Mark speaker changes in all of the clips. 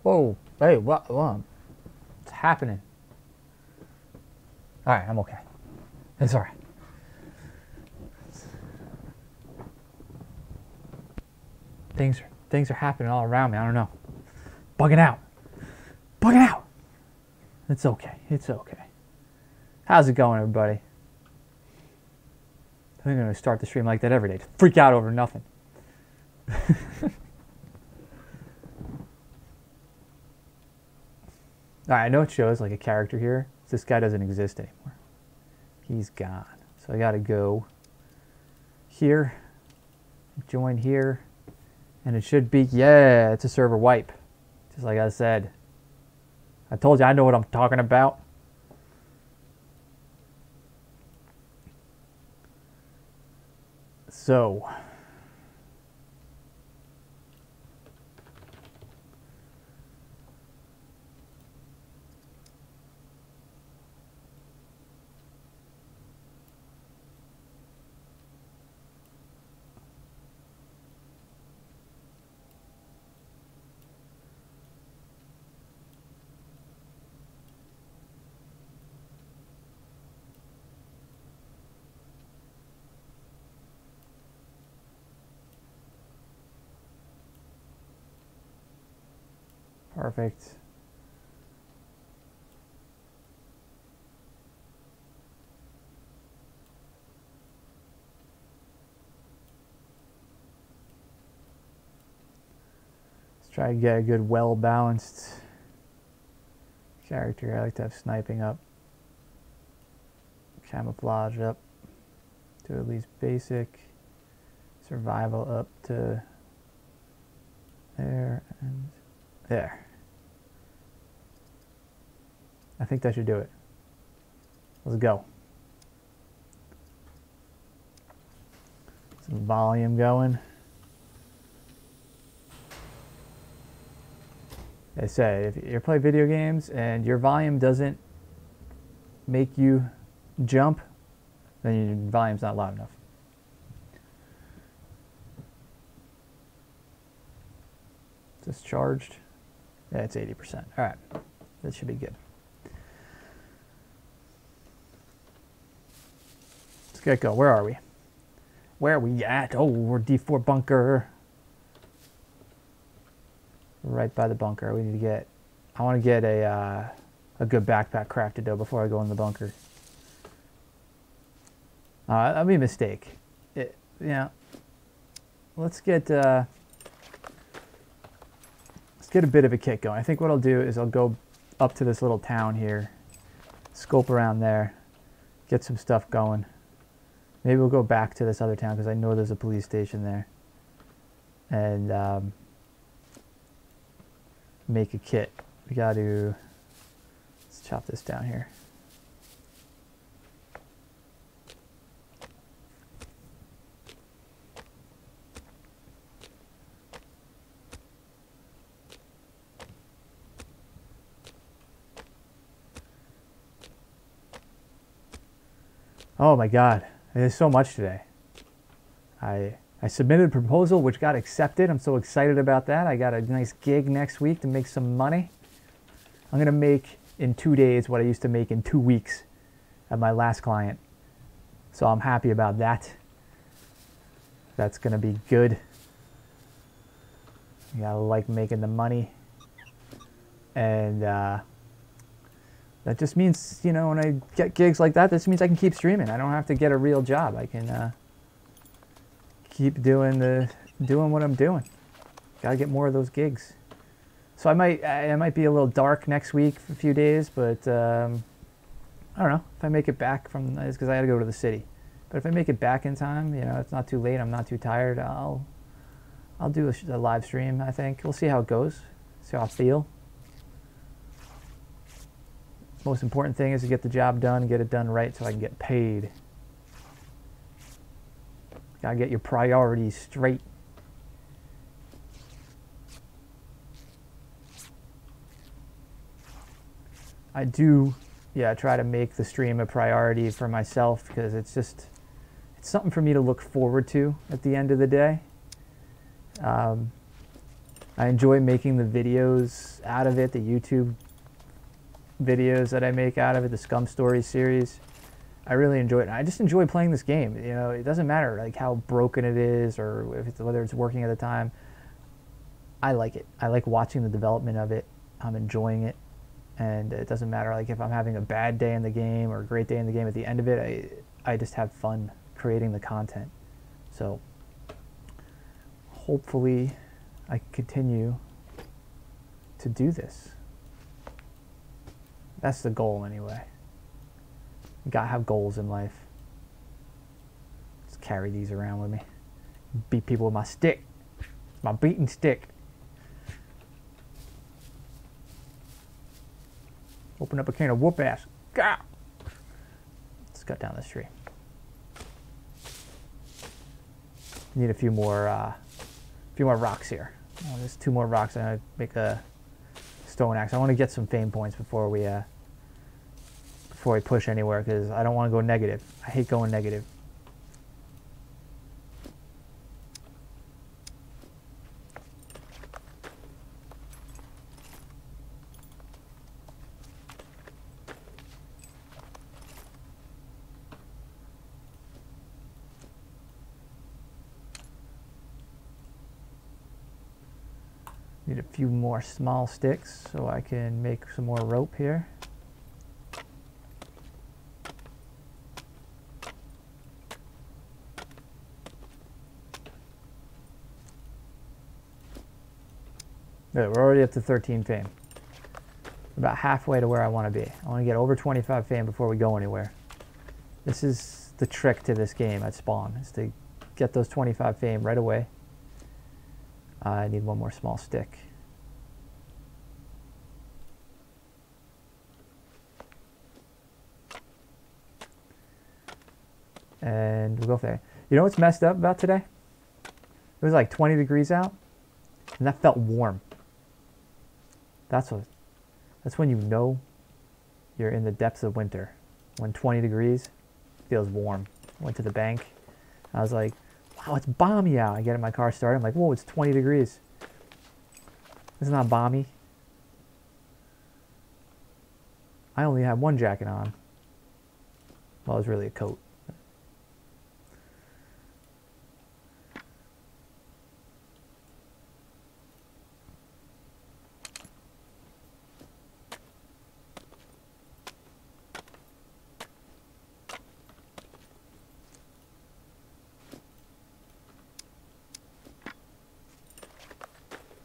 Speaker 1: Whoa, hey, what's happening? All right, I'm okay. It's all right. Things are happening all around me. I don't know. Bugging out. Bugging out. It's okay. It's okay. How's it going, everybody? I'm gonna start the stream like that every day. Just freak out over nothing. Alright, I know it shows like a character here. This guy doesn't exist anymore. He's gone. So I gotta go here, join here, and it should be, yeah, it's a server wipe. Just like I said. I told you I know what I'm talking about. So perfect. Let's try to get a good, well-balanced character. I like to have sniping up, camouflage up to at least basic, survival up to there and there. I think that should do it. Let's go. Some volume going. They say if you play video games and your volume doesn't make you jump, then your volume's not loud enough. Is this charged? Yeah, it's 80%. All right, that should be good. Let's get go. Where are we? Where are we at? Oh, we're D4 bunker. Right by the bunker. We need to get. I want to get a good backpack crafted though before I go in the bunker. That'd be a mistake. Yeah. Let's get a bit of a kit going. I think what I'll do is I'll go up to this little town here, scope around there, get some stuff going. Maybe we'll go back to this other town because I know there's a police station there, and make a kit. We got to, let's chop this down here. Oh my God, there's so much today. I submitted a proposal which got accepted. I'm so excited about that. I got a nice gig next week to make some money. I'm going to make in 2 days what I used to make in 2 weeks at my last client. So I'm happy about that. That's going to be good. You gotta like making the money. And that just means, you know, when I get gigs like that, this means I can keep streaming. I don't have to get a real job. I can keep doing what I'm doing. Gotta get more of those gigs. So I might be a little dark next week for a few days, but I don't know if I make it back from this because I got to go to the city. But if I make it back in time, you know, it's not too late. I'm not too tired. I'll do a live stream. I think we'll see how it goes. See how I feel. Most important thing is to get the job done, get it done right, so I can get paid. Gotta get your priorities straight. I do, yeah, try to make the stream a priority for myself because it's something for me to look forward to at the end of the day. I I enjoy making the videos out of it, the YouTube videos that I make out of it, the Scum Stories series. I really enjoy it. And I just enjoy playing this game. You know, it doesn't matter like how broken it is or if it's, whether it's working at the time. I like it. I like watching the development of it. I'm enjoying it. And it doesn't matter like if I'm having a bad day in the game or a great day in the game. At the end of it, I just have fun creating the content. So hopefully I can continue to do this. That's the goal anyway. You gotta have goals in life. Just carry these around with me. Beat people with my stick. It's my beating stick. Open up a can of whoop ass. Gah! Let's cut down this tree. Need a few more rocks here. Oh, there's 2 more rocks and I make a stone axe. I want to get some fame points before we push anywhere because I don't want to go negative. I hate going negative. Need a few more small sticks so I can make some more rope here. Good, we're already up to 13 fame. About halfway to where I want to be. I want to get over 25 fame before we go anywhere. This is the trick to this game at spawn, is to get those 25 fame right away. I need one more small stick. And we'll go for there. You know what's messed up about today? It was like 20 degrees out, and that felt warm. That's when you know you're in the depths of winter. When 20 degrees feels warm. Went to the bank. I was like, wow, it's balmy out. I get in my car started. I'm like, whoa, it's 20 degrees. It's not balmy. I only had one jacket on. Well, it was really a coat.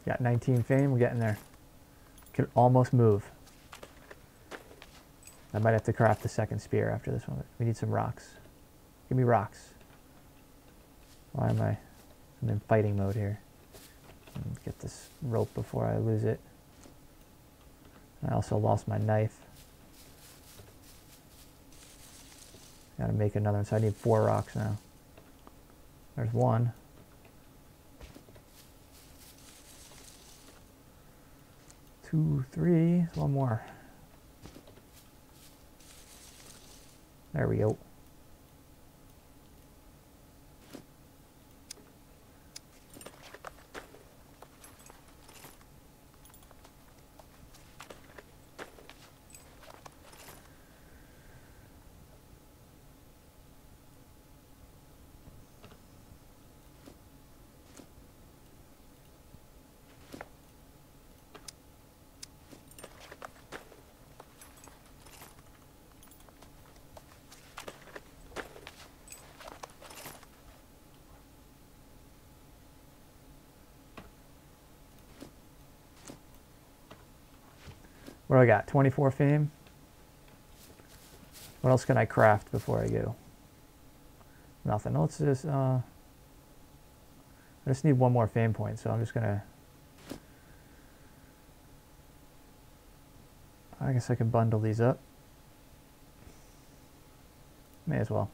Speaker 1: Got 19 fame, we're getting there. Can almost move. I might have to craft the second spear after this one. We need some rocks. Give me rocks. Why am I'm in fighting mode here. Get this rope before I lose it. I also lost my knife. Gotta make another one, so I need 4 rocks now. There's 1. 2, 3, 1 more. There we go. What do I got? 24 fame? What else can I craft before I go? Nothing. Let's just, I just need 1 more fame point, so I'm just gonna, I guess I can bundle these up. May as well.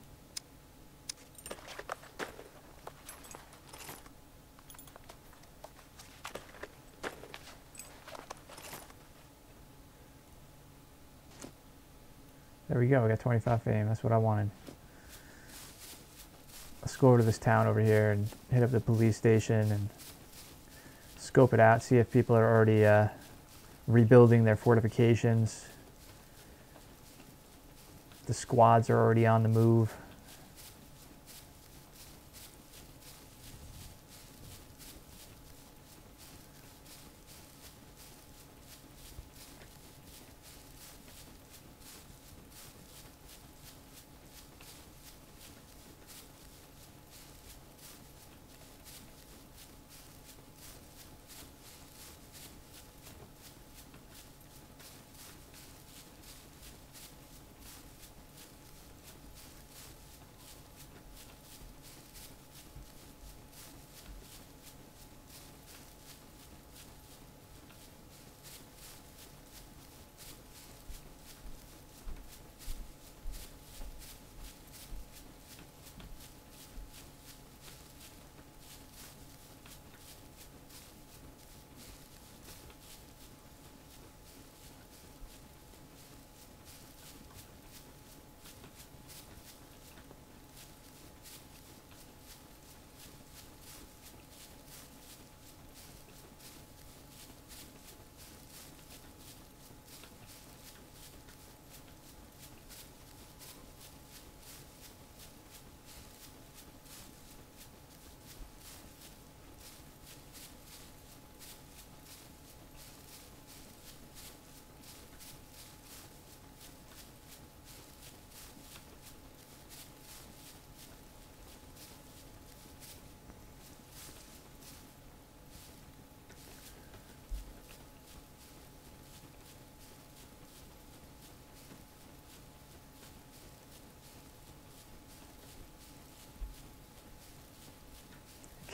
Speaker 1: There we go, we got 25 fame, that's what I wanted. Let's go over to this town over here and hit up the police station and scope it out, see if people are already rebuilding their fortifications. The squads are already on the move.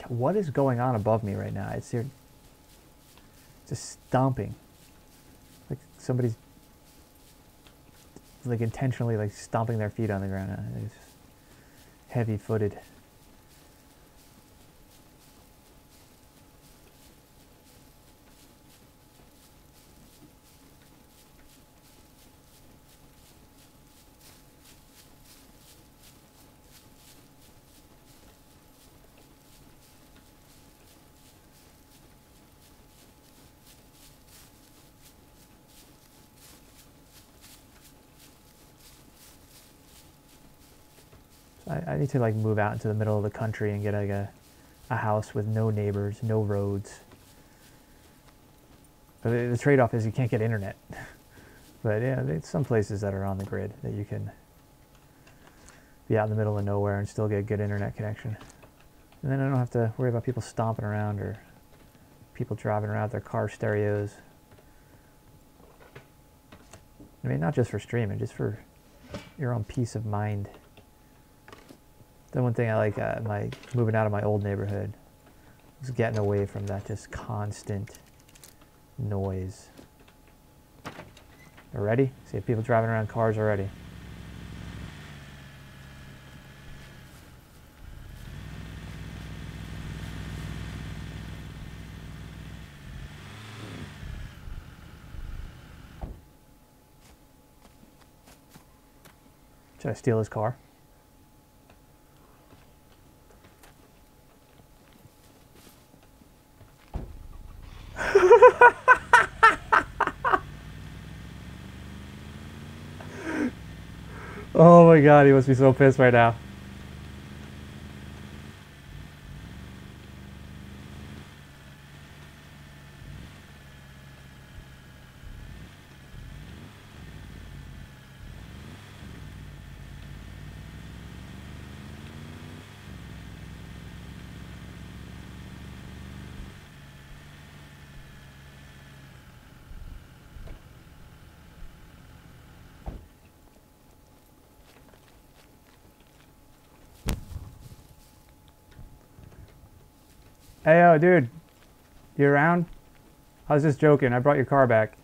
Speaker 1: What is going on above me right now? It's here, just stomping. Like somebody's like intentionally like stomping their feet on the ground. It's heavy-footed. I need to like move out into the middle of the country and get like a house with no neighbors, no roads. But the trade-off is you can't get internet. But yeah, there's some places that are on the grid that you can be out in the middle of nowhere and still get good internet connection. And then I don't have to worry about people stomping around or people driving around with their car stereos. I mean, not just for streaming, just for your own peace of mind. The one thing I like, moving out of my old neighborhood, is getting away from that just constant noise. You ready? See people driving around cars already. Should I steal his car? Oh my god, he must be so pissed right now. Hey, yo, dude. You around? I was just joking. I brought your car back.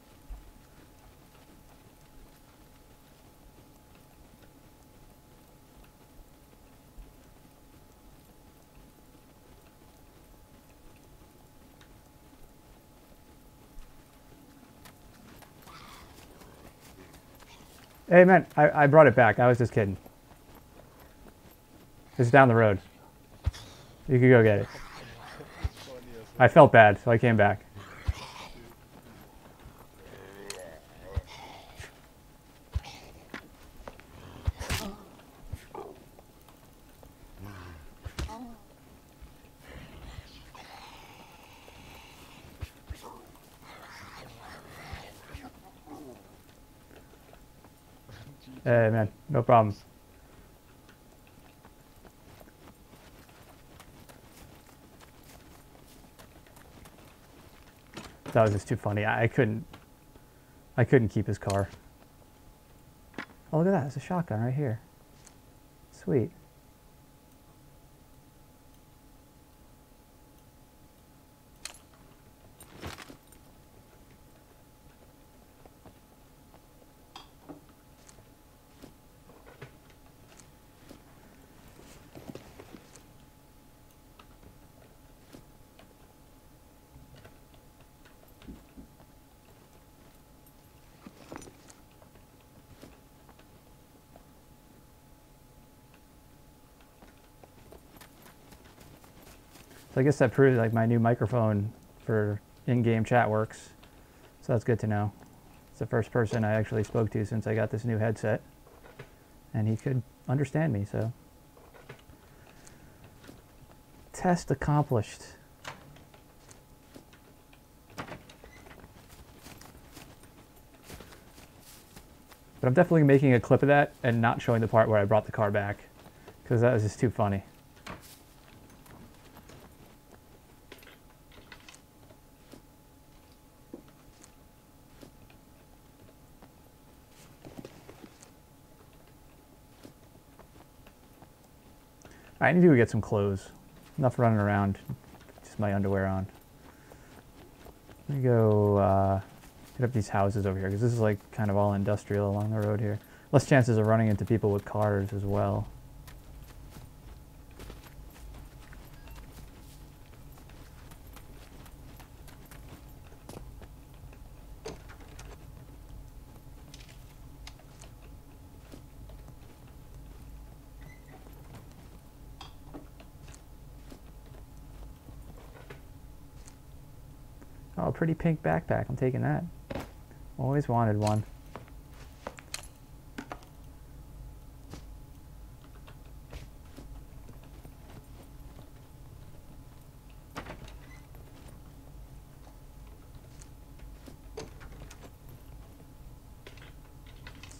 Speaker 1: Hey, man, I brought it back. I was just kidding. It's down the road. You can go get it. I felt bad, so I came back. Hey, man, no problem. That was just too funny. I couldn't keep his car. Oh, look at that. There's a shotgun right here. Sweet. So I guess that proves like my new microphone for in-game chat works. So that's good to know. It's the first person I actually spoke to since I got this new headset. And he could understand me, so. Test accomplished. But I'm definitely making a clip of that and not showing the part where I brought the car back, because that was just too funny. I need to get some clothes. Enough running around. Just my underwear on. Let me go hit up these houses over here, because this is like kind of all industrial along the road here. Less chances of running into people with cars as well. Oh, pretty pink backpack. I'm taking that. Always wanted one.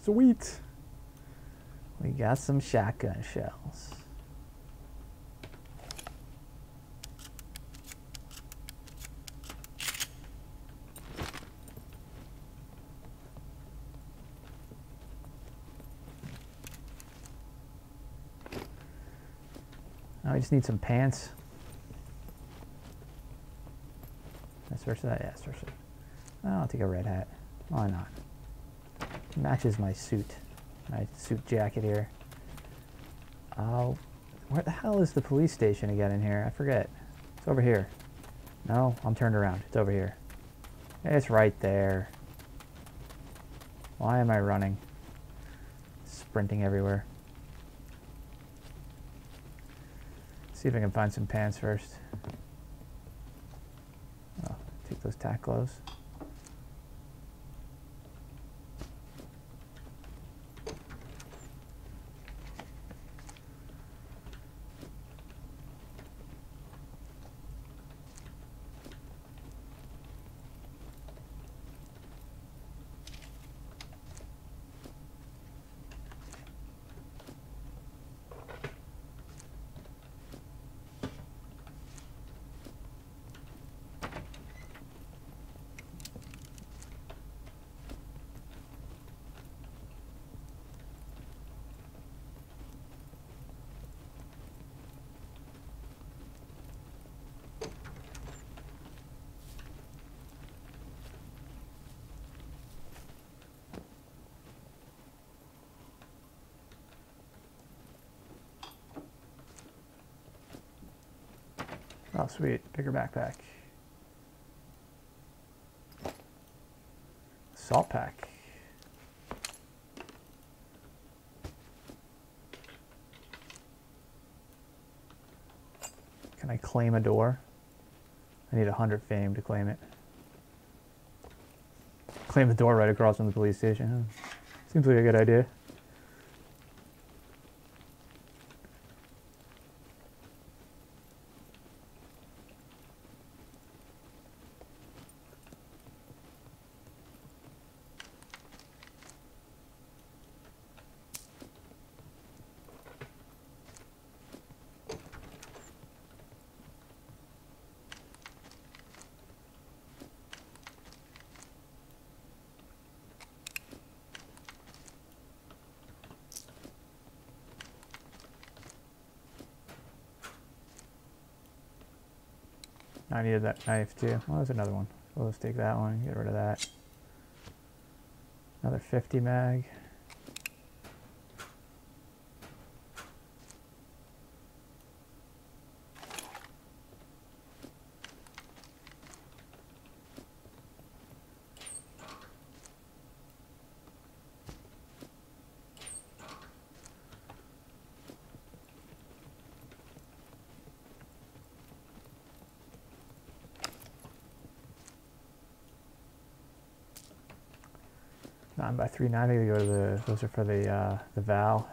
Speaker 1: Sweet. We got some shotgun shells. I just need some pants. Can I search that? Yeah, search it. Oh, I'll take a red hat. Why not? It matches my suit. My suit jacket here. Oh, where the hell is the police station again in here? I forget. It's over here. No, I'm turned around. It's over here. It's right there. Why am I running? Sprinting everywhere. See if I can find some pants first. Oh, take those tack gloves. Oh, sweet. Bigger backpack. Salt pack. Can I claim a door? I need 100 fame to claim it. Claim the door right across from the police station. Huh? Seems like a good idea. I needed that knife too. Well, there's another one. So let's take that one, get rid of that. Another 50 mag. Nine by 390 to go to the. Those are for the Val.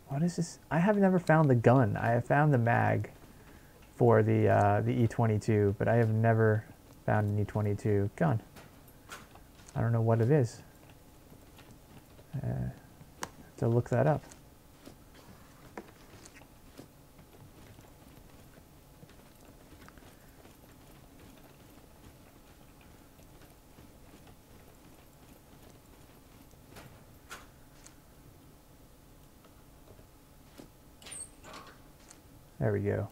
Speaker 1: What is this? I have never found the gun. I have found the mag for the E22, but I have never found an E22 gun. I don't know what it is. Have to look that up. There we go.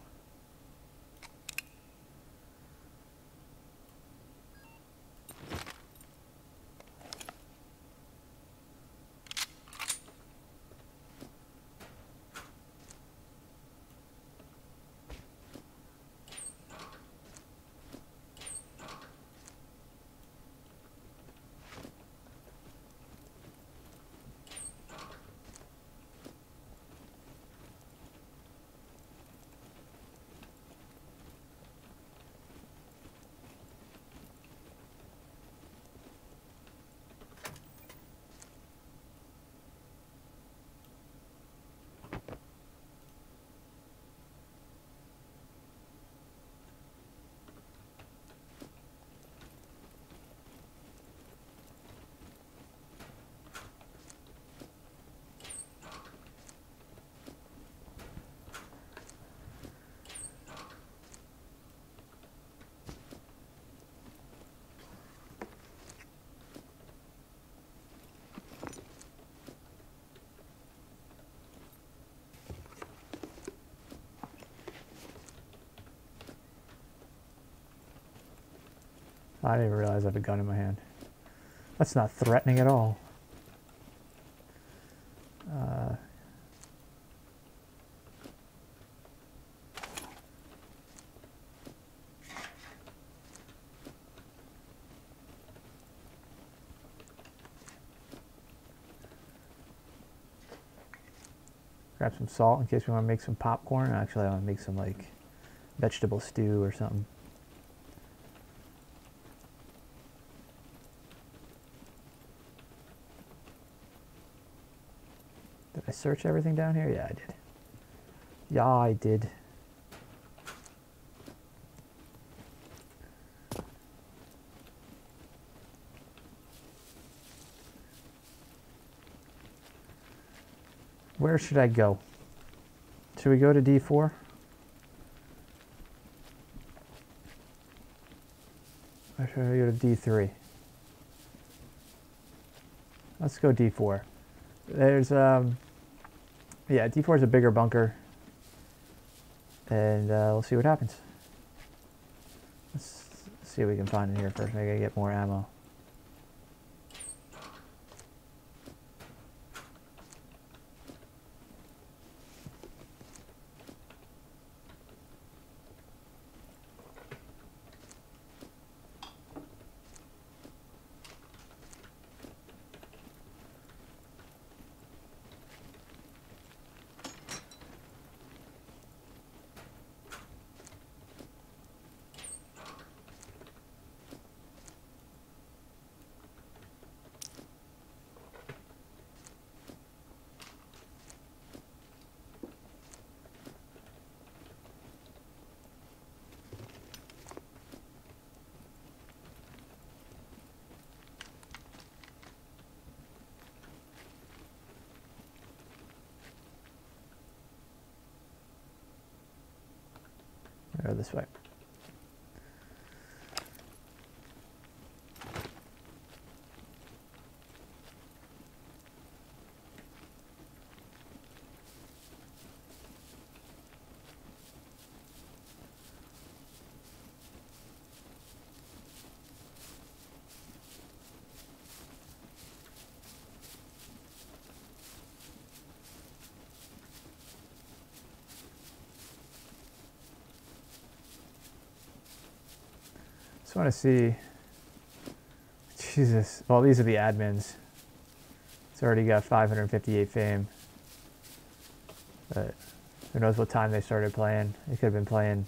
Speaker 1: I didn't even realize I have a gun in my hand. That's not threatening at all. Grab some salt in case we want to make some popcorn. Actually, I want to make some like vegetable stew or something. Did I search everything down here? Yeah, I did. Yeah, I did. Where should I go? Should we go to D4? Or should I go to D3? Let's go D4. There's, yeah, D4 is a bigger bunker. And we'll see what happens. Let's see what we can find in here first. Maybe I get more ammo. Or this way. Just want to see. Jesus. Well, these are the admins. It's already got 558 fame. But who knows what time they started playing. They could have been playing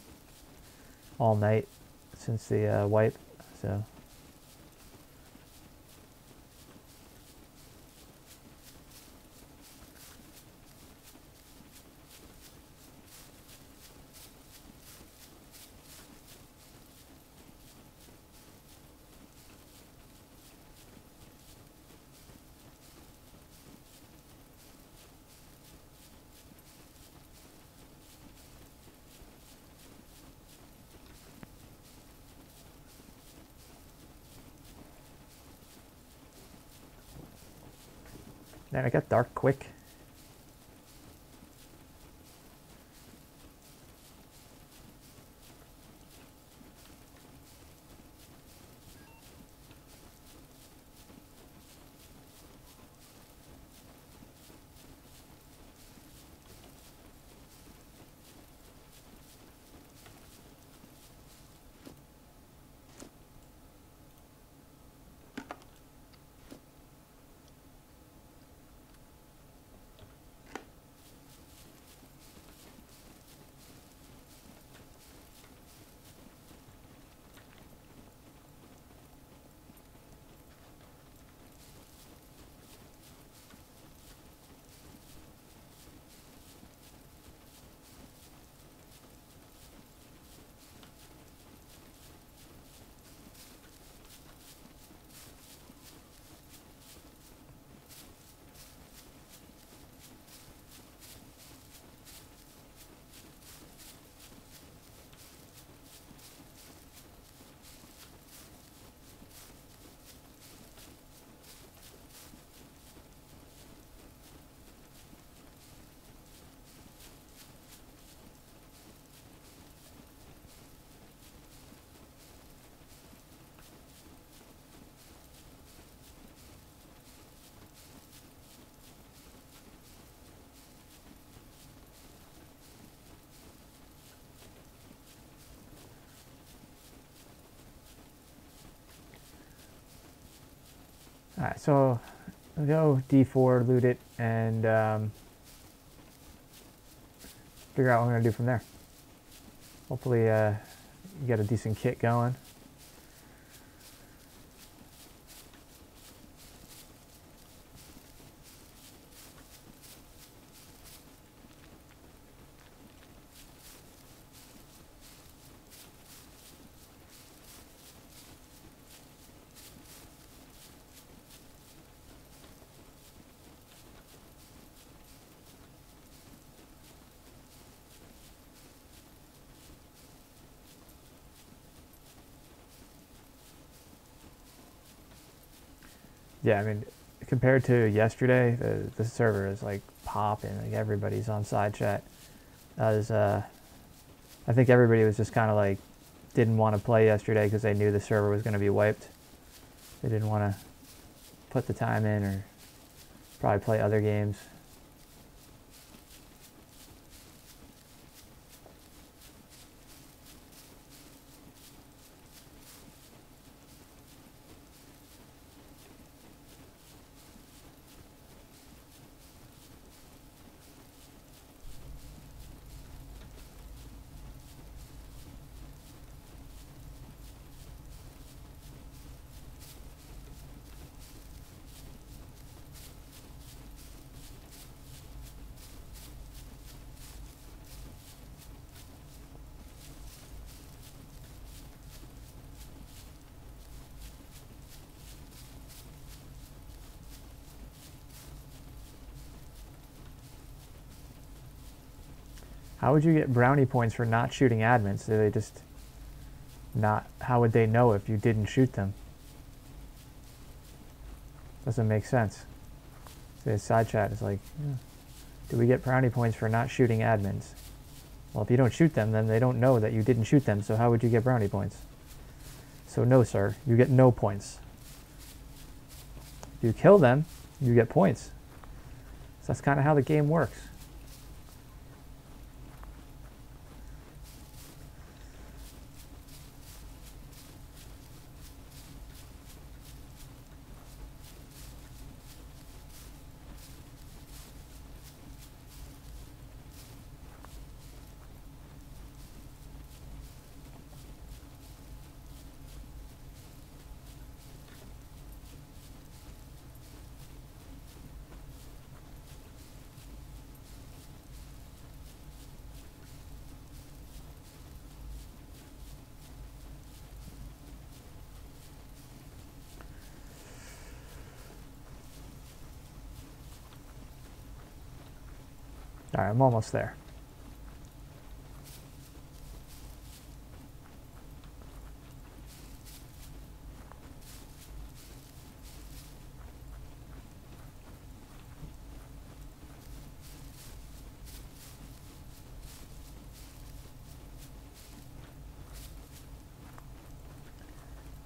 Speaker 1: all night since the wipe. So. Man, it got dark quick. Alright, so I'll go D4, loot it, and figure out what I'm going to do from there. Hopefully you get a decent kit going. Yeah, I mean, compared to yesterday, the server is like popping. Like everybody's on side chat. I think everybody was just kind of like didn't want to play yesterday because they knew the server was going to be wiped. They didn't want to put the time in or probably play other games. How would you get brownie points for not shooting admins? Do they just not... How would they know if you didn't shoot them? Doesn't make sense. The side chat is like, do we get brownie points for not shooting admins? Well, if you don't shoot them, then they don't know that you didn't shoot them, so how would you get brownie points? So no, sir, you get no points. If you kill them, you get points. So that's kind of how the game works. All right, I'm almost there.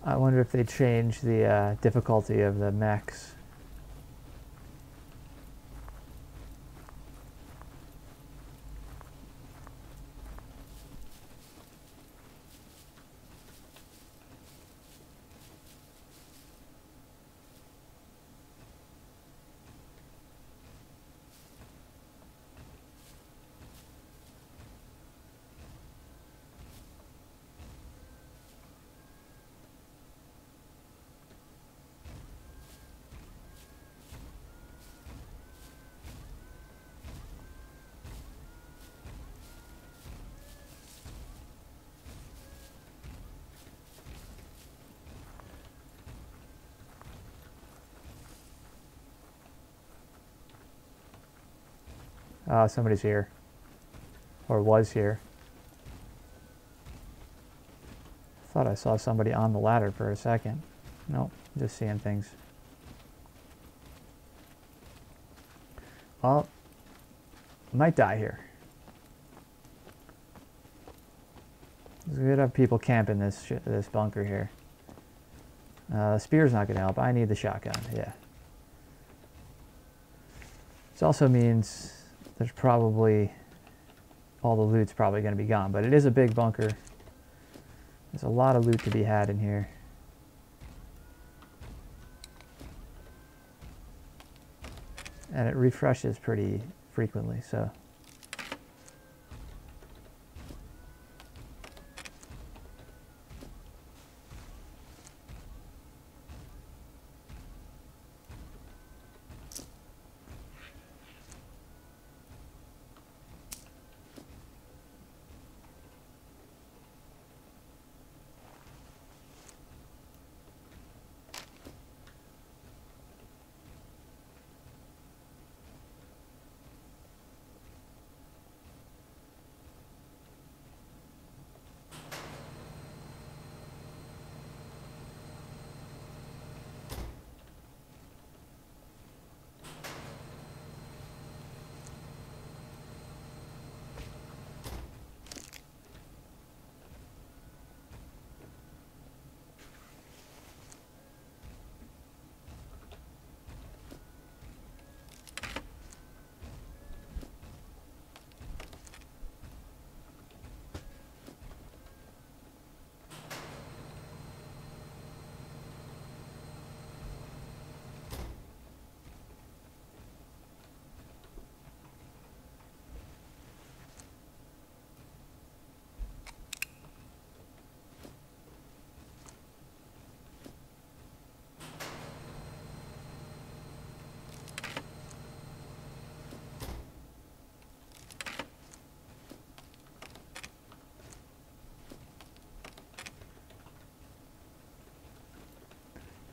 Speaker 1: I wonder if they change the difficulty of the mechs. Somebody's here. Or was here. Thought I saw somebody on the ladder for a second. Nope, just seeing things. Well, might die here. We could have people camping this bunker here. The spear's not going to help. I need the shotgun, yeah. This also means there's probably... all the loot's probably going to be gone, but it is a big bunker. There's a lot of loot to be had in here. And it refreshes pretty frequently, so...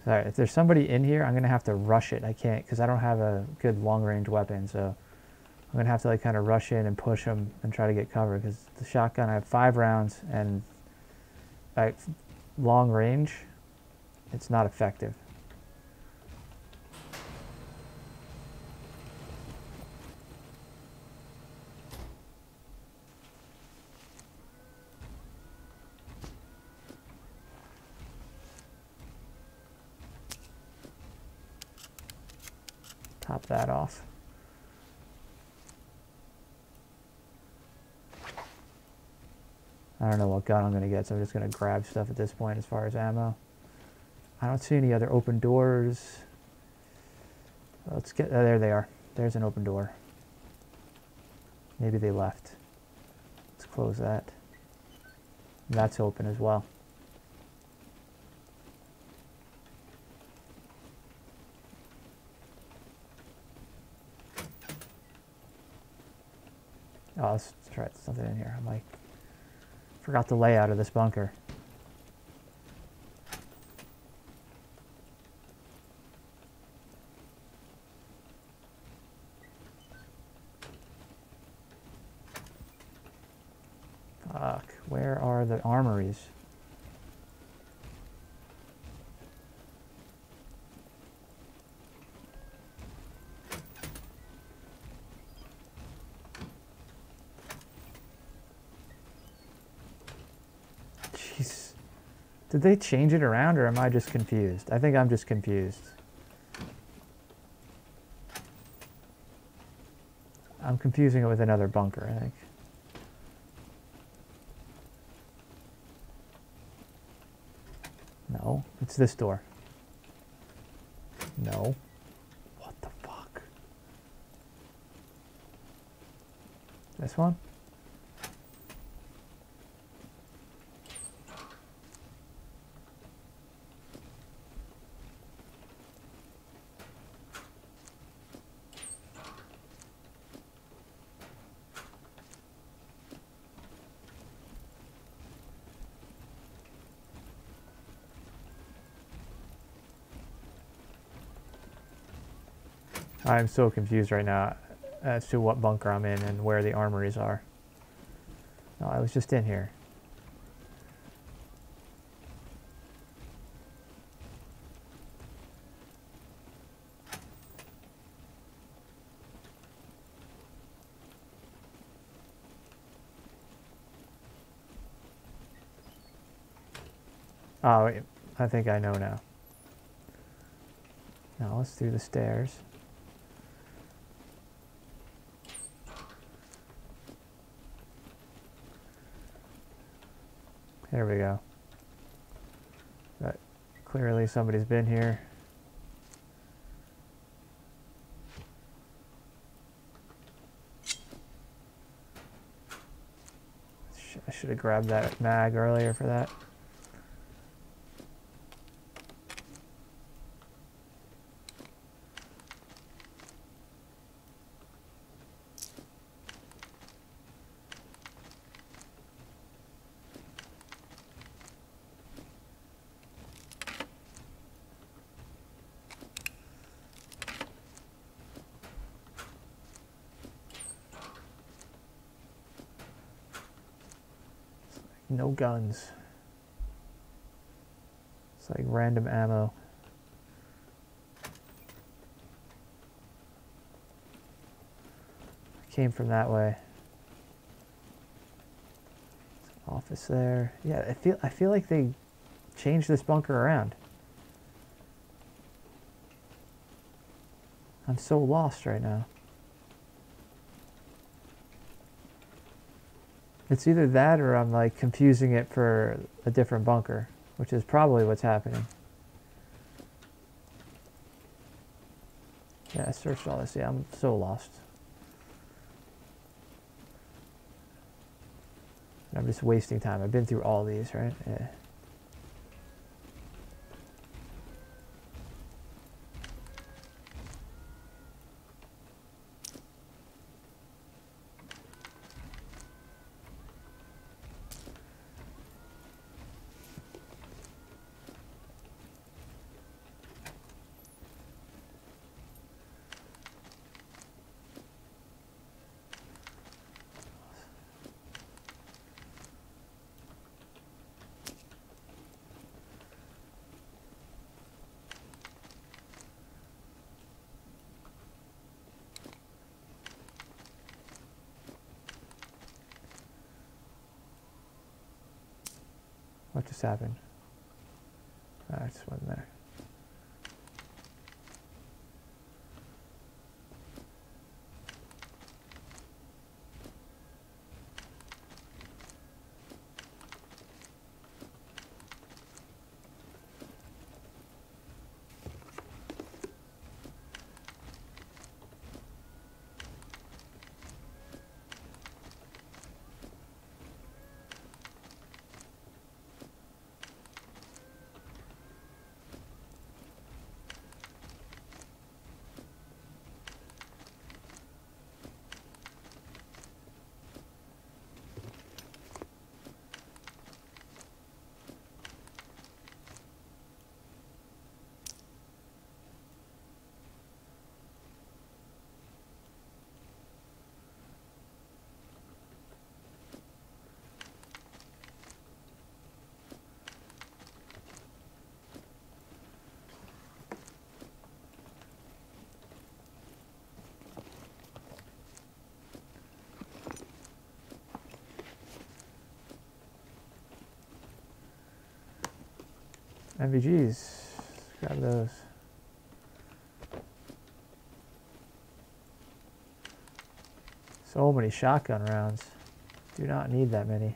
Speaker 1: Alright, if there's somebody in here, I'm going to have to rush it. I can't, because I don't have a good long-range weapon, so I'm going to have to like kind of rush in and push them and try to get cover because the shotgun, I have 5 rounds and at long range, it's not effective. Top that off. I don't know what gun I'm going to get, so I'm just going to grab stuff at this point as far as ammo. I don't see any other open doors. Let's get, there they are. There's an open door. Maybe they left. Let's close that. That's open as well. Oh, let's try something in here. I'm like, forgot the layout of this bunker. Fuck, where are the armories? Jeez. Did they change it around or am I just confused? I think I'm just confused. I'm confusing it with another bunker, I think. No, it's this door. No. What the fuck? This one? I'm so confused right now as to what bunker I'm in and where the armories are. No, I was just in here. Oh, wait, I think I know now. Now let's do the stairs. There we go. But clearly somebody's been here. I should have grabbed that mag earlier for that. No guns. It's like random ammo. Came from that way. Office there. Yeah, I feel like they changed this bunker around. I'm so lost right now. It's either that or I'm like confusing it for a different bunker, which is probably what's happening. Yeah, I searched all this. Yeah, I'm so lost. And I'm just wasting time. I've been through all these, right? Yeah. What just happened? I just wasn't there. MVGs, grab those. So many shotgun rounds. Do not need that many.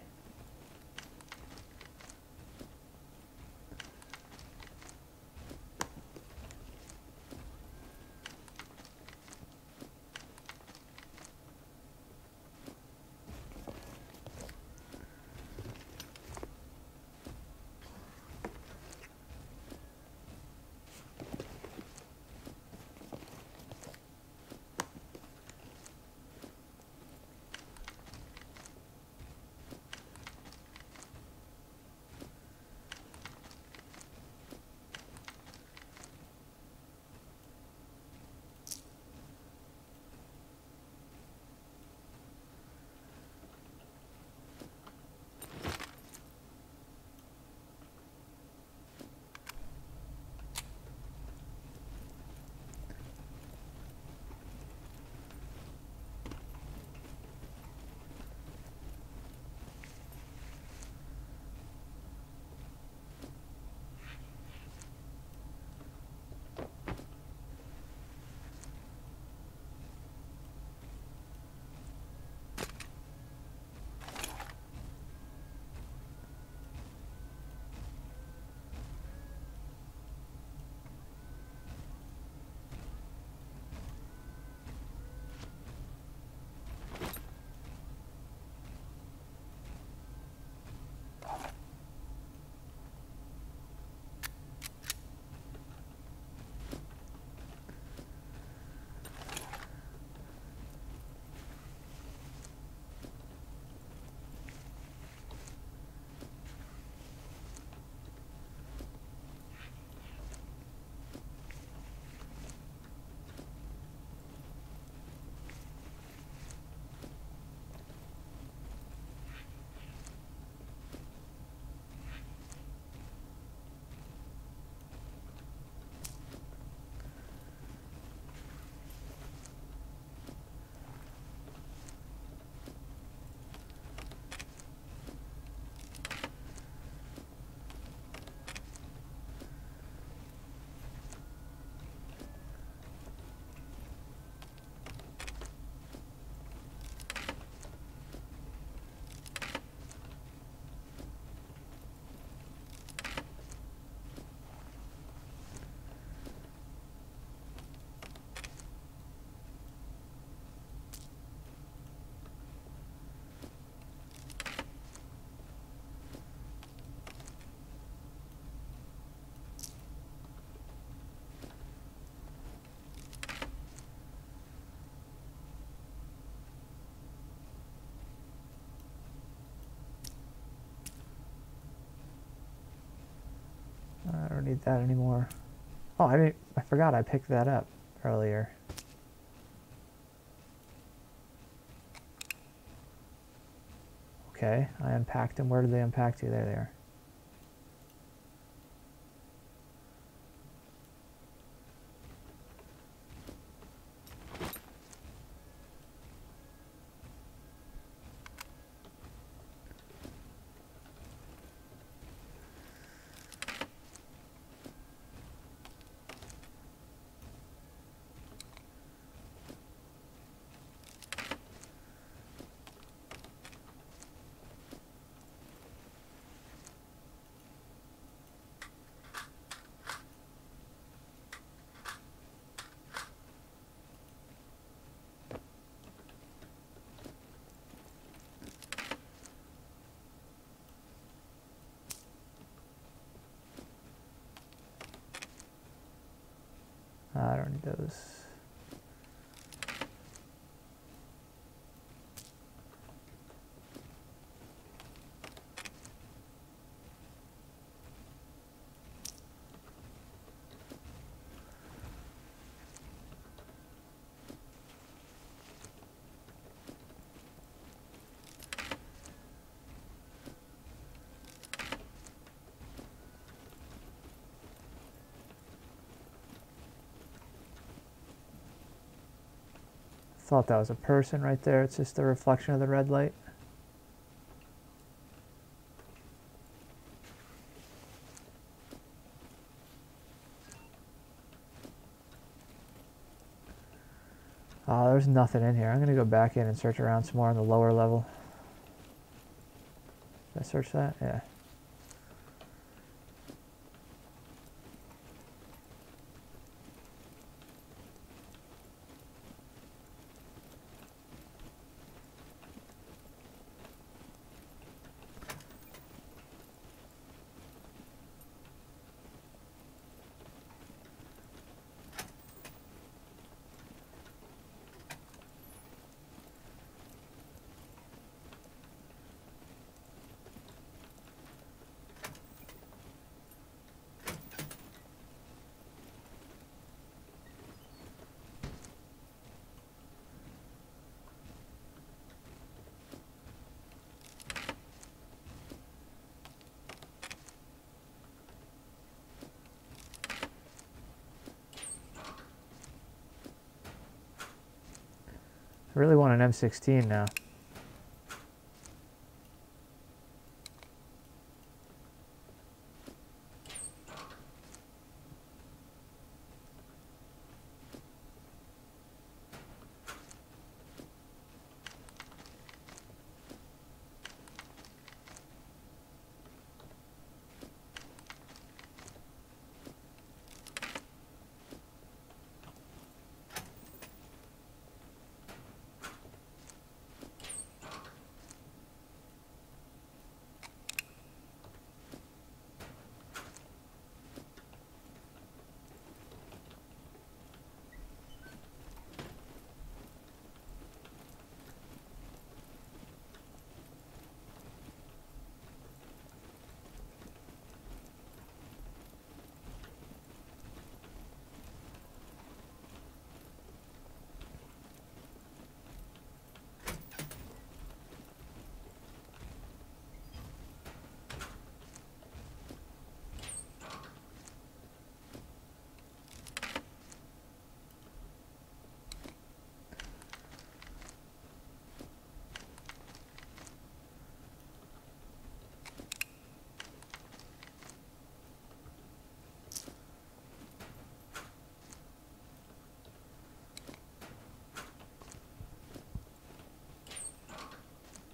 Speaker 1: I don't need that anymore. Oh, I forgot I picked that up earlier. Okay, I unpacked them. Where did they unpack to? There they are. don't need those. Thought that was a person right there. It's just the reflection of the red light. Oh, there's nothing in here. I'm going to go back in and search around some more on the lower level. Did I search that? Yeah. I really want an M16 now.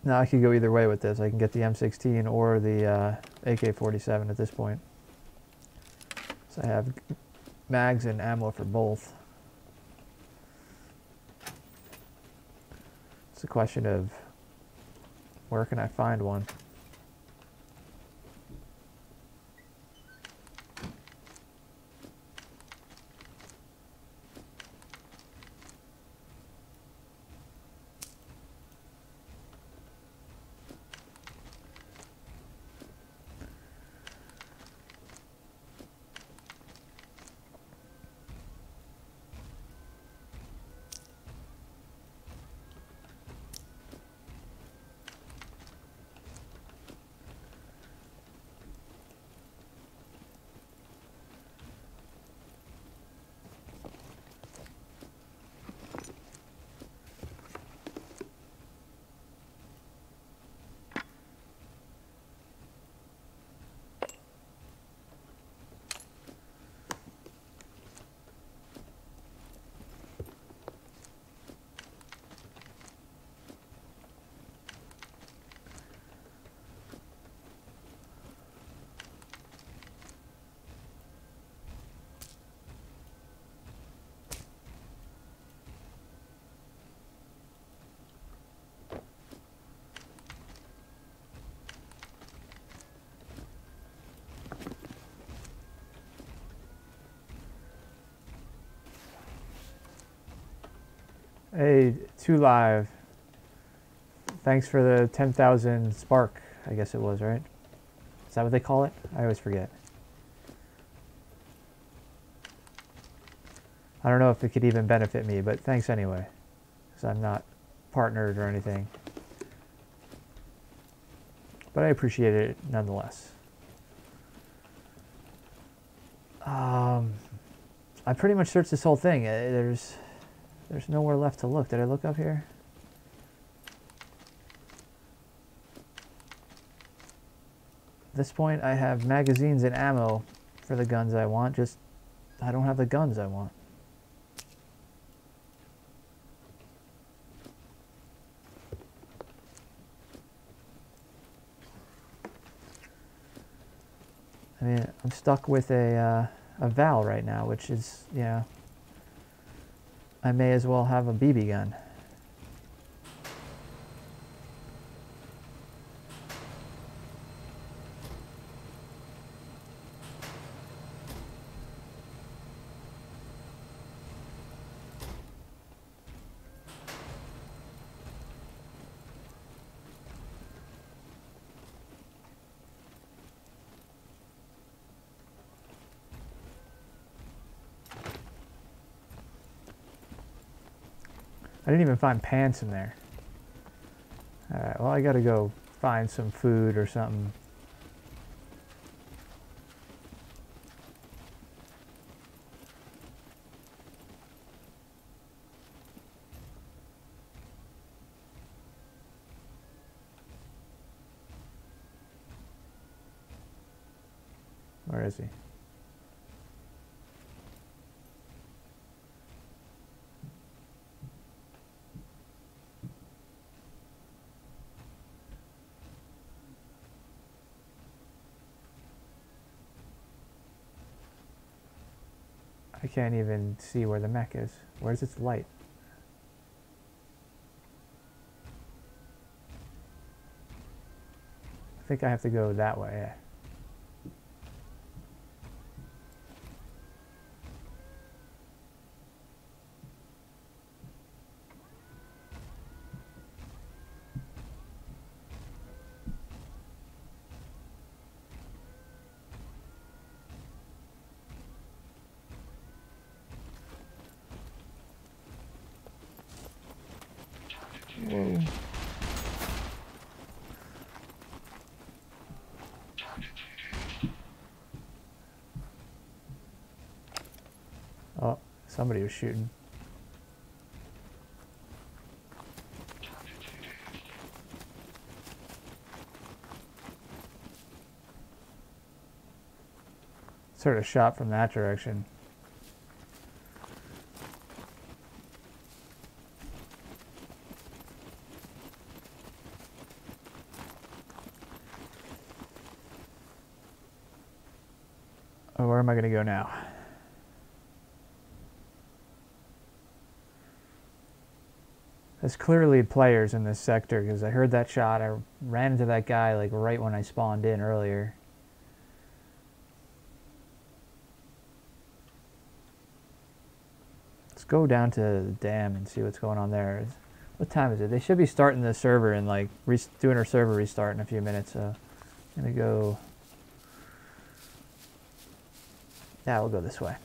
Speaker 1: Now I could go either way with this. I can get the M16 or the AK-47 at this point. So I have mags and ammo for both. It's a question of where can I find one? Hey, 2Live. Thanks for the 10,000 spark, I guess it was, right? Is that what they call it? I always forget. I don't know if it could even benefit me, but thanks anyway. Because I'm not partnered or anything. But I appreciate it nonetheless. I pretty much searched this whole thing. There's nowhere left to look. Did I look up here? At this point, I have magazines and ammo for the guns I want. Just, I don't have the guns I want. I mean, I'm stuck with a Val right now, which is, you know, I may as well have a BB gun. I didn't even find pants in there. Alright, well, I gotta go find some food or something. Where is he? I can't even see where the mech is. Where's its light? I think I have to go that way, yeah. Whoa. Oh, somebody was shooting. Sort of shot from that direction. Oh, where am I going to go now? There's clearly players in this sector because I heard that shot. I ran into that guy like right when I spawned in earlier. Let's go down to the dam and see what's going on there. What time is it? They should be starting the server and like doing our server restart in a few minutes. So I'm gonna go. Yeah, we'll go this way.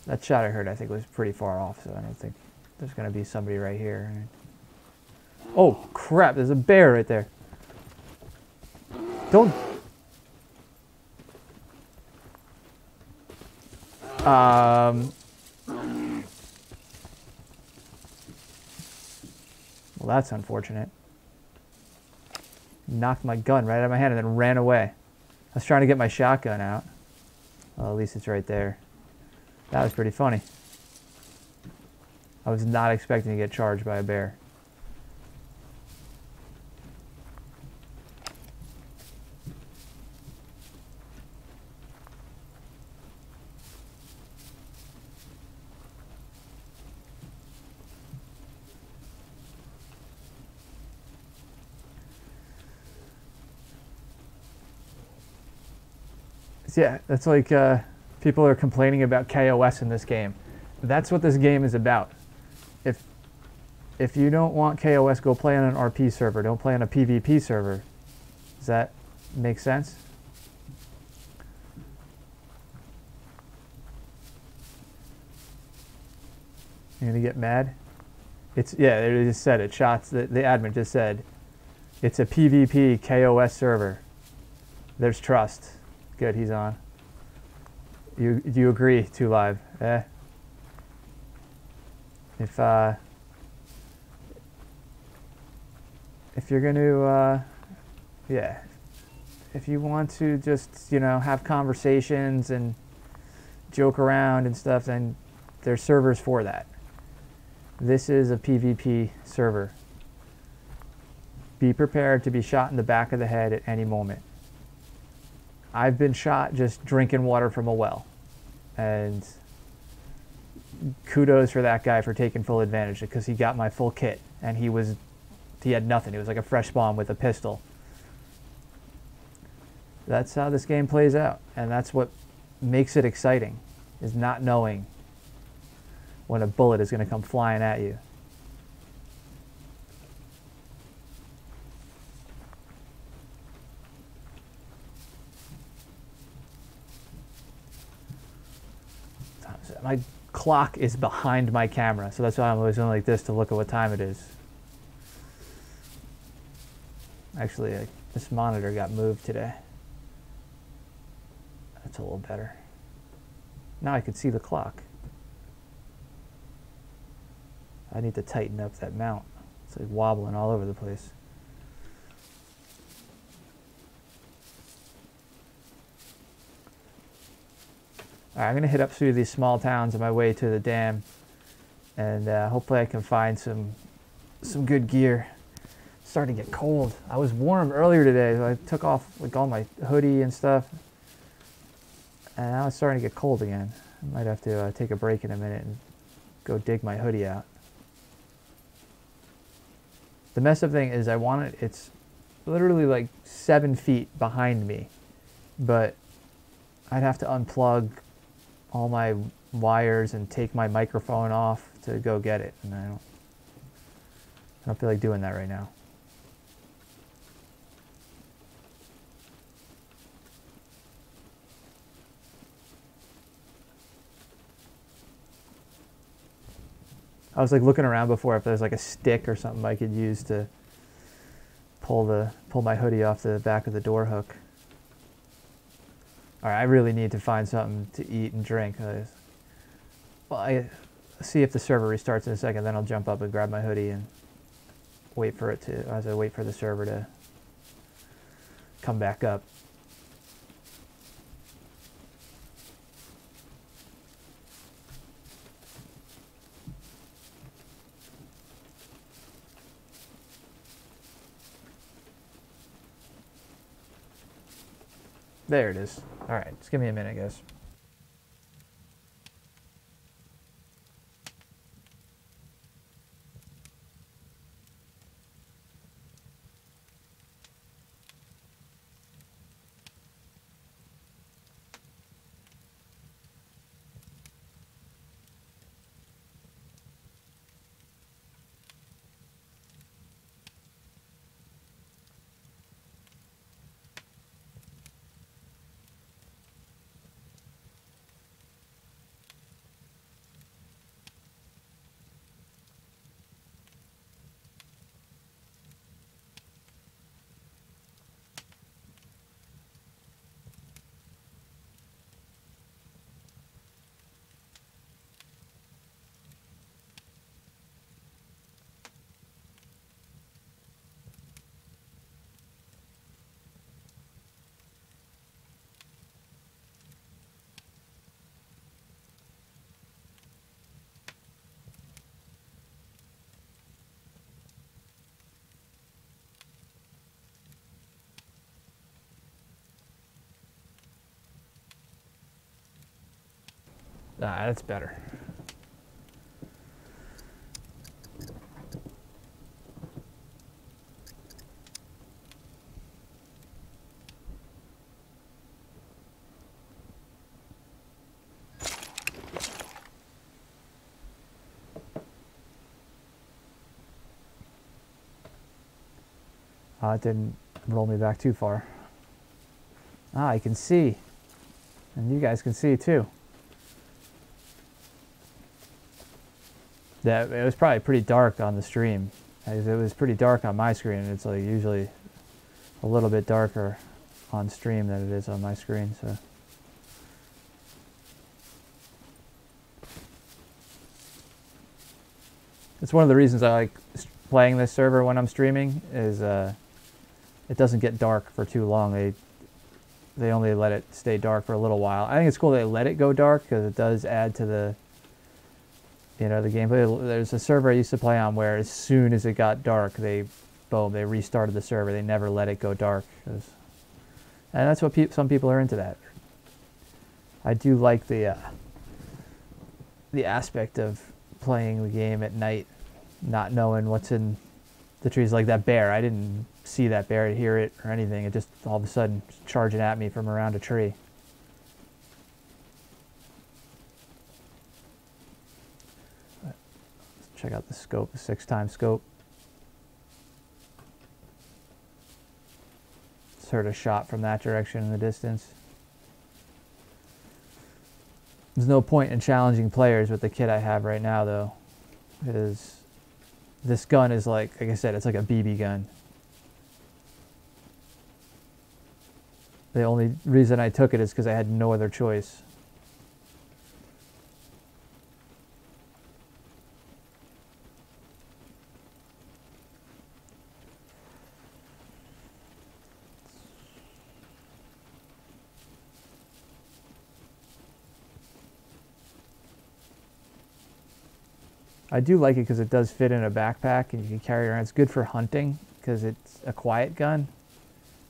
Speaker 1: That shot I heard, I think, was pretty far off, so I don't think there's going to be somebody right here. Oh, crap, there's a bear right there. Don't... Well, that's unfortunate. Knocked my gun right out of my hand and then ran away. I was trying to get my shotgun out. Well, at least it's right there. That was pretty funny. I was not expecting to get charged by a bear. Yeah, that's like People are complaining about KOS in this game. That's what this game is about. If you don't want KOS, go play on an RP server. Don't play on a PvP server. Does that make sense? You're gonna get mad? Yeah, they just said it. Shots, the admin just said it's a PvP KOS server. There's trust. Good, he's on. Do you agree, 2Live? If you're gonna yeah, if you want to just, have conversations and joke around and stuff, then there's servers for that. This is a PvP server. Be prepared to be shot in the back of the head at any moment. I've been shot just drinking water from a well. And kudos for that guy for taking full advantage, because he got my full kit and he had nothing. It was like a fresh spawn with a pistol. That's how this game plays out, and that's what makes it exciting, is not knowing when a bullet is going to come flying at you. My clock is behind my camera, so that's why I'm always doing like this to look at what time it is. Actually, this monitor got moved today. That's a little better. Now I can see the clock. I need to tighten up that mount. It's like wobbling all over the place. All right, I'm gonna hit up through these small towns on my way to the dam, and hopefully I can find some good gear. It's starting to get cold. I was warm earlier today, so I took off like all my hoodie and stuff, and now it's starting to get cold again. I might have to take a break in a minute and go dig my hoodie out. The messed up thing is it's literally like 7 feet behind me, but I'd have to unplug all my wires and take my microphone off to go get it, and I don't feel like doing that right now. I was like looking around before if there's like a stick or something I could use to pull my hoodie off the back of the door hook. All right, I really need to find something to eat and drink. Well, I see if the server restarts in a second, then I'll jump up and grab my hoodie and wait for the server to come back up. There it is. All right, just give me a minute, guys. Ah, that's better. It didn't roll me back too far. I can see. And you guys can see too. Yeah, it was probably pretty dark on the stream. It was pretty dark on my screen. It's like usually a little bit darker on stream than it is on my screen, so. It's one of the reasons I like playing this server when I'm streaming is it doesn't get dark for too long. They only let it stay dark for a little while. I think it's cool they let it go dark because it does add to the, you know, the gameplay. There's a server I used to play on where as soon as it got dark, they restarted the server. They never let it go dark. And that's what some people are into that. I do like the aspect of playing the game at night, not knowing what's in the trees. Like that bear, I didn't see that bear, I hear it or anything. It just all of a sudden charging at me from around a tree. Let's check out the scope, the 6x scope. Just heard a shot from that direction in the distance. There's no point in challenging players with the kit I have right now, though, because this gun is like I said, it's like a BB gun. The only reason I took it is because I had no other choice. I do like it because it does fit in a backpack and you can carry it around. It's good for hunting because it's a quiet gun.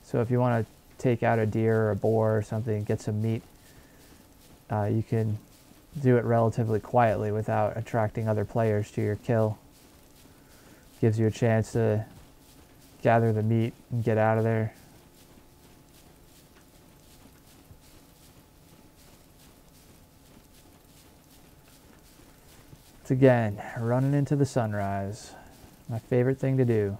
Speaker 1: So if you want to take out a deer or a boar or something, get some meat, you can do it relatively quietly without attracting other players to your kill. Gives you a chance to gather the meat and get out of there. Again, running into the sunrise. My favorite thing to do.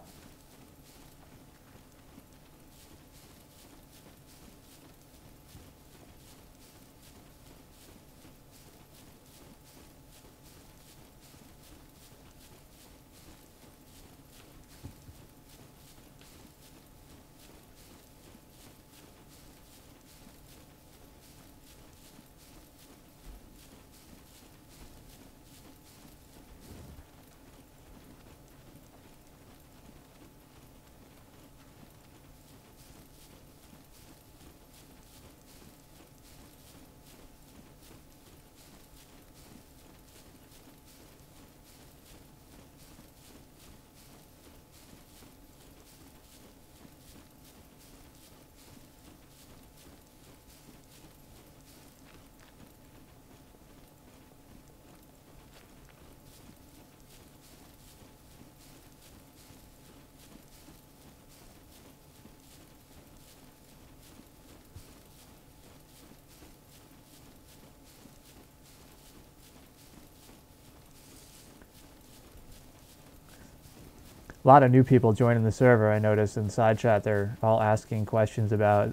Speaker 1: A lot of new people joining the server, I noticed in side chat. They're all asking questions about,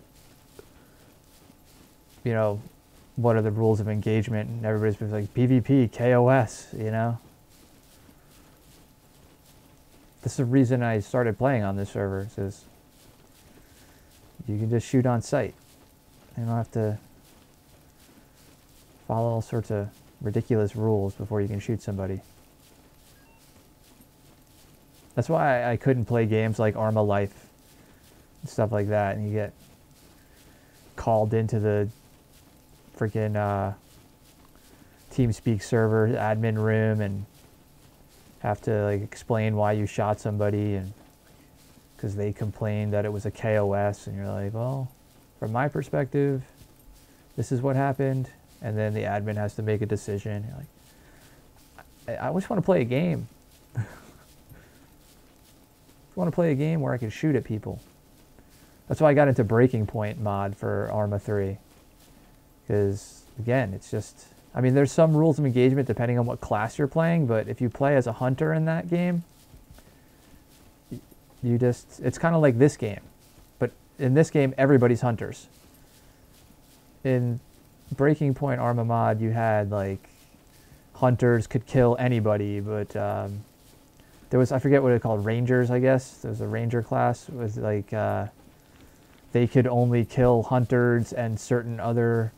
Speaker 1: you know, what are the rules of engagement, and everybody's been like PvP, KOS, you know. This is the reason I started playing on this server, is you can just shoot on sight. You don't have to follow all sorts of ridiculous rules before you can shoot somebody. That's why I couldn't play games like Arma Life and stuff like that, and you get called into the freaking TeamSpeak server admin room and have to like explain why you shot somebody, and because they complained that it was a KOS, and you're like, well, from my perspective, this is what happened, and then the admin has to make a decision. You're like, I just want to play a game. I want to play a game where I can shoot at people. That's why I got into Breaking Point mod for Arma 3. Because, again, it's just... I mean, there's some rules of engagement depending on what class you're playing, but if you play as a hunter in that game, it's kind of like this game, but in this game everybody's hunters. In Breaking Point Arma mod, you had like hunters could kill anybody, but there was, I forget what it called, rangers, I guess. There was a ranger class with like they could only kill hunters, and certain other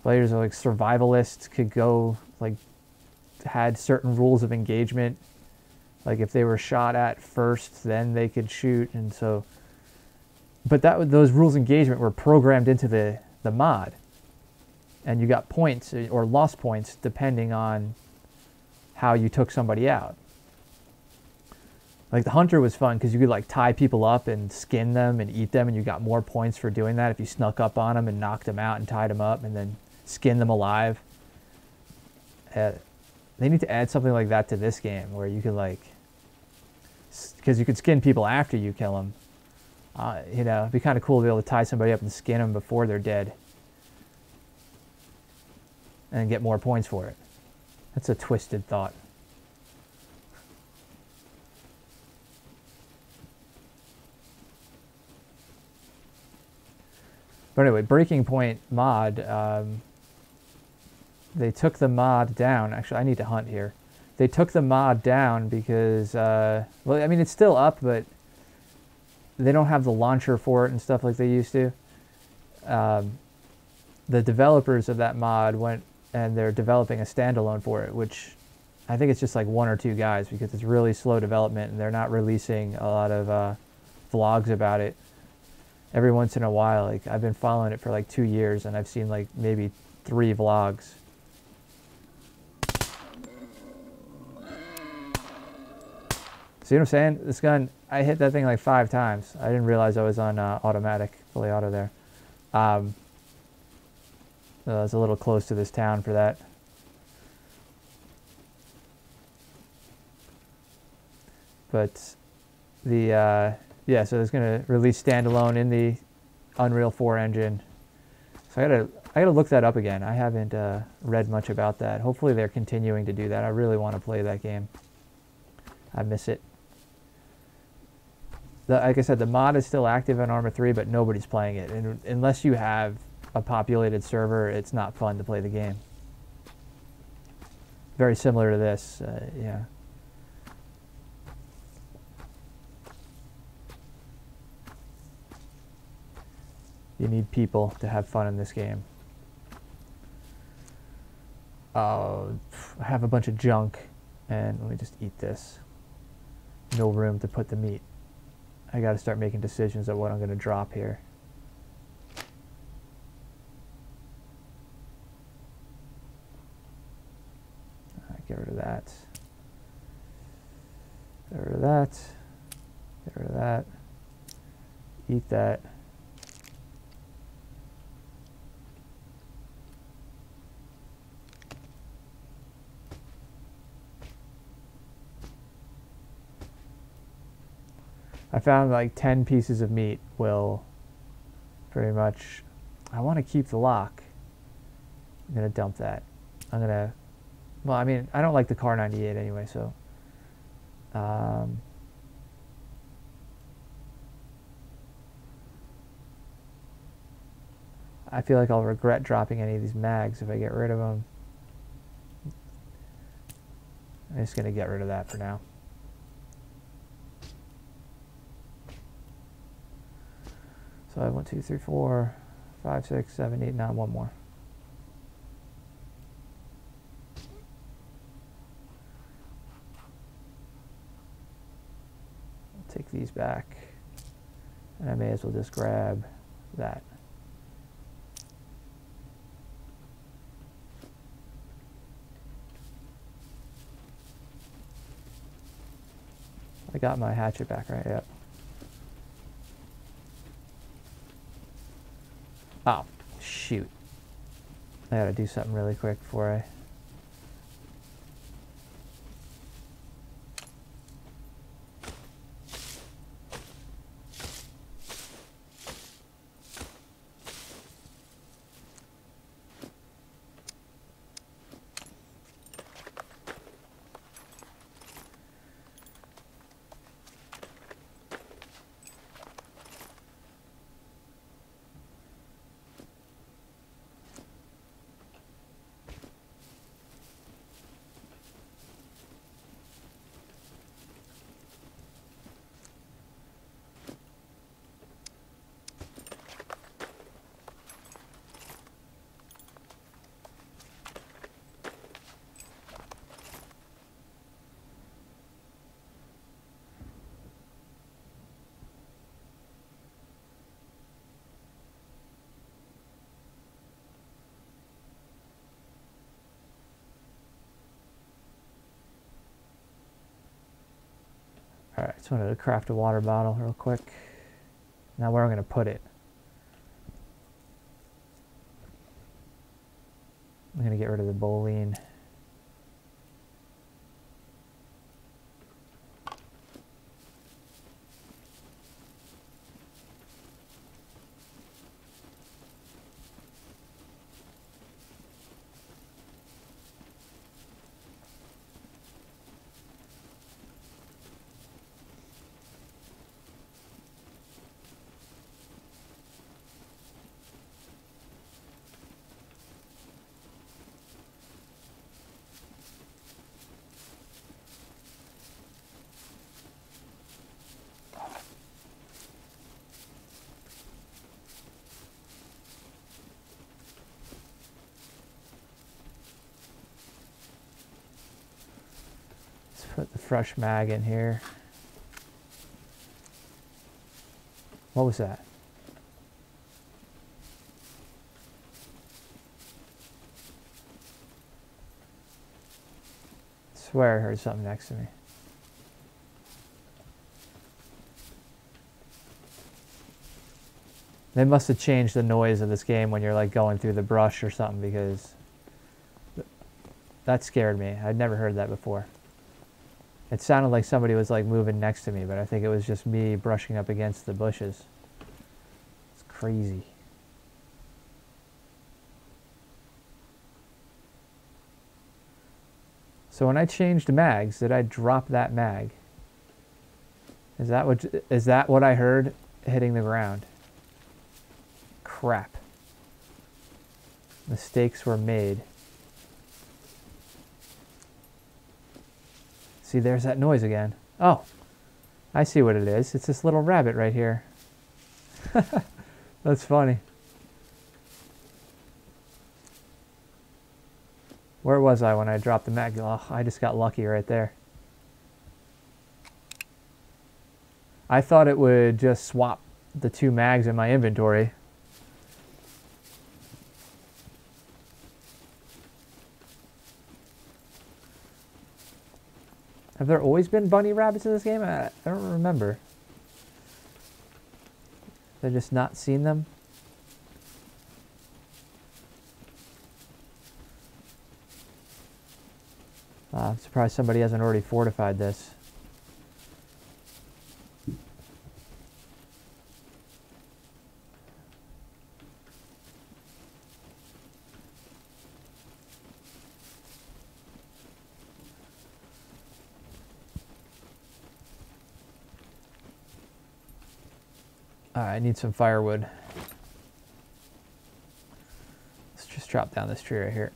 Speaker 1: players, like survivalists, could go like had certain rules of engagement. Like if they were shot at first, then they could shoot, and so. But those rules of engagement were programmed into the mod, and you got points or lost points depending on how you took somebody out. Like the hunter was fun because you could like tie people up and skin them and eat them, and you got more points for doing that if you snuck up on them and knocked them out and tied them up and then skinned them alive. They need to add something like that to this game where you could like, because you could skin people after you kill them. You know, it'd be kind of cool to be able to tie somebody up and skin them before they're dead and get more points for it. That's a twisted thought. But anyway, Breaking Point mod, they took the mod down. Actually, I need to hunt here. They took the mod down because, well, I mean, it's still up, but they don't have the launcher for it and stuff like they used to. The developers of that mod went and they're developing a standalone for it, which I think it's just like 1 or 2 guys because it's really slow development and they're not releasing a lot of vlogs about it. Every once in a while, like I've been following it for like 2 years and I've seen like maybe 3 vlogs. See what I'm saying? This gun, I hit that thing like 5 times. I didn't realize I was on automatic, fully auto there. I was a little close to this town for that. But the, yeah, so it's going to release standalone in the Unreal 4 engine. So I gotta look that up again. I haven't read much about that. Hopefully they're continuing to do that. I really want to play that game. I miss it. Like I said, the mod is still active on Arma 3, but nobody's playing it. And unless you have a populated server, it's not fun to play the game. Very similar to this, yeah. You need people to have fun in this game. I have a bunch of junk, and let me just eat this. No room to put the meat. I got to start making decisions of what I'm going to drop here. Get rid of that. Get rid of that. Get rid of that. Eat that. I found like 10 pieces of meat will pretty much, I want to keep the lock. I'm going to dump that. I'm going to, well, I mean, I don't like the Kar 98 anyway, so. I feel like I'll regret dropping any of these mags if I get rid of them. I'm just going to get rid of that for now. So I have 1, 2, 3, 4, 5, 6, 7, 8, 9, one more. I'll take these back, and I may as well just grab that. I got my hatchet back, right? Yep. Oh, shoot. I gotta do something really quick before I... Alright, just wanted to craft a water bottle real quick. Now where I'm going to put it. I'm going to get rid of the Boline. Put the fresh mag in here. What was that? I swear I heard something next to me. They must have changed the noise of this game when you're like going through the brush or something, because that scared me. I'd never heard that before. It sounded like somebody was like moving next to me, but I think it was just me brushing up against the bushes. It's crazy. So when I changed mags, did I drop that mag? Is that what I heard hitting the ground? Crap. Mistakes were made. See, there's that noise again. Oh, I see what it is. It's this little rabbit right here. That's funny. Where was I when I dropped the mag? Oh, I just got lucky right there. I thought it would just swap the two mags in my inventory. Have there always been bunny rabbits in this game? I don't remember. Have I just not seen them? I'm surprised somebody hasn't already fortified this. I need some firewood. Let's just drop down this tree right here.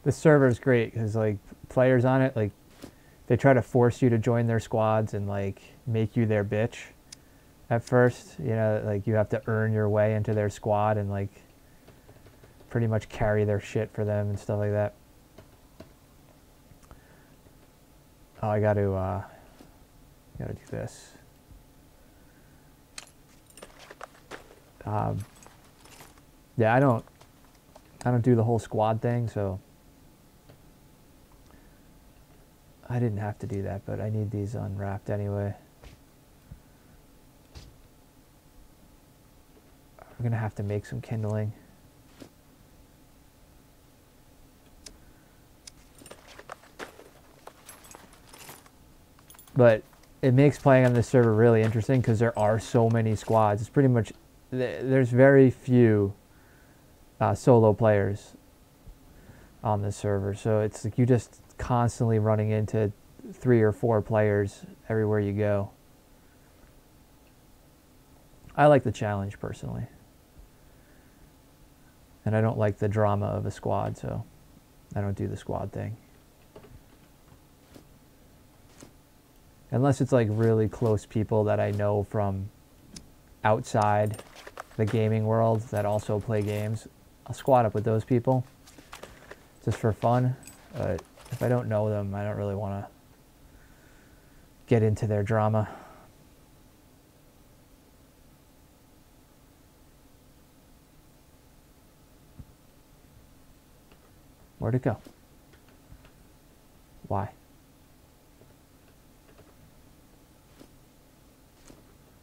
Speaker 1: This server is great because like players on it, like they try to force you to join their squads and like make you their bitch at first. You know, like you have to earn your way into their squad and like pretty much carry their shit for them and stuff like that. Oh, I gotta do this. Yeah, I don't do the whole squad thing, so I didn't have to do that, but I need these unwrapped anyway. I'm gonna have to make some kindling. But it makes playing on this server really interesting because there are so many squads. It's pretty much, there's very few solo players on this server. So it's like you just constantly running into 3 or 4 players everywhere you go. I like the challenge personally. And I don't like the drama of a squad, so I don't do the squad thing. Unless it's like really close people that I know from outside the gaming world that also play games, I'll squad up with those people just for fun. But if I don't know them, I don't really want to get into their drama. Where'd it go? Why?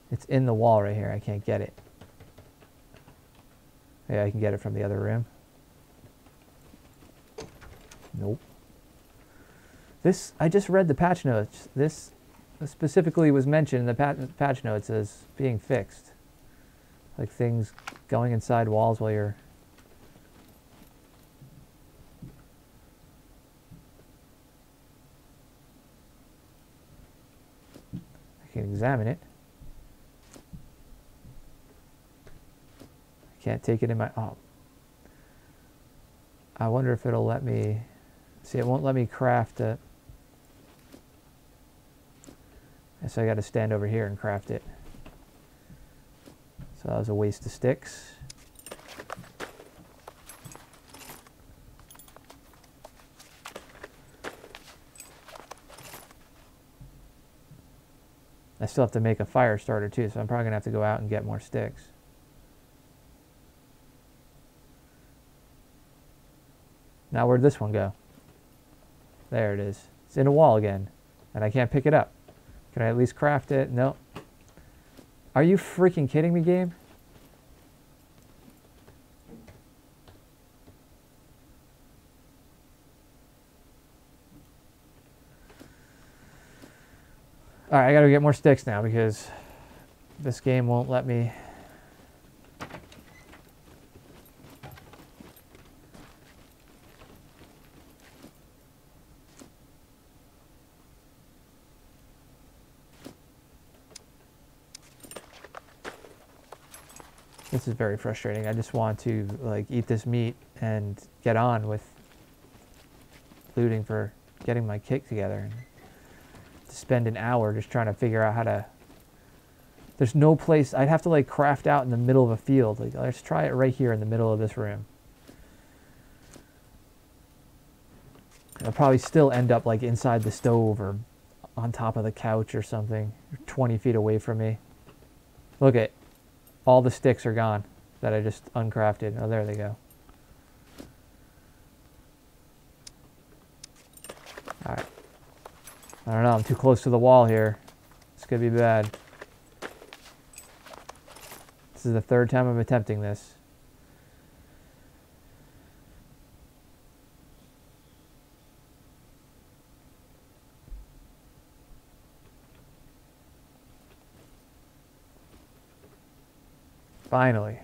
Speaker 1: It's in the wall right here. I can't get it. Yeah, I can get it from the other room. Nope. This, I just read the patch notes. This specifically was mentioned in the patch notes as being fixed. Like things going inside walls while you're... I can examine it. Can't take it in my... Oh. I wonder if it'll let me... See, it won't let me craft it. So I got to stand over here and craft it. So that was a waste of sticks. I still have to make a fire starter too, so I'm probably going to have to go out and get more sticks. Now where'd this one go? There it is. It's in a wall again, and I can't pick it up. Can I at least craft it? No. Are you freaking kidding me, game? Alright, I gotta get more sticks now because this game won't let me... This is very frustrating. I just want to like eat this meat and get on with looting for getting my kit together. And to spend an hour just trying to figure out how to... There's no place... I'd have to like craft out in the middle of a field. Like, let's try it right here in the middle of this room. I'll probably still end up like inside the stove or on top of the couch or something, 20 feet away from me. Look at... All the sticks are gone that I just uncrafted. Oh, there they go. Alright. I don't know, I'm too close to the wall here. This could be bad. This is the 3rd time I'm attempting this. Finally.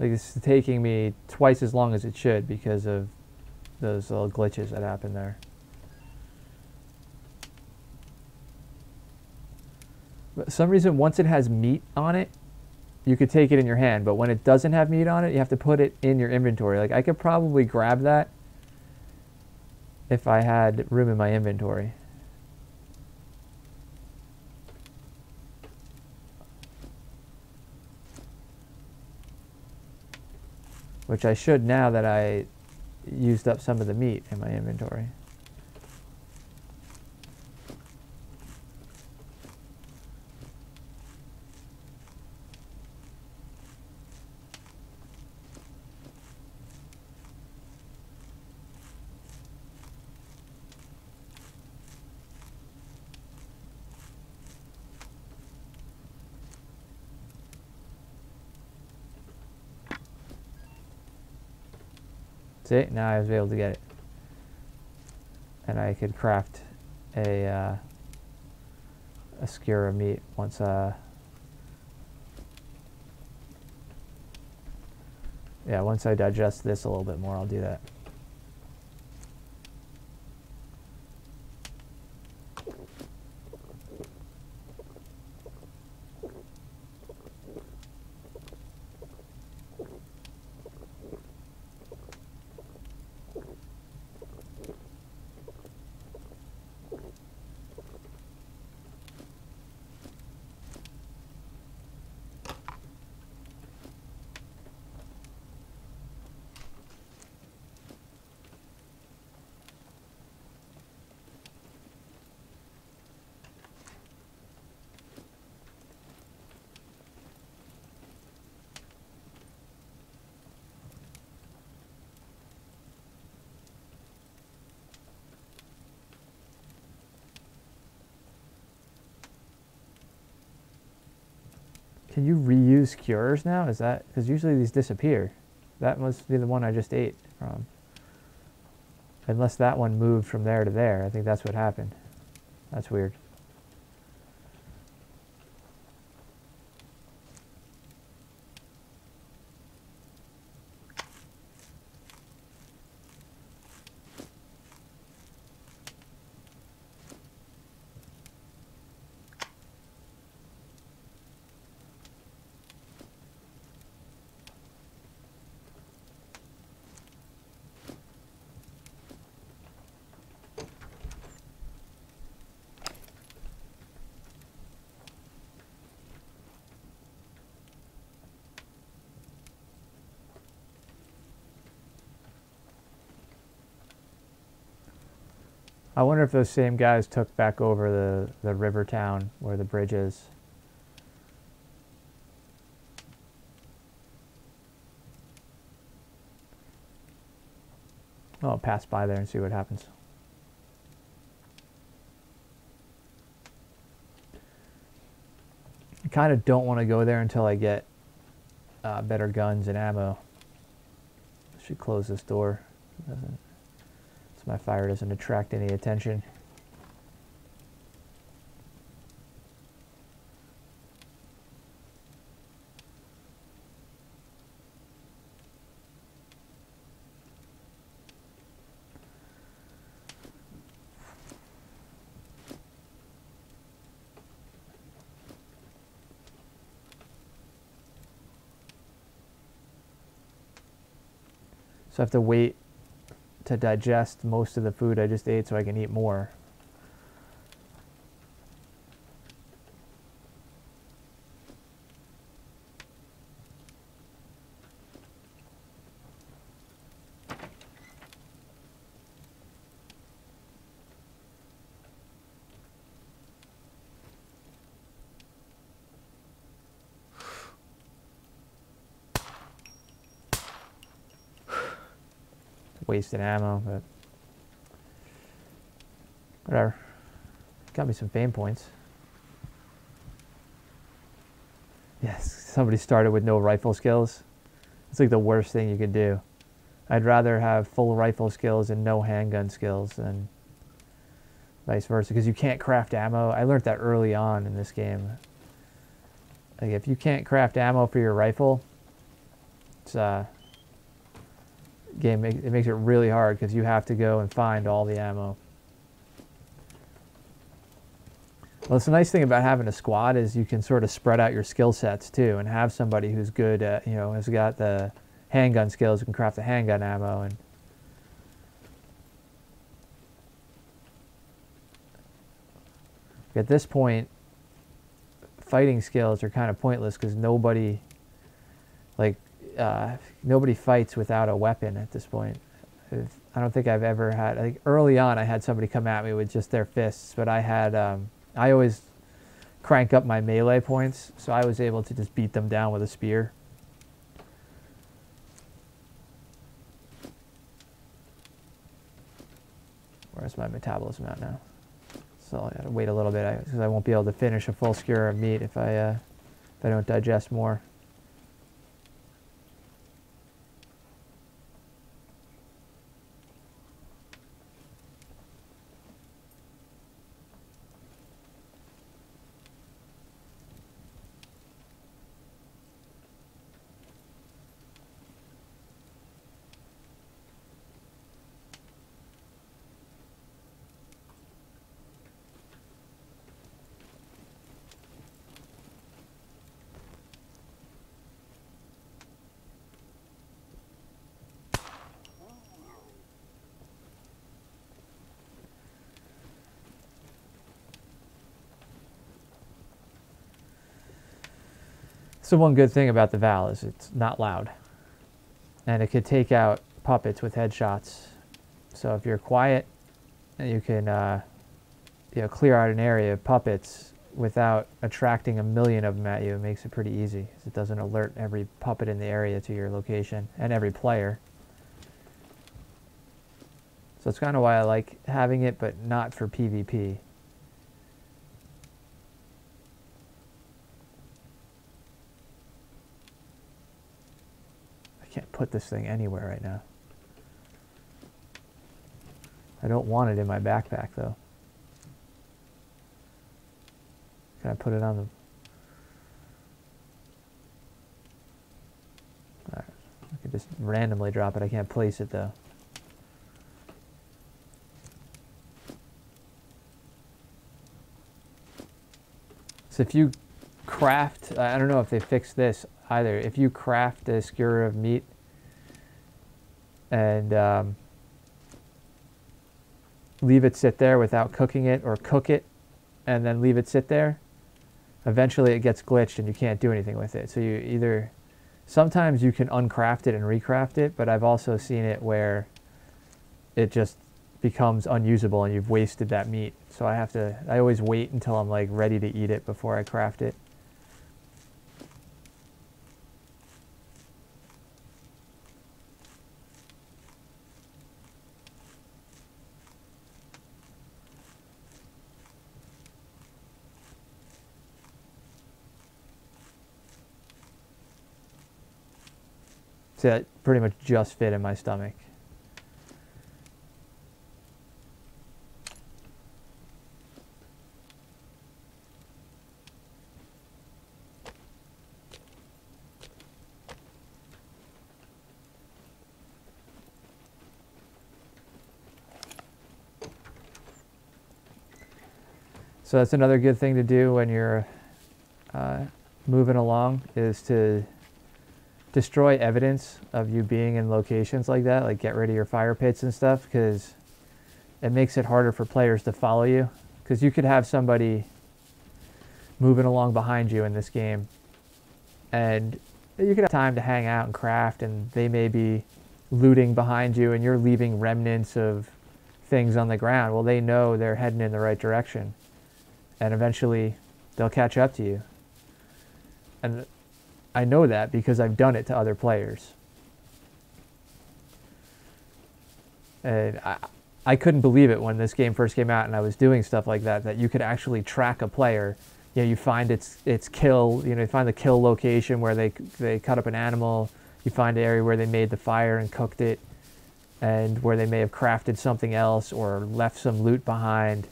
Speaker 1: Like, it's taking me twice as long as it should because of those little glitches that happen there. But for some reason, once it has meat on it, you could take it in your hand. But when it doesn't have meat on it, you have to put it in your inventory. Like, I could probably grab that if I had room in my inventory. Which I should now that I used up some of the meat in my inventory. See, now I was able to get it. And I could craft a skewer of meat once yeah, once I digest this a little bit more, I'll do that. Can you reuse skewers now? Is that, because usually these disappear. That must be the one I just ate from. Unless that one moved from there to there. I think that's what happened. That's weird. I wonder if those same guys took back over the river town where the bridge is. I'll pass by there and see what happens. I kind of don't want to go there until I get better guns and ammo. I should close this door. Doesn't. My fire doesn't attract any attention. So I have to wait to digest most of the food I just ate so I can eat more. Wasted ammo, but whatever. Got me some fame points. Yes, somebody started with no rifle skills. It's like the worst thing you could do. I'd rather have full rifle skills and no handgun skills than vice versa, because you can't craft ammo. I learned that early on in this game. Like, if you can't craft ammo for your rifle, It's game. It makes it really hard because you have to go and find all the ammo. Well, it's the nice thing about having a squad is you can sort of spread out your skill sets too, and have somebody who's good at, you know, has got the handgun skills, who can craft the handgun ammo. And at this point, fighting skills are kind of pointless because nobody, like, nobody fights without a weapon at this point. I don't think I've ever had, like, early on I had somebody come at me with just their fists, but I had, I always crank up my melee points, so I was able to just beat them down with a spear. Where's my metabolism at now? So I gotta wait a little bit because I won't be able to finish a full skewer of meat if I don't digest more. So one good thing about the Val is it's not loud, and it could take out puppets with headshots. So if you're quiet, you can you know, clear out an area of puppets without attracting a million of them at you. It makes it pretty easy. It doesn't alert every puppet in the area to your location and every player. So that's kind of why I like having it, but not for PvP. Can't put this thing anywhere right now. I don't want it in my backpack though. Can I put it on the... Alright. I could just randomly drop it. I can't place it though. So if you craft, I don't know if they fixed this either, if you craft a skewer of meat and leave it sit there without cooking it, or cook it and then leave it sit there, eventually it gets glitched and you can't do anything with it. So you either, sometimes you can uncraft it and recraft it, but I've also seen it where it just becomes unusable and you've wasted that meat. So I always wait until I'm like ready to eat it before I craft it. So that pretty much just fit in my stomach. So that's another good thing to do when you're moving along, is to destroy evidence of you being in locations like that, like get rid of your fire pits and stuff, because it makes it harder for players to follow you. Because you could have somebody moving along behind you in this game, and you could have time to hang out and craft, and they may be looting behind you and you're leaving remnants of things on the ground. Well, they know they're heading in the right direction, and eventually they'll catch up to you. And I know that because I've done it to other players. And I couldn't believe it when this game first came out and I was doing stuff like that, that you could actually track a player. You know, you find its kill, you know, you find the kill location where they cut up an animal, you find the area where they made the fire and cooked it, and where they may have crafted something else or left some loot behind,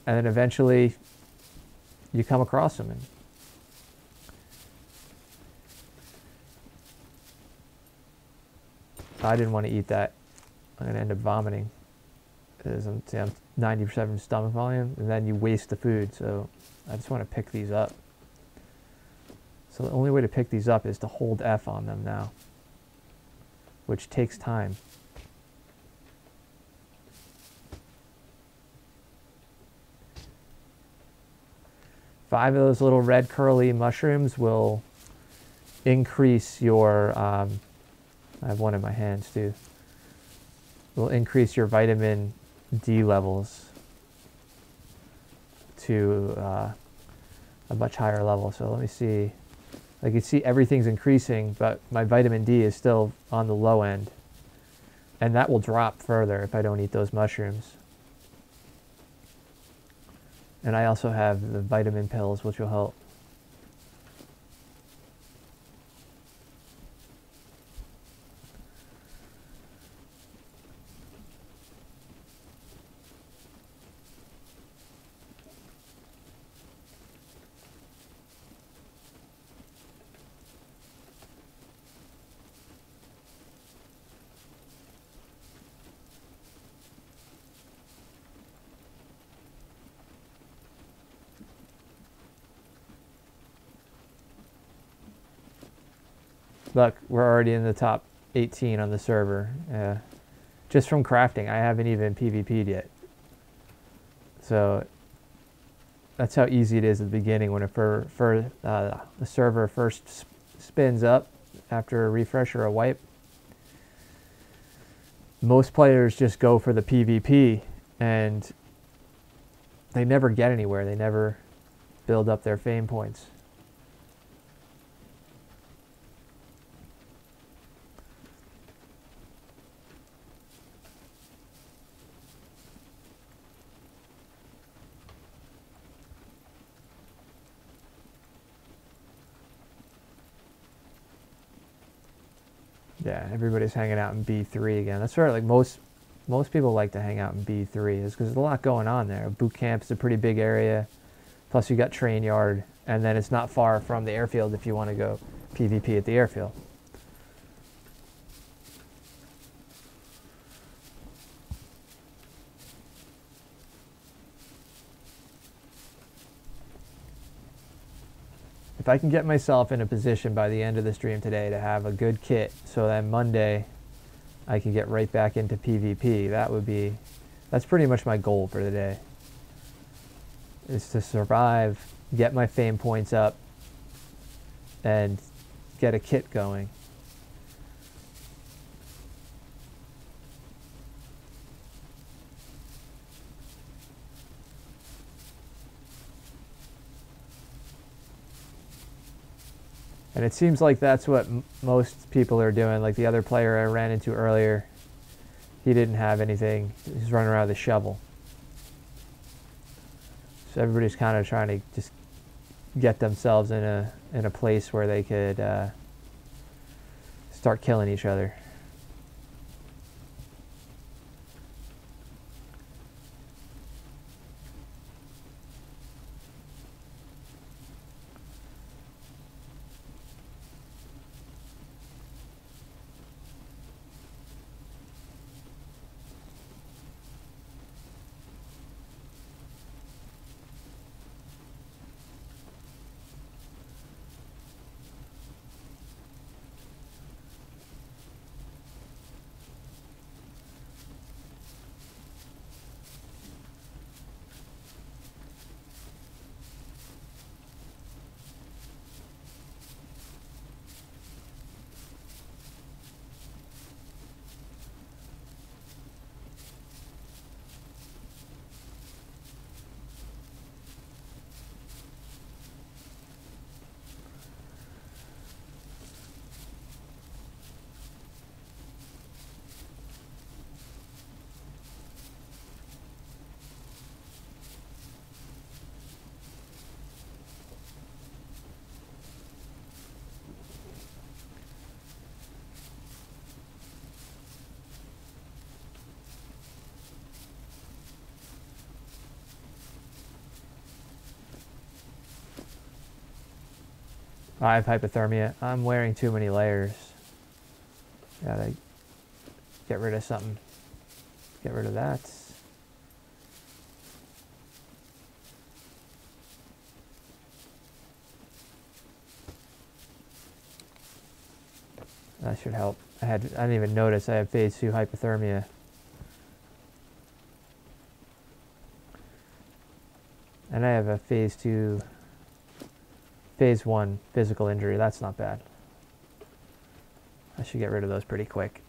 Speaker 1: and then eventually you come across them. I didn't want to eat that. I'm going to end up vomiting. Because I'm 90% stomach volume, and then you waste the food. So I just want to pick these up. So the only way to pick these up is to hold F on them now, which takes time. Five of those little red curly mushrooms will increase your, I have one in my hands too, will increase your vitamin D levels to a much higher level. So let me see. I can see everything's increasing, but my vitamin D is still on the low end. And that will drop further if I don't eat those mushrooms. And I also have the vitamin pills, which will help. Look, we're already in the top 18 on the server. Just from crafting, I haven't even PvP'd yet. So that's how easy it is at the beginning when the server first spins up after a refresh or a wipe. Most players just go for the PvP and they never get anywhere. They never build up their fame points. Yeah, everybody's hanging out in B3 again. That's right. Like most people like to hang out in B3 is because there's a lot going on there. Boot camp's a pretty big area. Plus you got train yard, and then it's not far from the airfield if you want to go PvP at the airfield. If I can get myself in a position by the end of the stream today to have a good kit, so that Monday I can get right back into PvP, that's pretty much my goal for the day. Is to survive, get my fame points up, and get a kit going. And it seems like that's what most people are doing. Like the other player I ran into earlier, he didn't have anything. He's running around with a shovel. So everybody's kind of trying to just get themselves in a place where they could start killing each other. I have hypothermia. I'm wearing too many layers. Gotta get rid of something. Get rid of that. That should help. I didn't even notice I have phase 2 hypothermia. And I have a phase 1 physical injury. That's not bad. I should get rid of those pretty quick.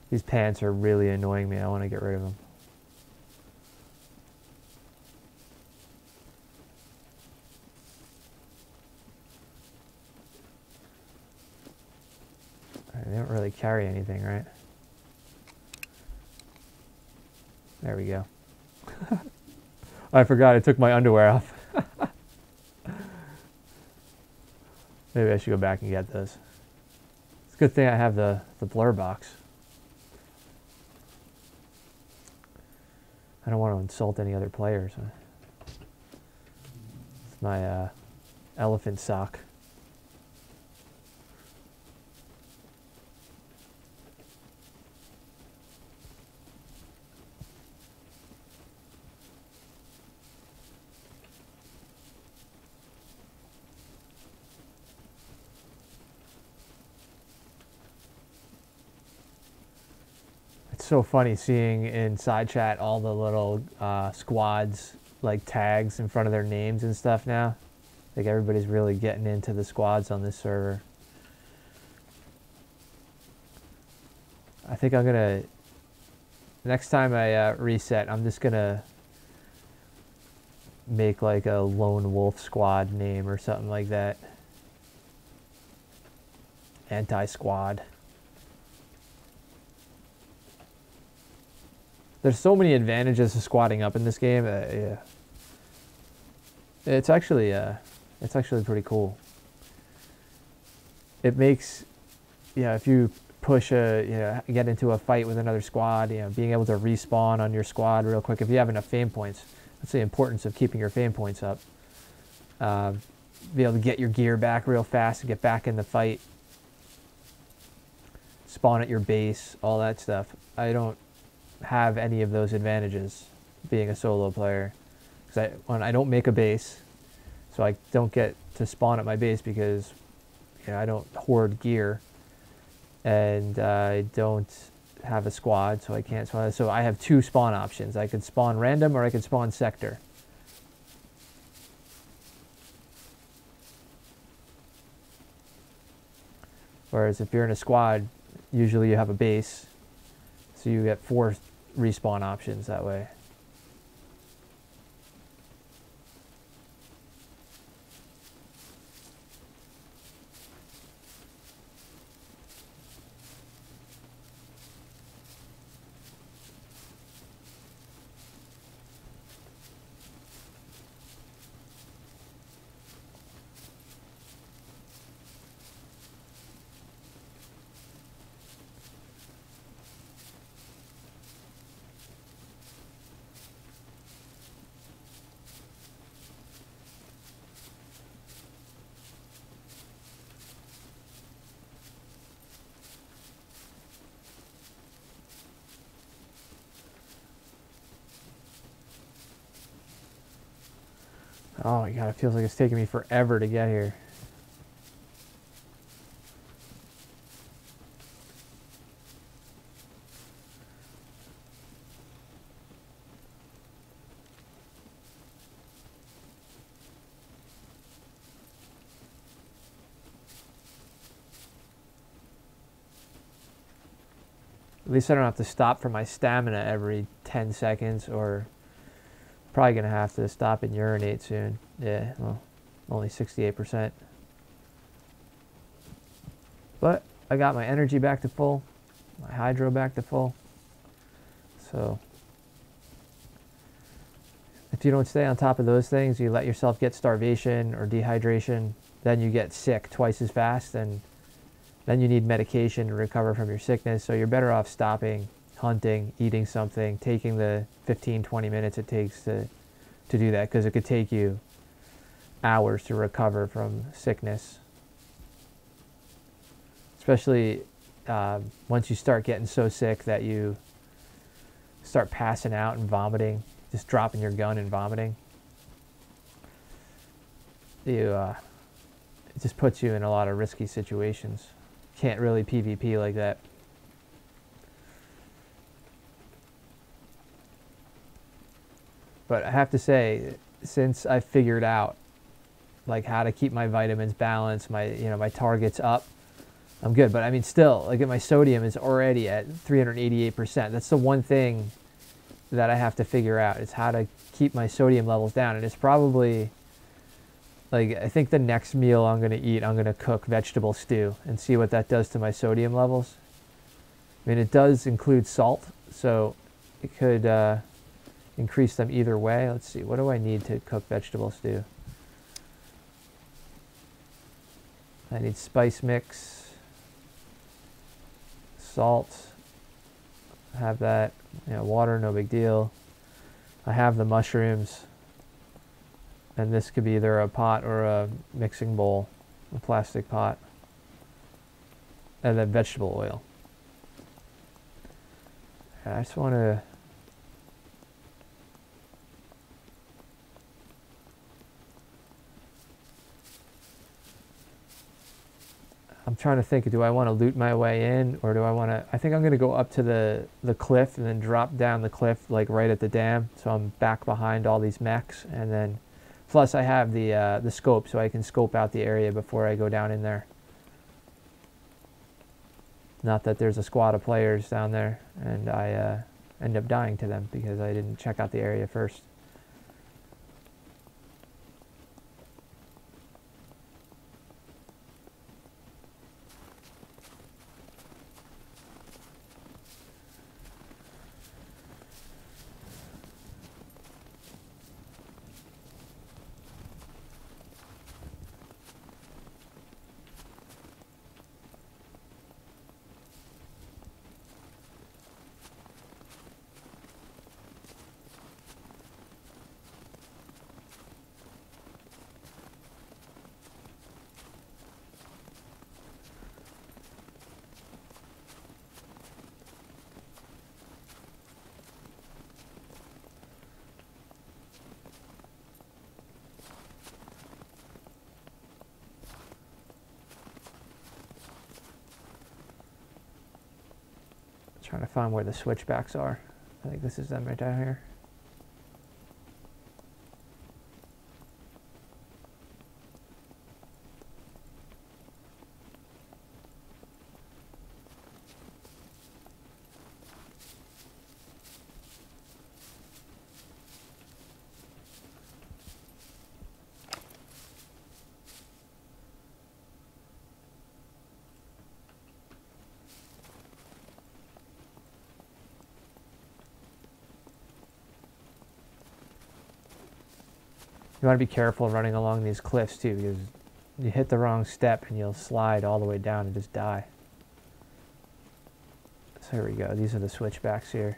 Speaker 1: These pants are really annoying me. I want to get rid of them. They don't really carry anything, right? There we go. I forgot I took my underwear off. Maybe I should go back and get those. It's a good thing I have the blur box. I don't want to insult any other players. It's my elephant sock. So funny seeing in side chat all the little squads like tags in front of their names and stuff now. Like everybody's really getting into the squads on this server. I think I'm gonna, next time I reset, I'm just gonna make like a lone wolf squad name or something like that. Anti-squad. There's so many advantages to squatting up in this game. Yeah, it's actually pretty cool. It makes, if you push get into a fight with another squad, being able to respawn on your squad real quick if you have enough fame points. That's the importance of keeping your fame points up. Be able to get your gear back real fast and get back in the fight. Spawn at your base, all that stuff. I don't have any of those advantages being a solo player because I don't make a base, so I don't get to spawn at my base because I don't hoard gear, and I don't have a squad, so I can't spawn. So I have 2 spawn options. I could spawn random or I could spawn sector. Whereas if you're in a squad, usually you have a base, so you get 4 respawn options that way. Oh my god, it feels like it's taking me forever to get here. At least I don't have to stop for my stamina every 10 seconds, or probably going to have to stop and urinate soon. Yeah, well, Only 68%. But I got my energy back to full, my hydro back to full. So if you don't stay on top of those things, you let yourself get starvation or dehydration, then you get sick twice as fast, and then you need medication to recover from your sickness. So you're better off stopping, hunting, eating something, taking the 15-20 minutes it takes to do that, because it could take you hours to recover from sickness. Especially once you start getting so sick that you start passing out and vomiting, just dropping your gun and vomiting. It just puts you in a lot of risky situations. Can't really PvP like that. But I have to say, since I figured out like how to keep my vitamins balanced, my targets up, I'm good. But I mean, still, like my sodium is already at 388%. That's the one thing that I have to figure out, is how to keep my sodium levels down. And it's probably, like, I think the next meal I'm going to eat, I'm going to cook vegetable stew and see what that does to my sodium levels. I mean, it does include salt, so it could increase them either way. Let's see, what do I need to cook vegetable stew? I need spice mix, salt, I have that, water, no big deal. I have the mushrooms, and this could be either a pot or a mixing bowl, a plastic pot, and then vegetable oil. I just want to I'm trying to think, do I want to loot my way in, or do I want to, I think I'm going to go up to the cliff and then drop down the cliff like right at the dam, so I'm back behind all these mechs. And then plus I have the scope, so I can scope out the area before I go down in there. Not that there's a squad of players down there and I end up dying to them because I didn't check out the area first. Trying to find where the switchbacks are. I think this is them right down here. You want to be careful running along these cliffs too, because you hit the wrong step and you'll slide all the way down and just die. So here we go. These are the switchbacks here.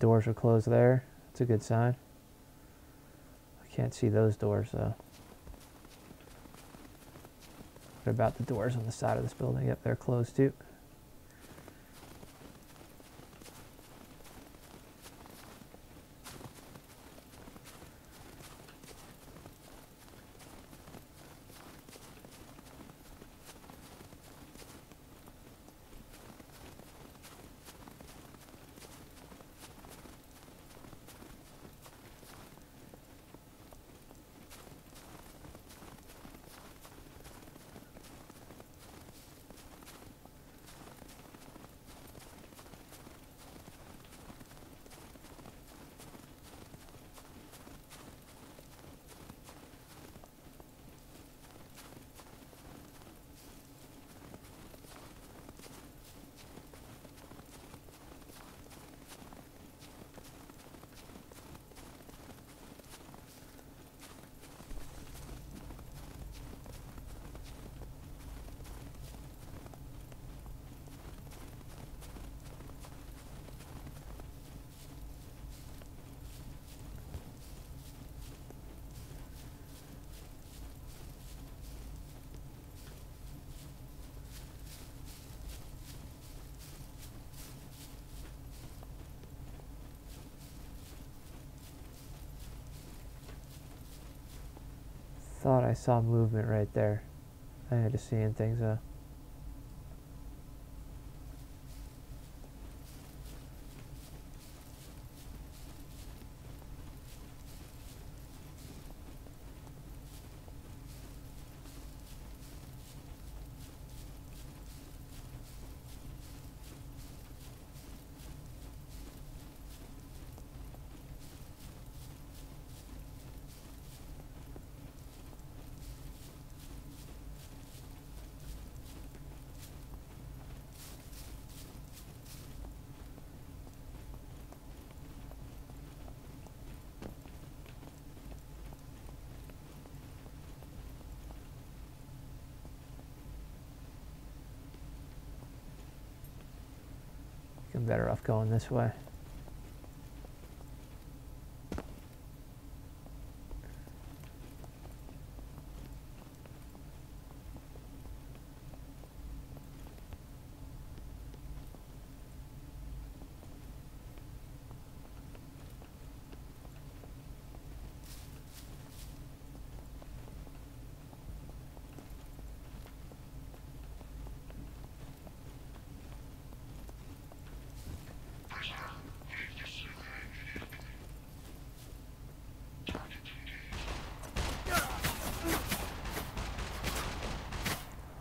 Speaker 1: Doors are closed there. That's a good sign. I can't see those doors though. What about the doors on the side of this building? Yep, they're closed too. thought I saw movement right there. I had to seeing things. I'm better off going this way.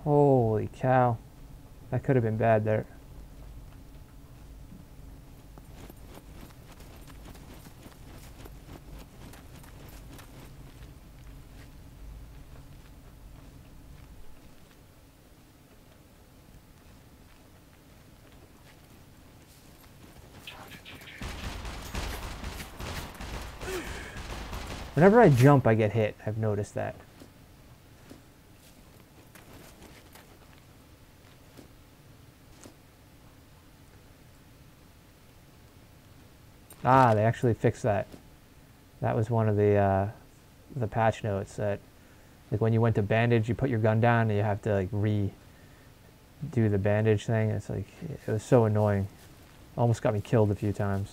Speaker 1: Holy cow. That could have been bad there. Whenever I jump, I get hit. I've noticed that. Ah, they actually fixed that. That was one of the patch notes that, like, when you went to bandage, you put your gun down and you have to like redo the bandage thing. It's like, it was so annoying. Almost got me killed a few times.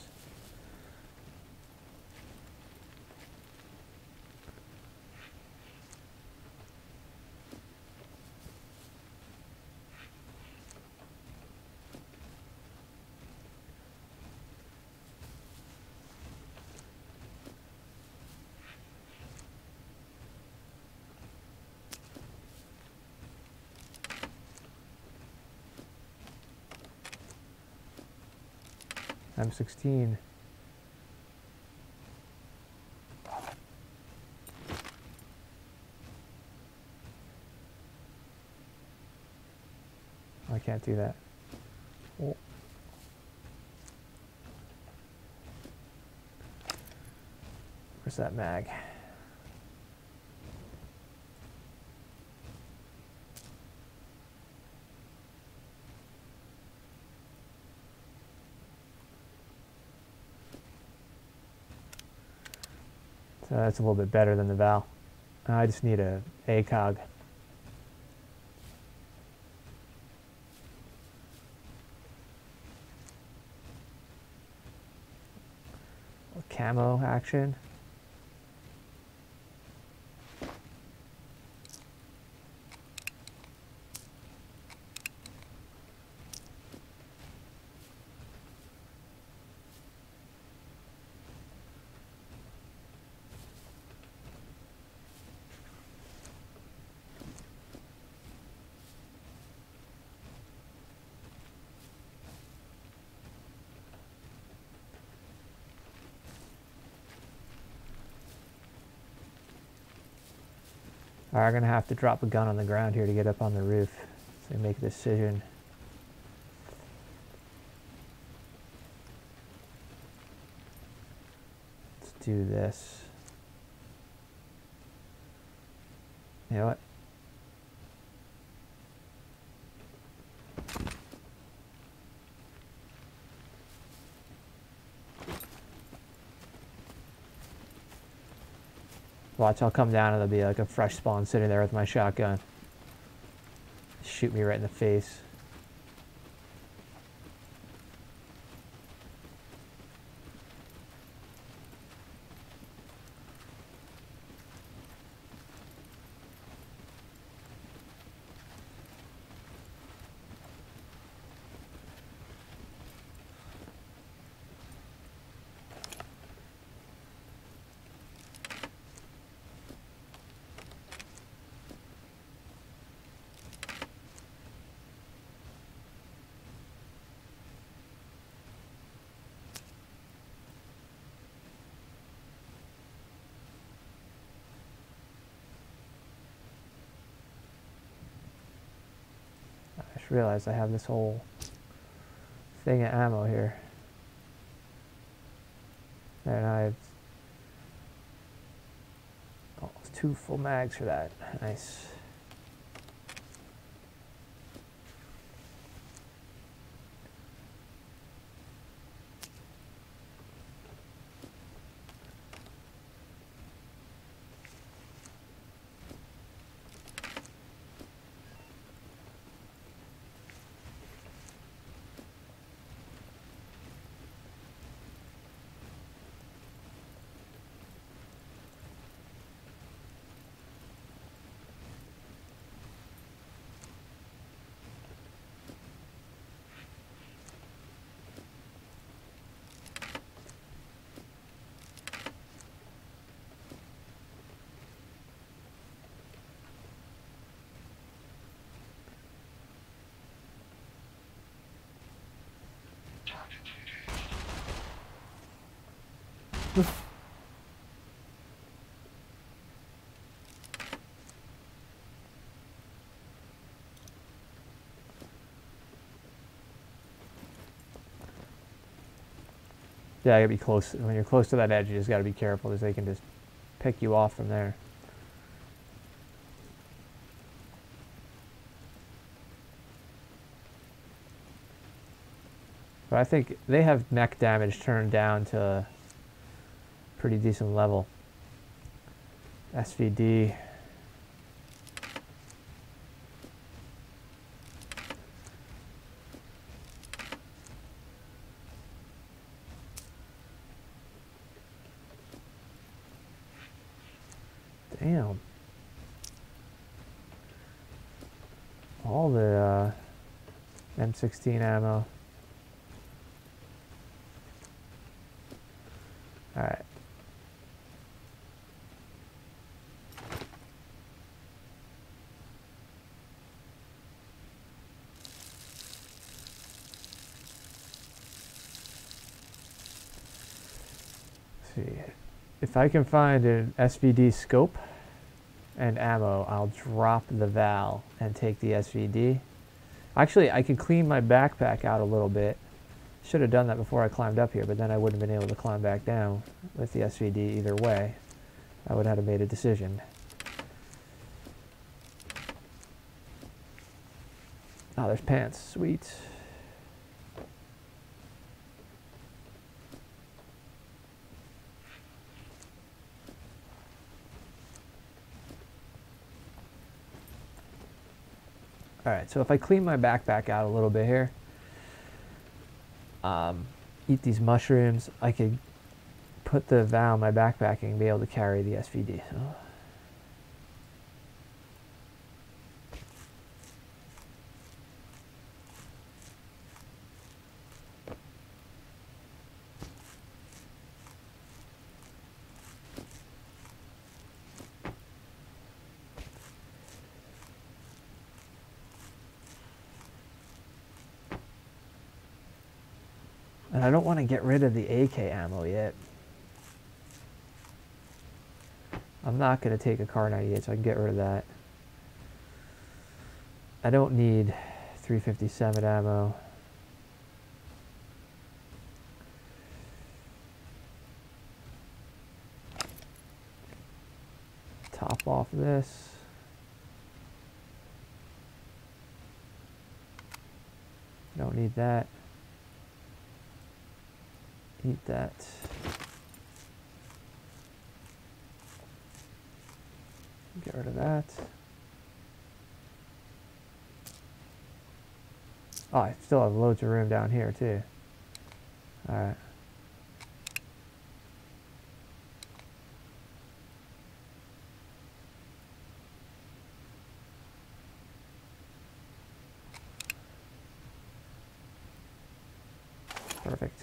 Speaker 1: M16. I can't do that. Oh. Where's that mag? So that's a little bit better than the Val. I just need a ACOG. Camo action. Alright, I'm going to have to drop a gun on the ground here to get up on the roof. So make a decision. Let's do this. You know what? Watch, I'll come down and there'll be like a fresh spawn sitting there with my shotgun. Shoot me right in the face. just realized I have this whole thing of ammo here. And I have almost 2 full mags for that. Nice. Yeah, you gotta be close. When you're close to that edge, you just gotta be careful because they can just pick you off from there. But I think they have mech damage turned down to a pretty decent level. SVD. Damn. All the M16 ammo. Alright. Let's see. If I can find an SVD scope and ammo, I'll drop the Val and take the SVD. Actually, I can clean my backpack out a little bit. Should have done that before I climbed up here, but then I wouldn't have been able to climb back down with the SVD either way. I would have had to made a decision. Oh, there's pants. Sweet. Alright, so if I clean my backpack out a little bit here, eat these mushrooms, I could put the Val in my backpack and be able to carry the SVD. So. And I don't want to get rid of the AK ammo yet. I'm not going to take a Kar 98, so I can get rid of that. I don't need 357 ammo. Top off this. Don't need that. Eat that. Get rid of that. Oh, I still have loads of room down here too. Alright. Perfect.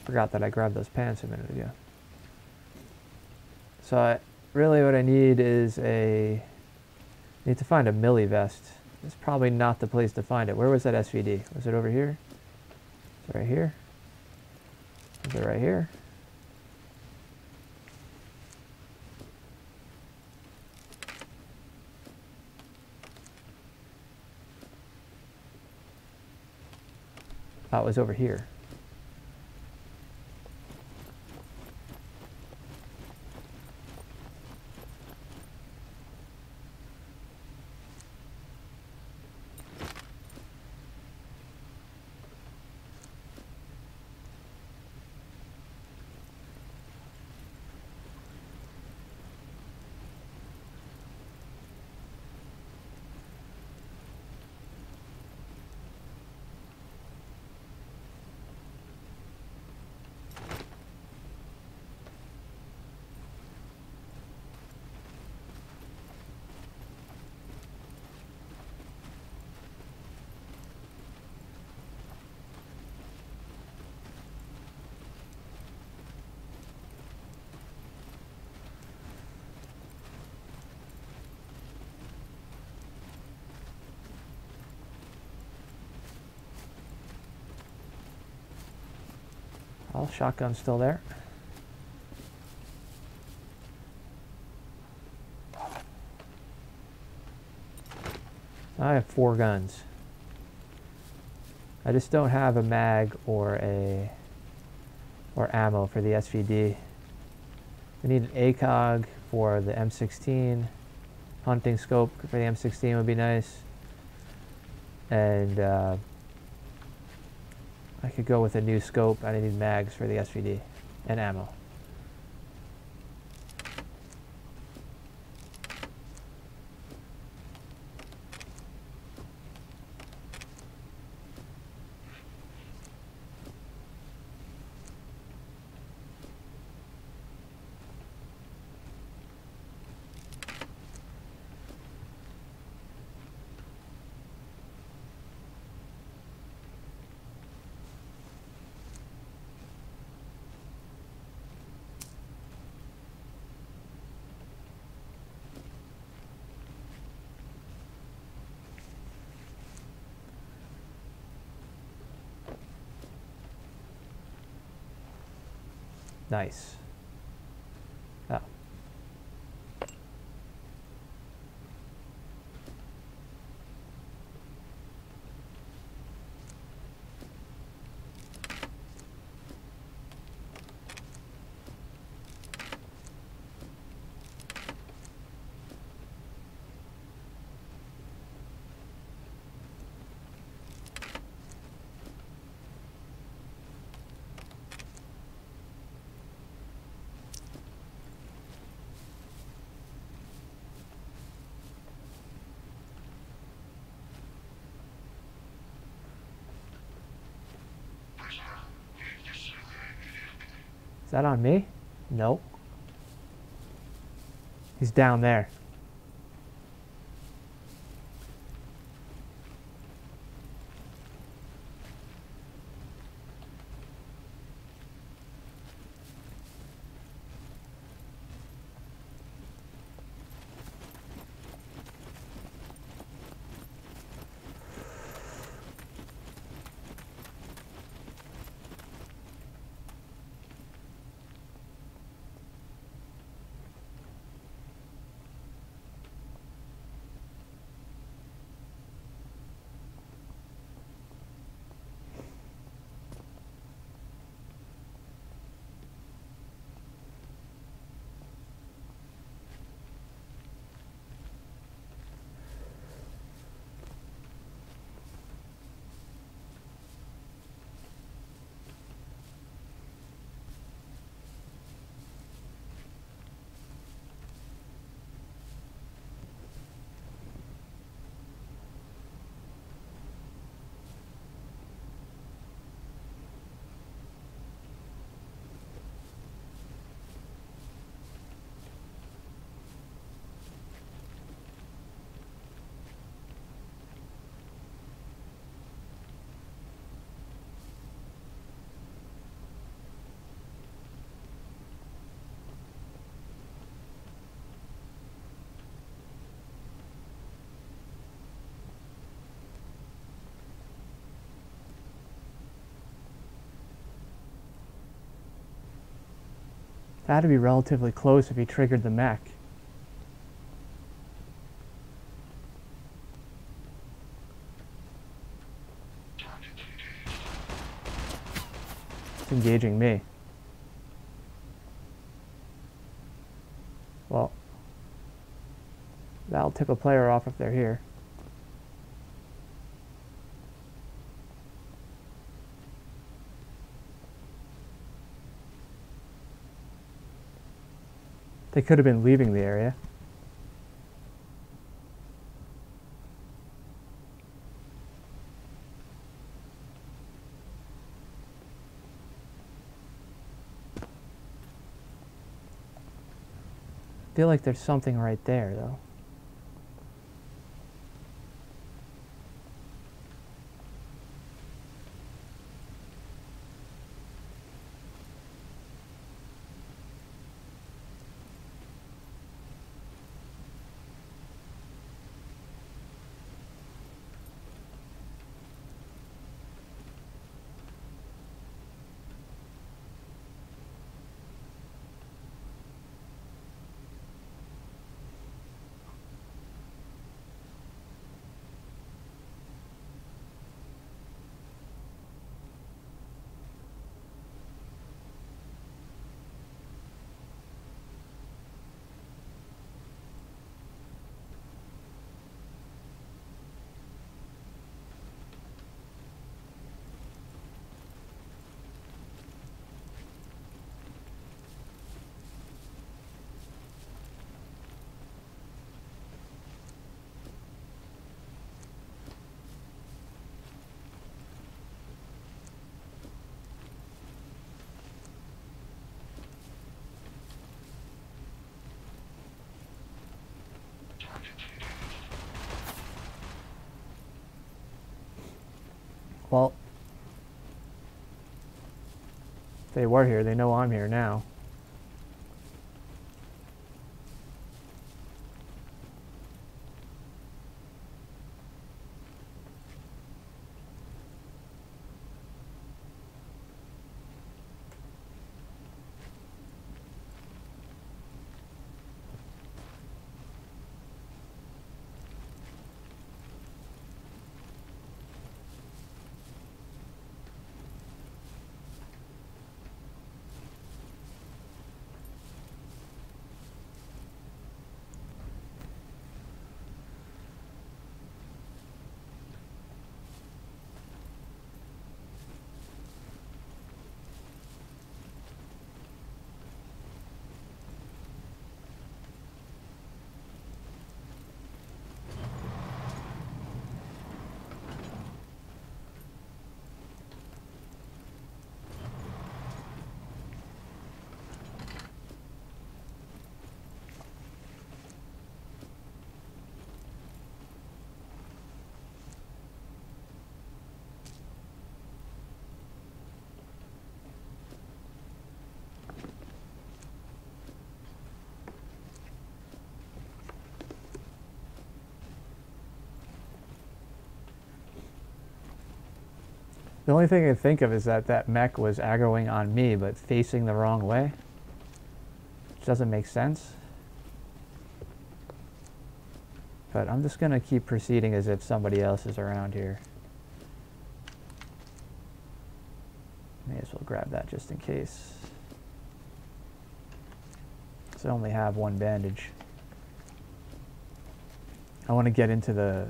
Speaker 1: Forgot that I grabbed those pants a minute ago. So really what I need is I need to find a Millie vest. It's probably not the place to find it. Where was that SVD? Was it over here? Is it right here? Is it right here? Oh, it was over here. Oh, shotgun's still there. I have 4 guns. I just don't have a mag or ammo for the SVD. We need an ACOG for the M16. Hunting scope for the M16 would be nice. And I could go with a new scope. I need mags for the SVD and ammo. Nice. Oh. Is that on me? Nope. He's down there. That had to be relatively close if he triggered the mech. engaging me. Well, that'll tip a player off if they're here. They could have been leaving the area. I feel like there's something right there, though. Well, if they were here, they know I'm here now. The only thing I can think of is that that mech was aggroing on me, but facing the wrong way. Which doesn't make sense. But I'm just going to keep proceeding as if somebody else is around here. May as well grab that just in case. Because I only have one bandage. I want to get into the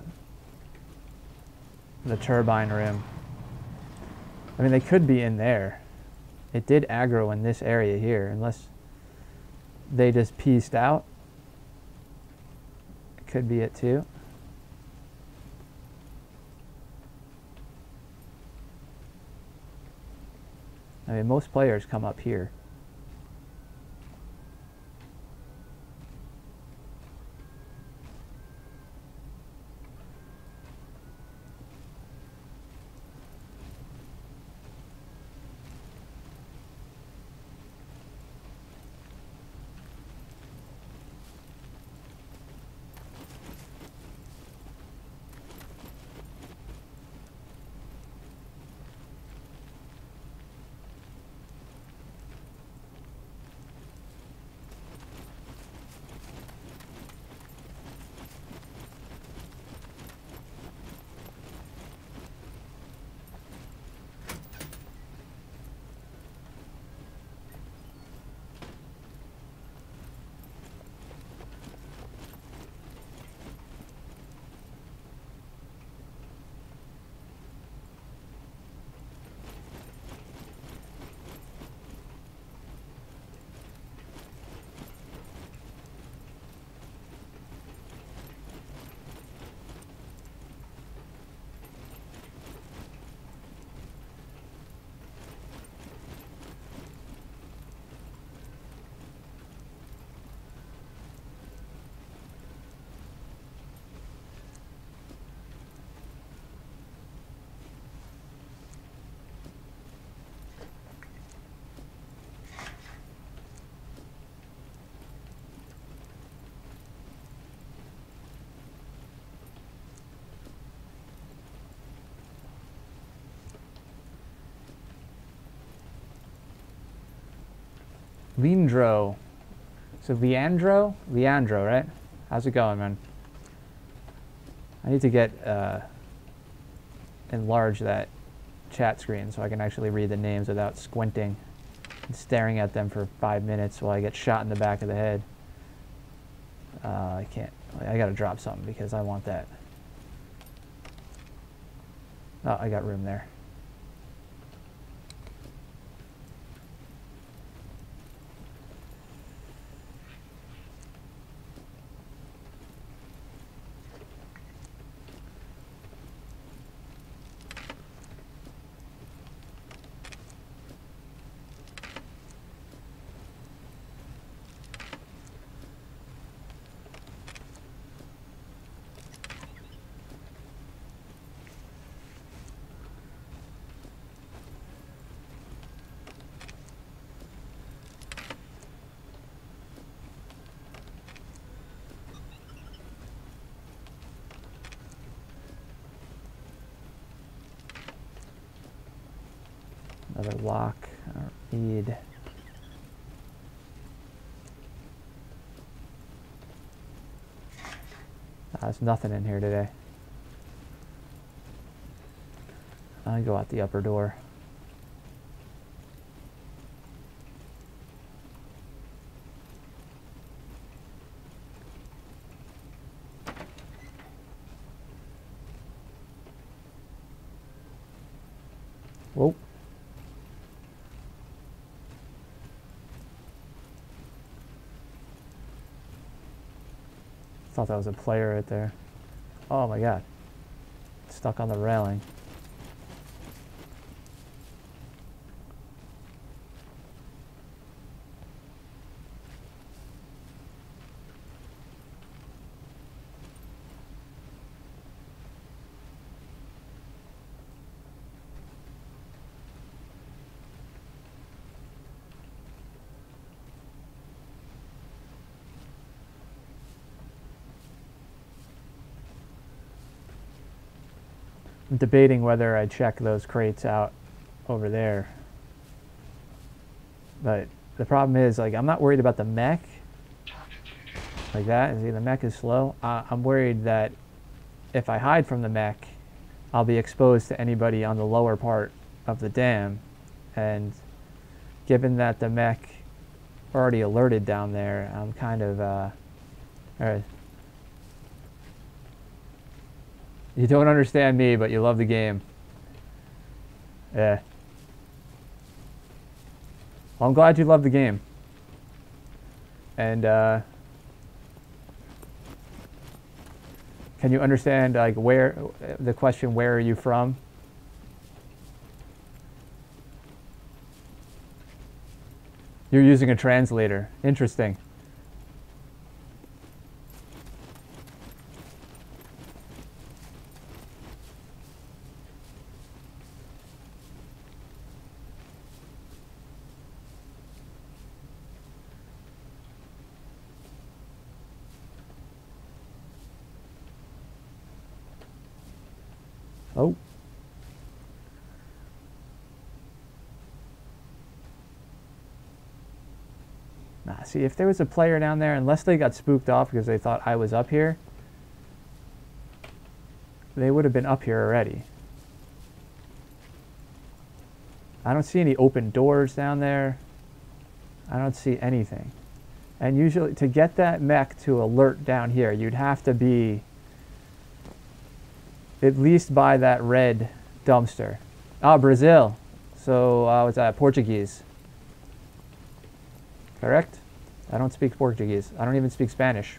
Speaker 1: turbine rim. I mean, they could be in there. It did aggro in this area here, unless they just pieced out. It could be it too. I mean, most players come up here. Leandro. So Leandro? Leandro, right? How's it going, man? I need to get enlarge that chat screen so I can actually read the names without squinting and staring at them for 5 minutes while I get shot in the back of the head. I can't. I gotta drop something because I want that. Oh, I got room there. Another lock. I don't need. There's nothing in here today. I go out the upper door. Whoa. Thought that was a player right there. Oh my god. Stuck on the railing. I'm debating whether I check those crates out over there. But the problem is, like, I'm not worried about the mech. Like that. See, the mech is slow. I'm worried that if I hide from the mech, I'll be exposed to anybody on the lower part of the dam. And given that the mech already alerted down there, I'm kind of, alright. You don't understand me, but you love the game. Yeah. Well, I'm glad you love the game. And, can you understand, like, where, the question, where are you from? You're using a translator. Interesting. Oh. Nah, see, if there was a player down there, unless they got spooked off because they thought I was up here, they would have been up here already. I don't see any open doors down there. I don't see anything. And usually, to get that mech to alert down here, you'd have to be at least by that red dumpster. Ah, Brazil. So, what's that? Portuguese. Correct? I don't speak Portuguese. I don't even speak Spanish.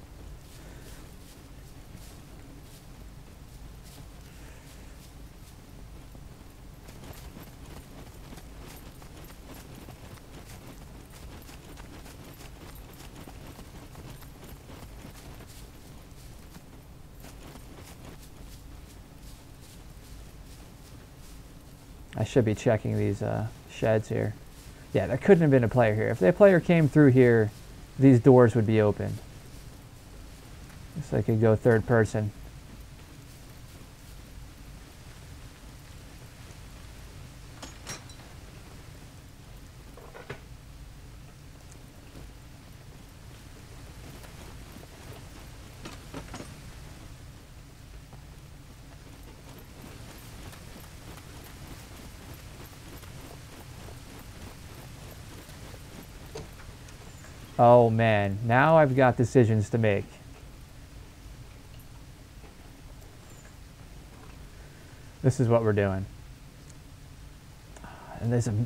Speaker 1: I should be checking these sheds here. Yeah, there couldn't have been a player here. If the player came through here, these doors would be open. So I could go third person. Oh man, now I've got decisions to make. This is what we're doing. And there's a...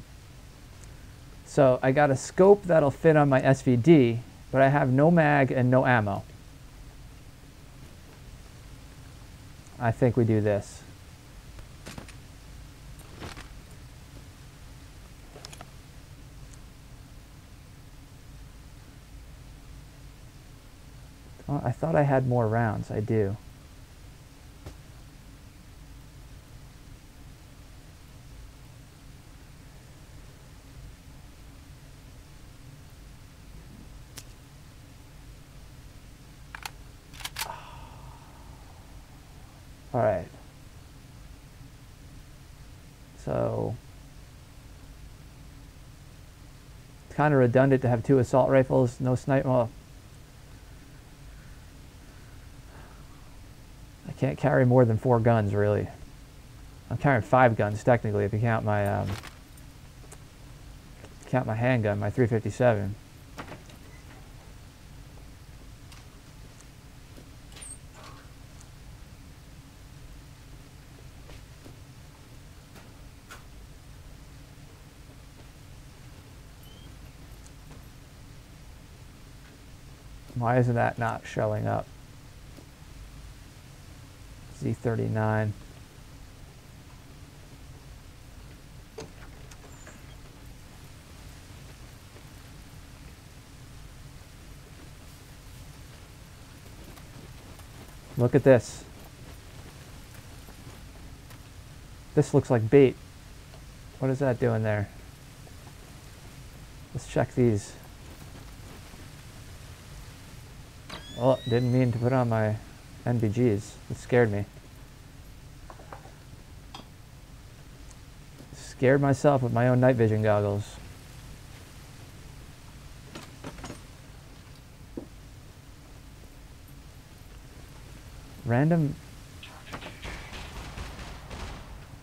Speaker 1: So I got a scope that'll fit on my SVD, but I have no mag and no ammo. I think we do this. Oh, I thought I had more rounds. I do. All right. So it's kind of redundant to have 2 assault rifles, no sniper. Well, I can't carry more than 4 guns, really. I'm carrying 5 guns technically if you count my handgun, my 357. Why isn't that not showing up? Z39. Look at this. This looks like bait. What is that doing there? Let's check these. Oh, didn't mean to put on my NVGs. It scared me. Scared myself with my own night vision goggles. Random.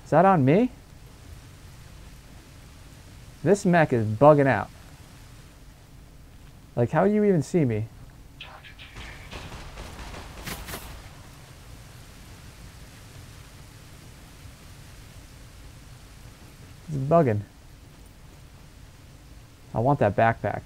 Speaker 1: Is that on me? This mech is bugging out. Like, how do you even see me? It's bugging. I want that backpack.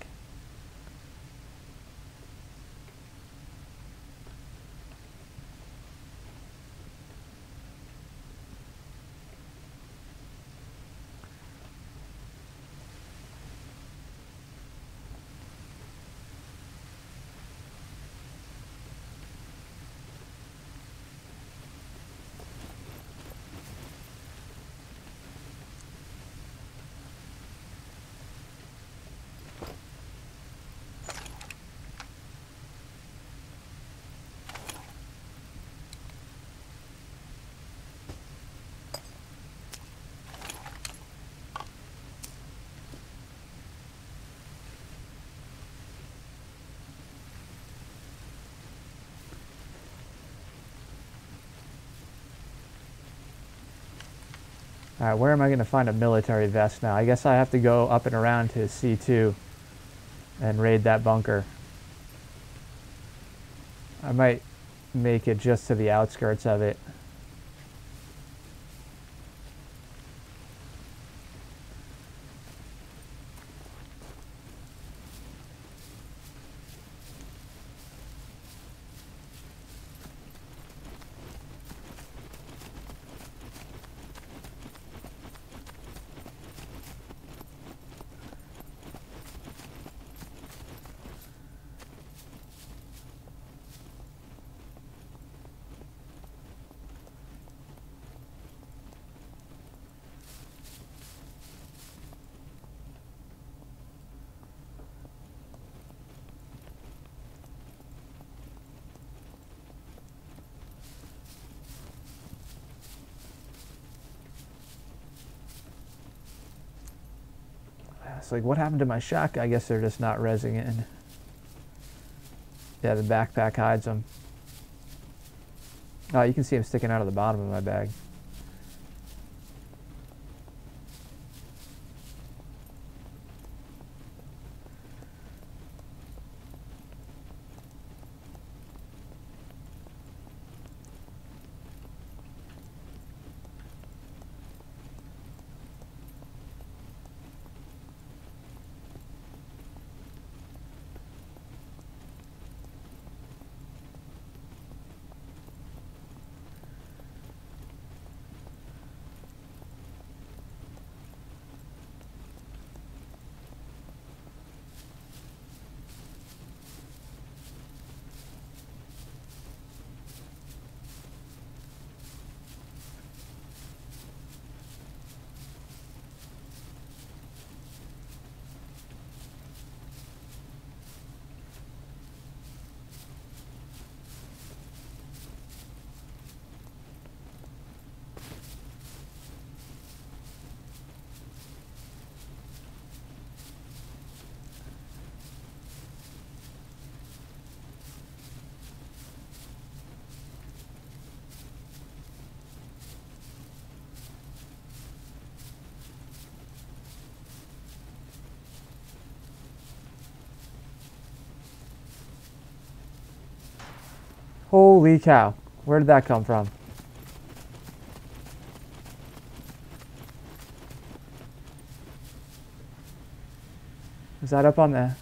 Speaker 1: Alright, where am I going to find a military vest now? I guess I have to go up and around to C2 and raid that bunker. I might make it just to the outskirts of it. It's like, what happened to my shotgun? I guess they're just not rezzing in. Yeah, the backpack hides them. Oh, you can see them sticking out of the bottom of my bag. Holy cow. Where did that come from? Is that up on the...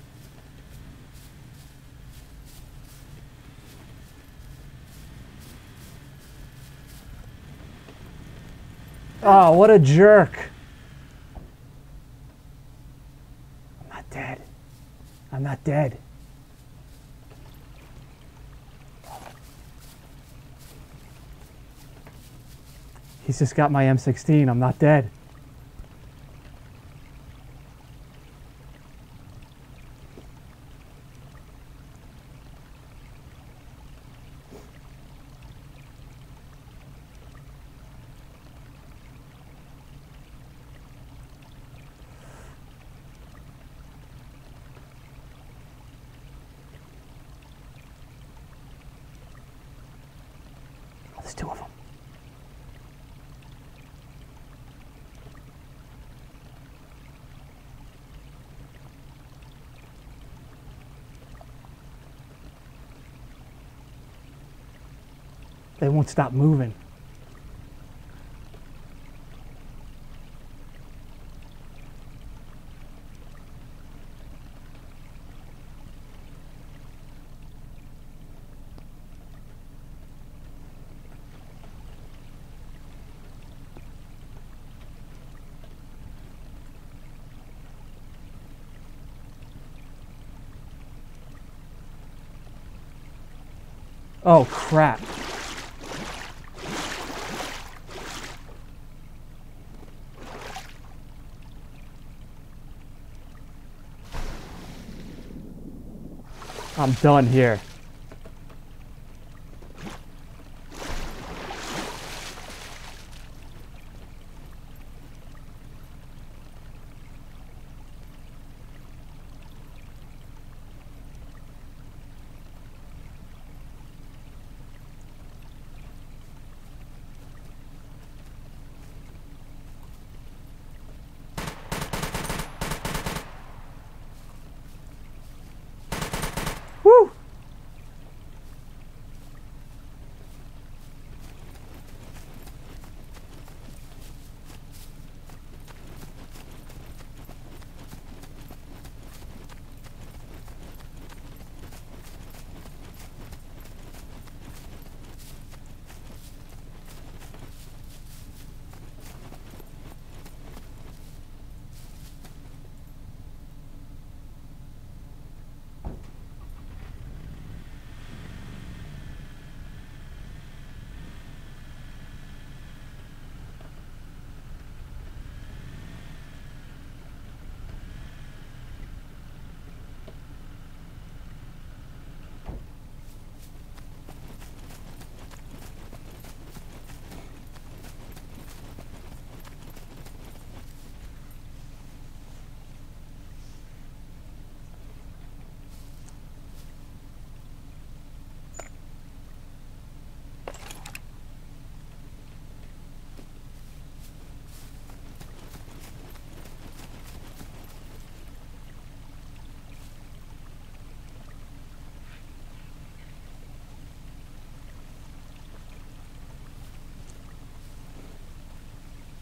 Speaker 1: Oh, what a jerk. I'm not dead. I'm not dead. He's just got my M16. I'm not dead. Oh, there's two of them. They won't stop moving. Oh, crap. I'm done here. Woo!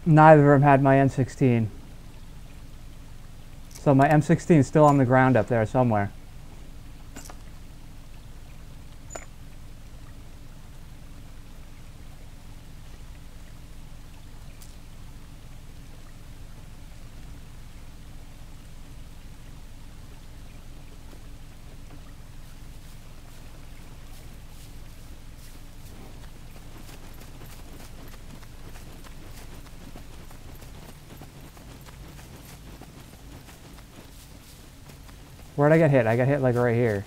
Speaker 1: Neither of them had my M16. So my M16 is still on the ground up there somewhere. Where'd I get hit? I got hit like right here.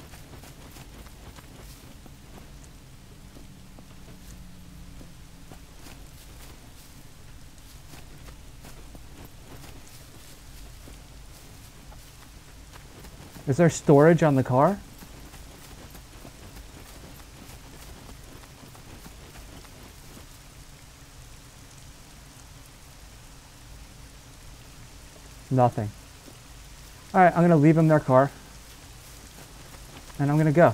Speaker 1: Is there storage on the car? Nothing. Alright, I'm gonna leave them their car. And I'm gonna go.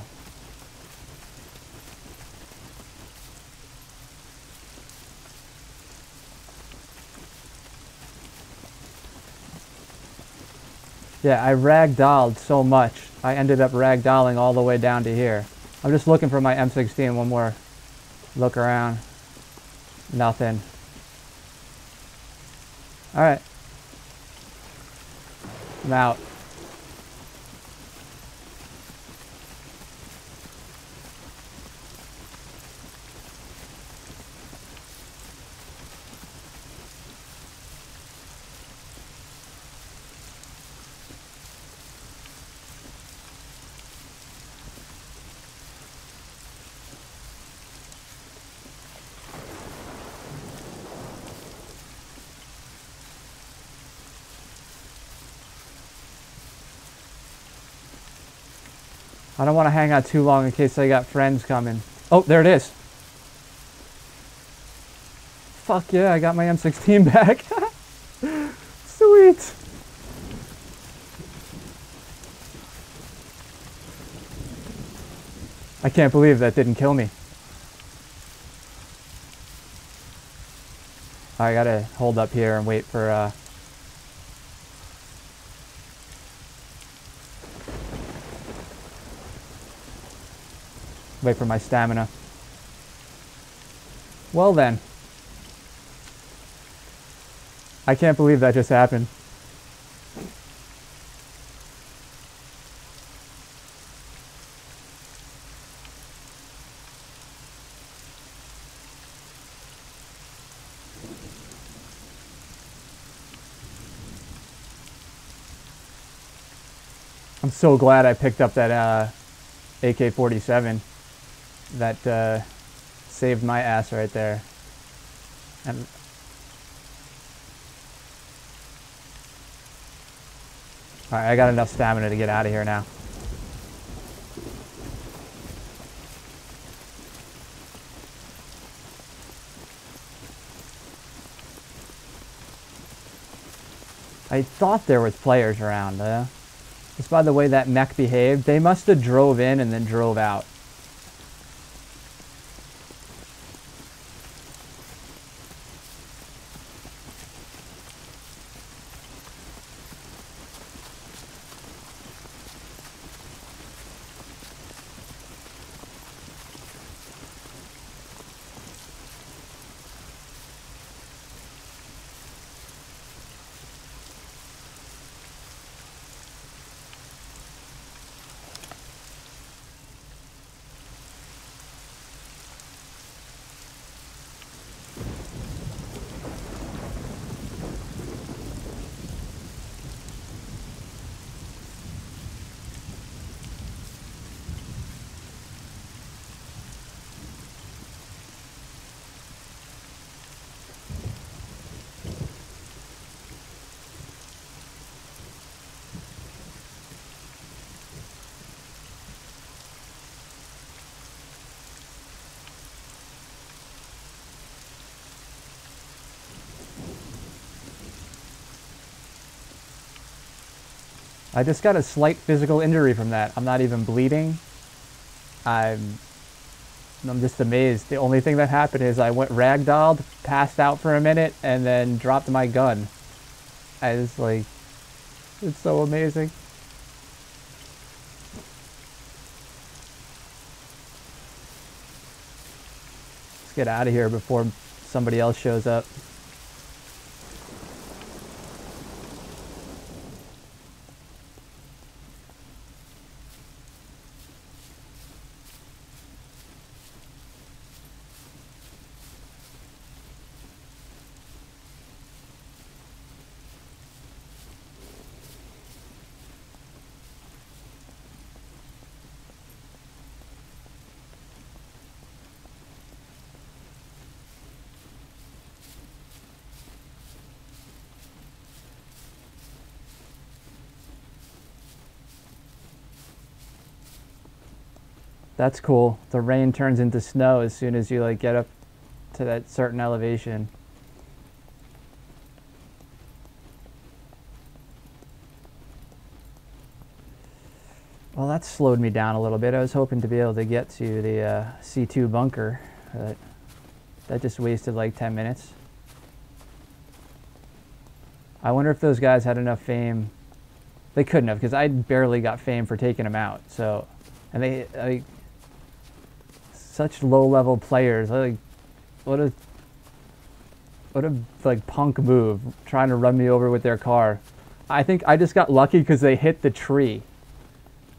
Speaker 1: Yeah, I ragdolled so much. I ended up ragdolling all the way down to here. I'm just looking for my M16. One more look around. Nothing. Alright. I'm out. I don't want to hang out too long in case I got friends coming. Oh, there it is. Fuck yeah, I got my M16 back. Sweet. I can't believe that didn't kill me. I gotta hold up here and wait for wait for my stamina. Well then. I can't believe that just happened. I'm so glad I picked up that AK-47. That saved my ass right there. And alright, I got enough stamina to get out of here now. I thought there was players around. Just by the way that mech behaved, they must have drove in and then drove out. I just got a slight physical injury from that. I'm not even bleeding. I'm just amazed. The only thing that happened is I went ragdolled, passed out for a minute, and then dropped my gun. I was like, it's so amazing. Let's get out of here before somebody else shows up. That's cool. The rain turns into snow as soon as you like get up to that certain elevation. Well, that slowed me down a little bit. I was hoping to be able to get to the C2 bunker, but that just wasted like 10 minutes. I wonder if those guys had enough fame They couldn't have, because I barely got fame for taking them out. So, and they such low-level players. Like, what a like punk move, trying to run me over with their car. I think I just got lucky because they hit the tree.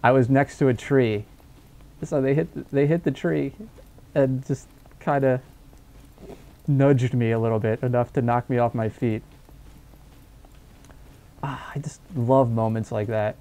Speaker 1: I was next to a tree, so they hit the tree, and just kind of nudged me a little bit, enough to knock me off my feet. I just love moments like that.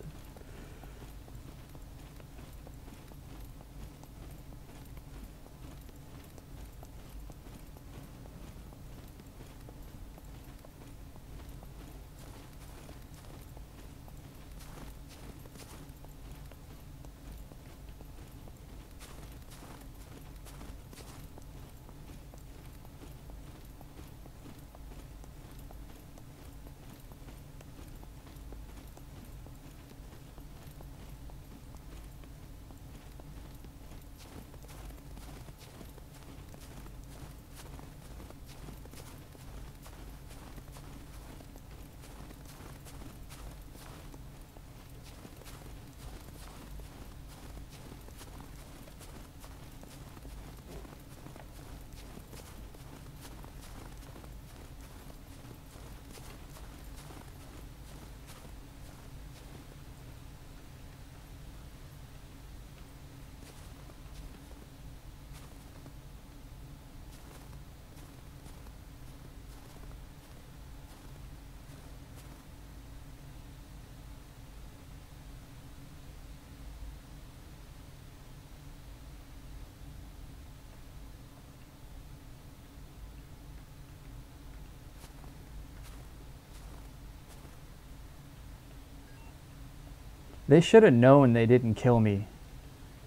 Speaker 1: They should have known they didn't kill me,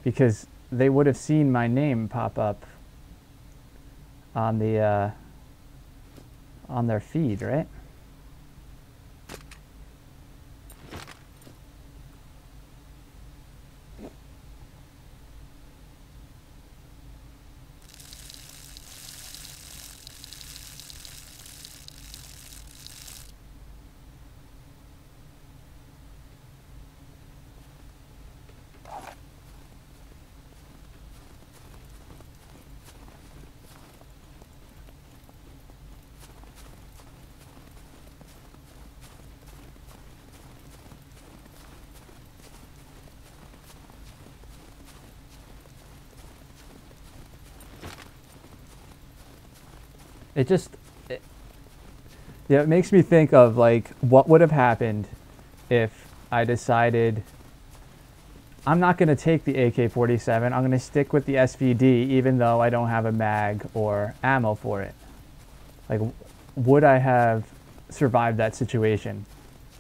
Speaker 1: because they would have seen my name pop up on the on their feed, right? It just, yeah, it makes me think of like what would have happened if I decided I'm not going to take the AK-47. I'm going to stick with the SVD even though I don't have a mag or ammo for it. Like, would I have survived that situation?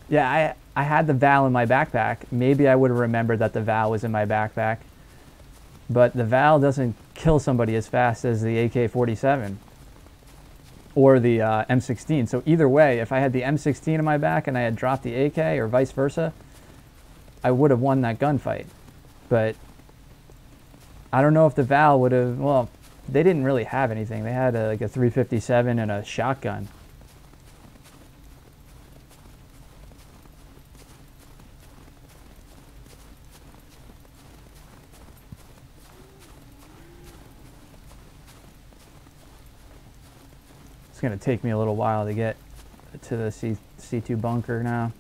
Speaker 1: Yeah, I had the Val in my backpack. Maybe I would have remembered that the Val was in my backpack. But the Val doesn't kill somebody as fast as the AK-47 or the M16. So either way, if I had the M16 in my back and I had dropped the AK or vice versa, I would have won that gunfight. But I don't know if the Val would have, well, they didn't really have anything. They had like a 357 and a shotgun. It's going to take me a little while to get to the C2 bunker now.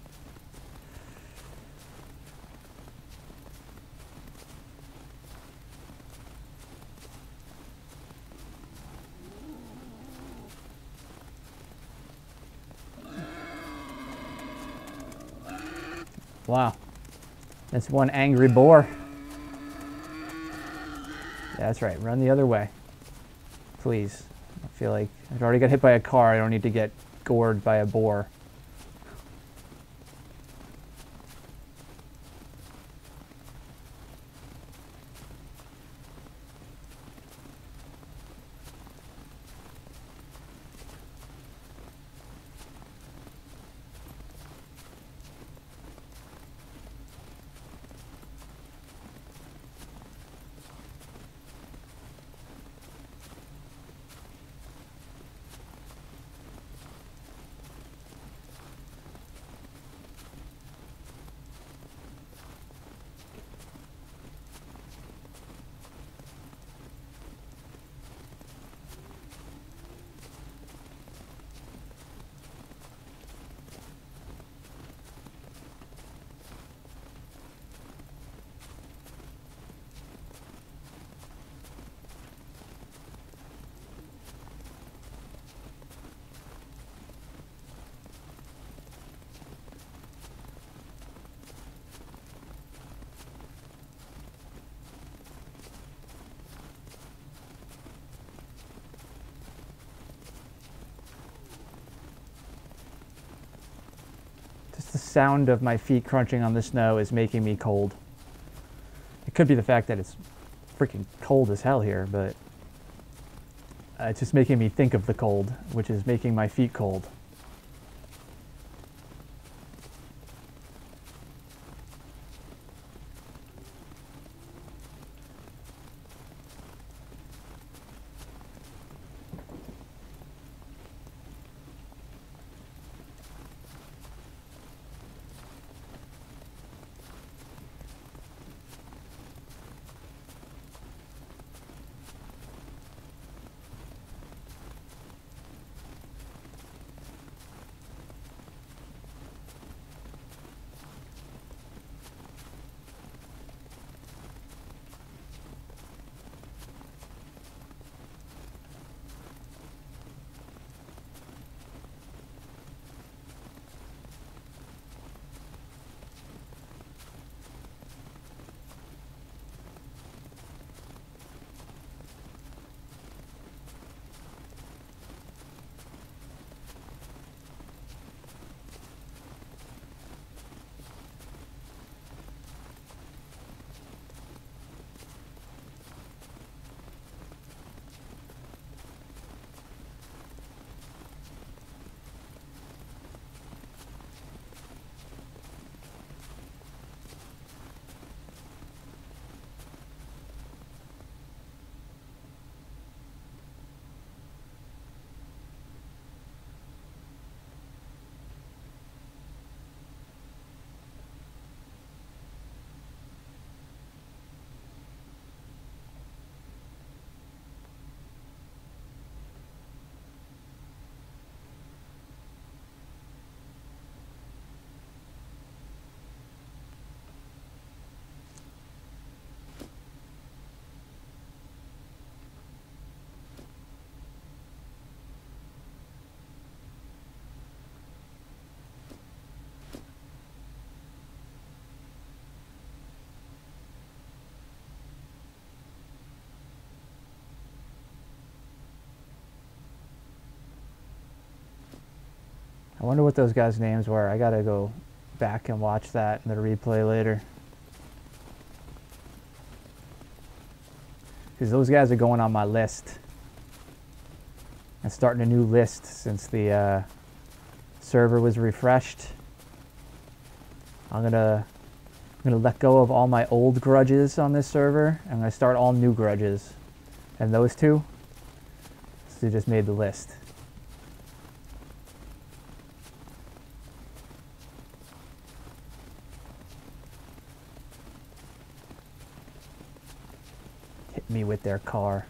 Speaker 1: Wow, that's one angry boar. Yeah, that's right, run the other way, please. I feel like I've already got hit by a car, I don't need to get gored by a boar. the sound of my feet crunching on the snow is making me cold. It could be the fact that it's freaking cold as hell here, but it's just making me think of the cold, which is making my feet cold. I wonder what those guys' names were. I gotta go back and watch that in the replay later. Because those guys are going on my list. I'm starting a new list since the server was refreshed. I'm gonna let go of all my old grudges on this server. I'm gonna start all new grudges. And those two, so just made the list. Hit me with their car.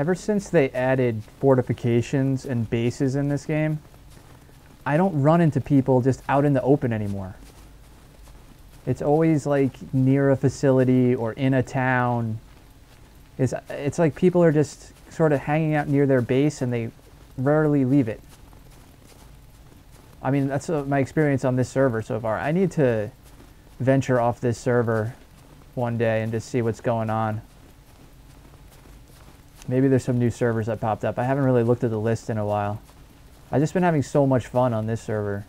Speaker 1: ever since they added fortifications and bases in this game, I don't run into people just out in the open anymore. It's always like near a facility or in a town. It's like people are just sort of hanging out near their base and they rarely leave it. I mean, that's my experience on this server so far. I need to venture off this server one day and just see what's going on. Maybe there's some new servers that popped up. I haven't really looked at the list in a while. I've just been having so much fun on this server.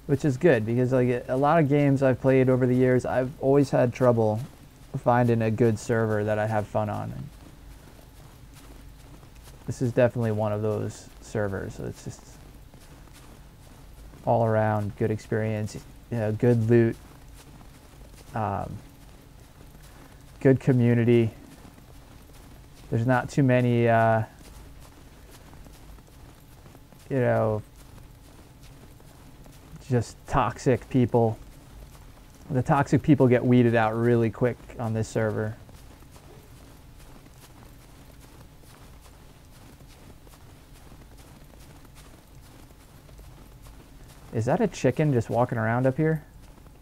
Speaker 1: Which is good, because like a lot of games I've played over the years, I've always had trouble finding a good server that I have fun on. And this is definitely one of those servers. So it's just all around good experience, you know, good loot, good community. There's not too many, you know, just toxic people. The toxic people get weeded out really quick on this server. Is that a chicken just walking around up here?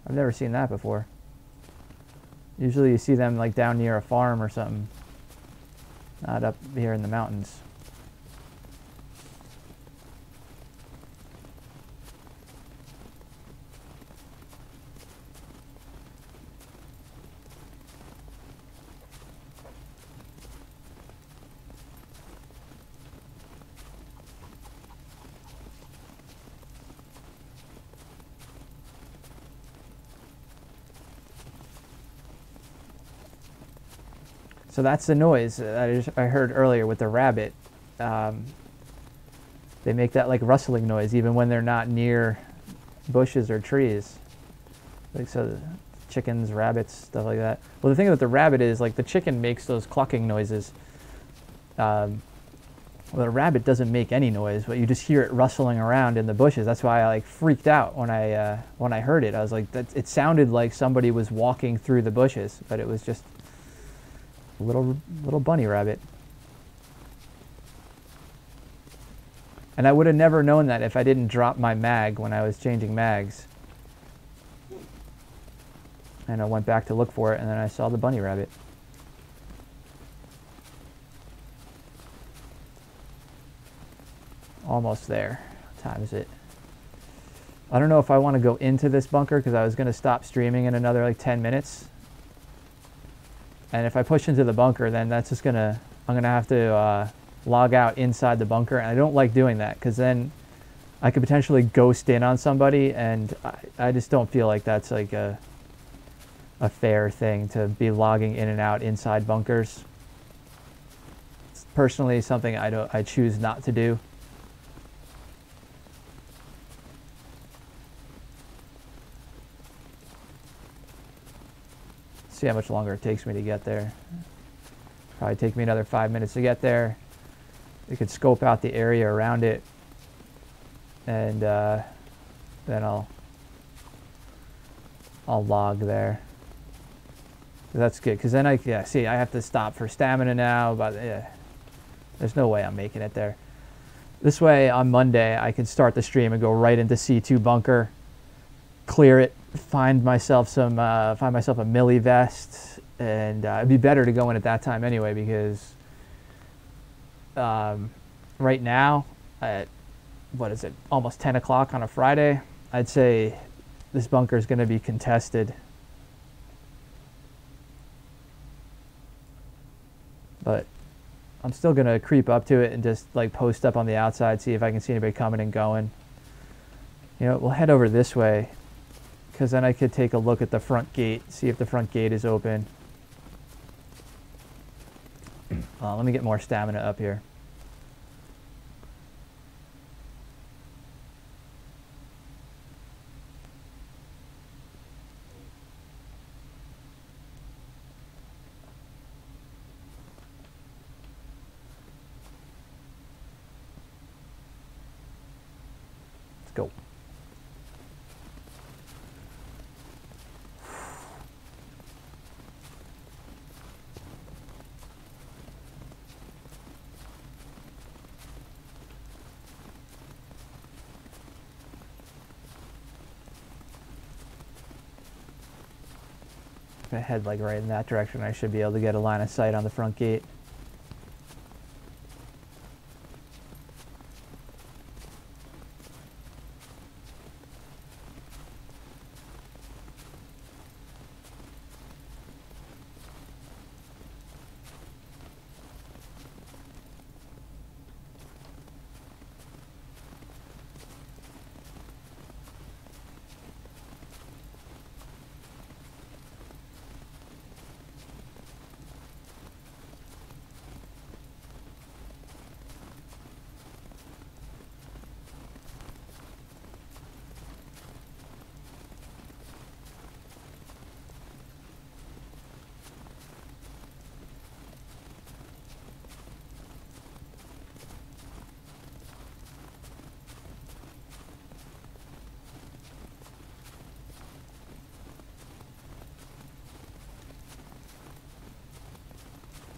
Speaker 1: I've never seen that before. Usually you see them like down near a farm or something. Not up here in the mountains. So that's the noise that I heard earlier with the rabbit. They make that like rustling noise even when they're not near bushes or trees. Like so, chickens, rabbits, stuff like that. Well, the thing with the rabbit is like the chicken makes those clucking noises. Well, the rabbit doesn't make any noise, but you just hear it rustling around in the bushes. That's why I like freaked out when I heard it. I was like, it sounded like somebody was walking through the bushes, but it was just a little bunny rabbit. And I would have never known that if I didn't drop my mag when I was changing mags. And I went back to look for it, and then I saw the bunny rabbit. Almost there. What time is it? I don't know if I want to go into this bunker because I was going to stop streaming in another like 10 minutes. And if I push into the bunker, then that's just I'm gonna have to log out inside the bunker, and I don't like doing that because then I could potentially ghost in on somebody, and I just don't feel like that's like a fair thing to be logging in and out inside bunkers. It's personally something I choose not to do. See how much longer it takes me to get there. Probably take me another 5 minutes to get there. We could scope out the area around it, and then I'll log there. That's good, because then I have to stop for stamina now, but yeah, there's no way I'm making it there. This way on Monday I can start the stream and go right into C2 bunker, clear it, find myself a melee vest, and it'd be better to go in at that time anyway, because right now at what is it, almost 10 o'clock on a Friday, I'd say this bunker is going to be contested. But I'm still going to creep up to it and just like post up on the outside, see if I can see anybody coming and going. You know, we'll head over this way, because then I could take a look at the front gate, see if the front gate is open. Let me get more stamina up here. Let's go. I'm gonna head like right in that direction. I should be able to get a line of sight on the front gate.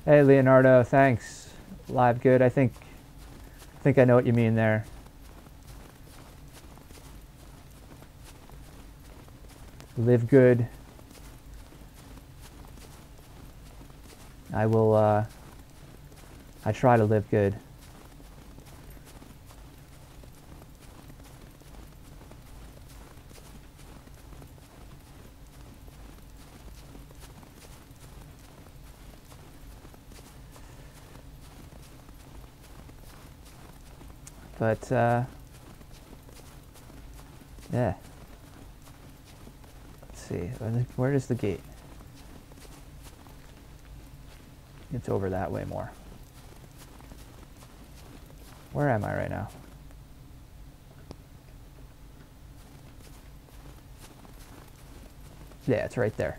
Speaker 1: Hey Leonardo, thanks. Live good. I think I know what you mean there. Live good. I will I try to live good. But yeah. Let's see. Where is the gate? It's over that way more. Where am I right now? Yeah, it's right there.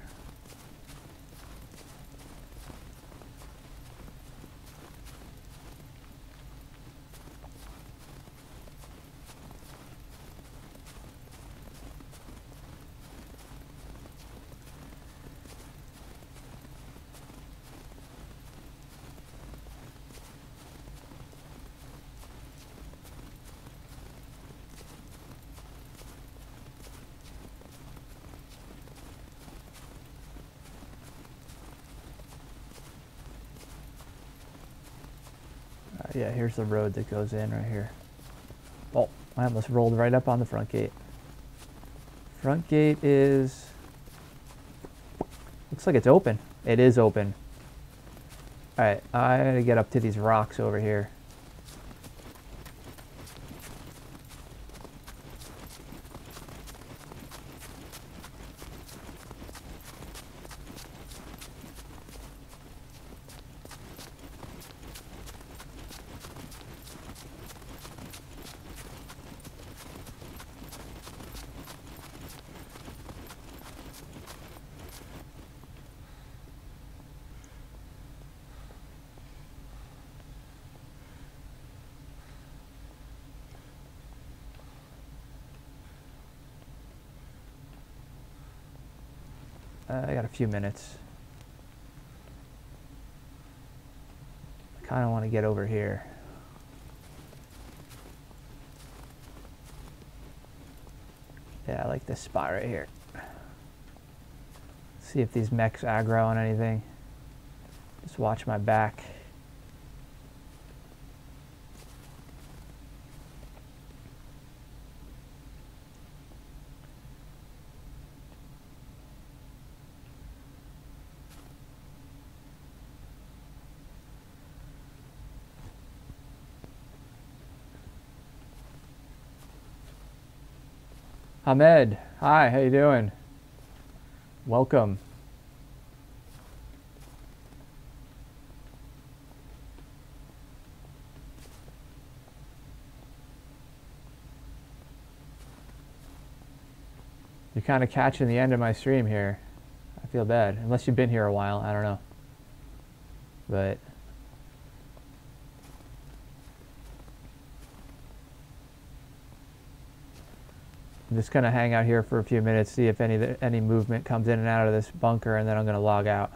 Speaker 1: Yeah, here's the road that goes in right here. Oh, I almost rolled right up on the front gate. Front gate is... looks like it's open. It is open. Alright, I gotta get up to these rocks over here. I got a few minutes. I kind of want to get over here. Yeah, I like this spot right here. See if these mechs aggro on anything. Just watch my back. Ahmed, hi, how you doing? Welcome. You're kind of catching the end of my stream here. I feel bad, unless you've been here a while, I don't know. But I'm just gonna hang out here for a few minutes, see if any movement comes in and out of this bunker, and then I'm gonna log out.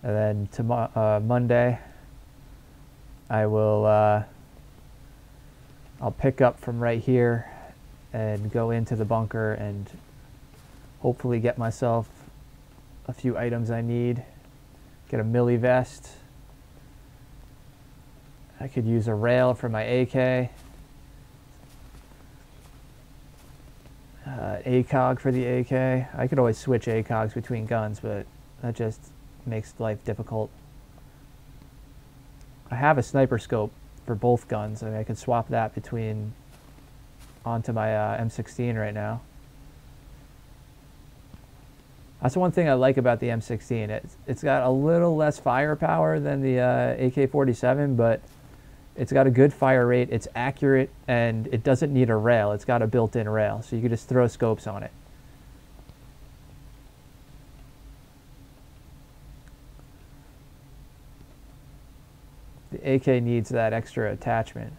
Speaker 1: And then tomorrow, Monday, I will I'll pick up from right here and go into the bunker and hopefully get myself a few items I need. Get a milli vest. I could use a rail for my AK. ACOG for the AK. I could always switch ACOGs between guns, but that just makes life difficult. I have a sniper scope for both guns. I mean, I could swap that between onto my M16 right now. That's one thing I like about the M16. It's got a little less firepower than the AK-47, but it's got a good fire rate, it's accurate, and it doesn't need a rail. It's got a built-in rail, so you can just throw scopes on it. The AK needs that extra attachment.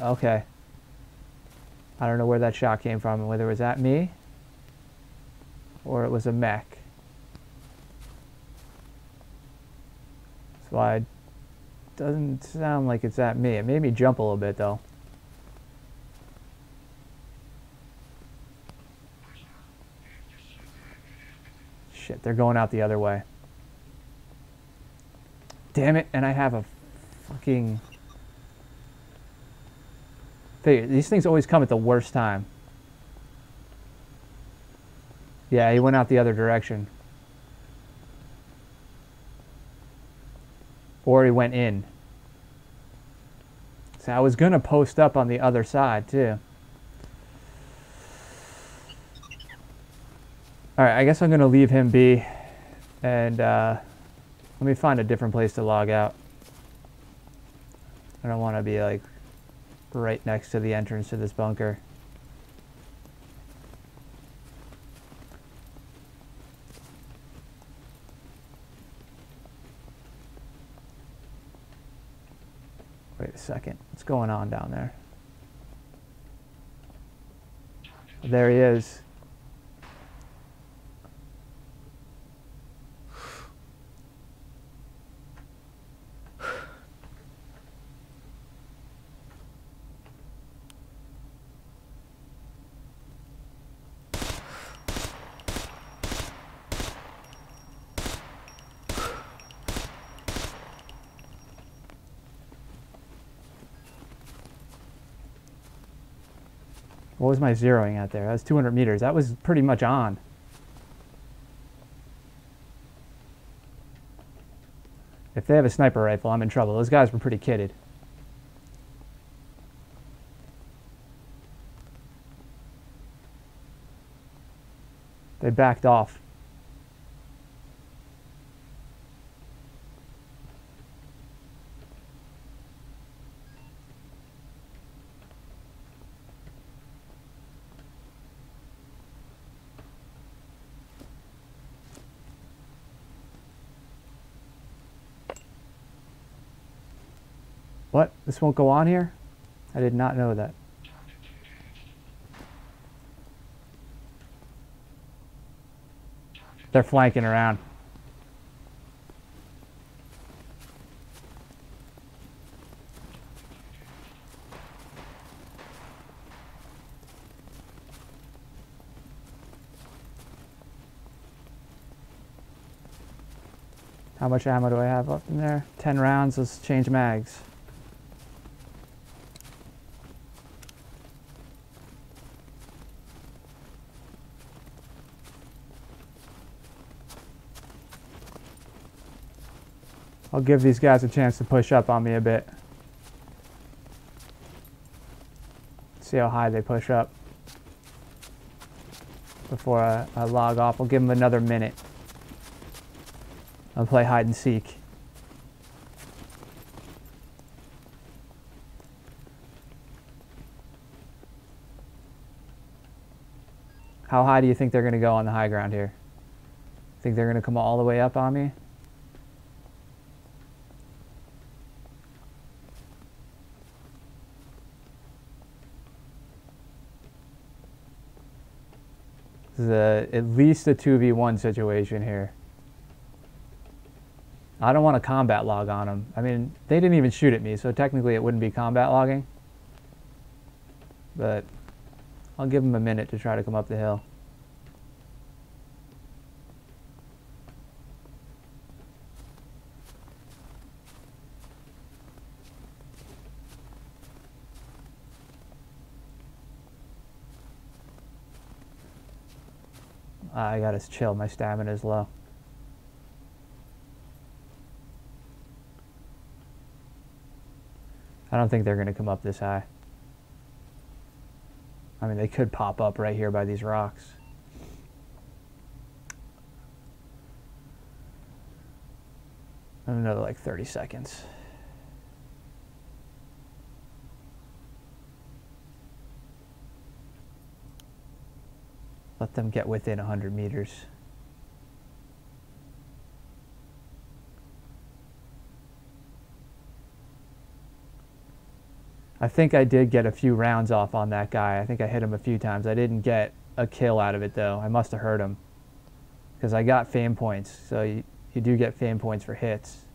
Speaker 1: Okay. I don't know where that shot came from, whether it was at me or it was a mech. That's why it doesn't sound like it's at me. It made me jump a little bit though. Shit, they're going out the other way. Damn it, and I have a fucking... These things always come at the worst time. Yeah, he went out the other direction. Or he went in. So I was gonna post up on the other side too. Alright, I guess I'm gonna leave him be. And let me find a different place to log out. I don't want to be like right next to the entrance to this bunker. Wait a second. What's going on down there? There he is. What was my zeroing at there? That was 200 meters. That was pretty much on. If they have a sniper rifle, I'm in trouble. Those guys were pretty kitted. They backed off. What? This won't go on here? I did not know that. They're flanking around. How much ammo do I have up in there? 10 rounds. Let's change mags. I'll give these guys a chance to push up on me a bit. See how high they push up before I log off. I'll give them another minute. I'll play hide and seek. How high do you think they're going to go on the high ground here? Think they're going to come all the way up on me? This is at least a 2v1 situation here. I don't want to combat log on them. I mean, they didn't even shoot at me, so technically it wouldn't be combat logging. But I'll give them a minute to try to come up the hill. I gotta chill, my stamina is low. I don't think they're gonna come up this high. I mean, they could pop up right here by these rocks. Another like 30 seconds. Let them get within 100 meters. I think I did get a few rounds off on that guy. I think I hit him a few times. I didn't get a kill out of it though. I must have hurt him. Because I got fame points. So you do get fame points for hits.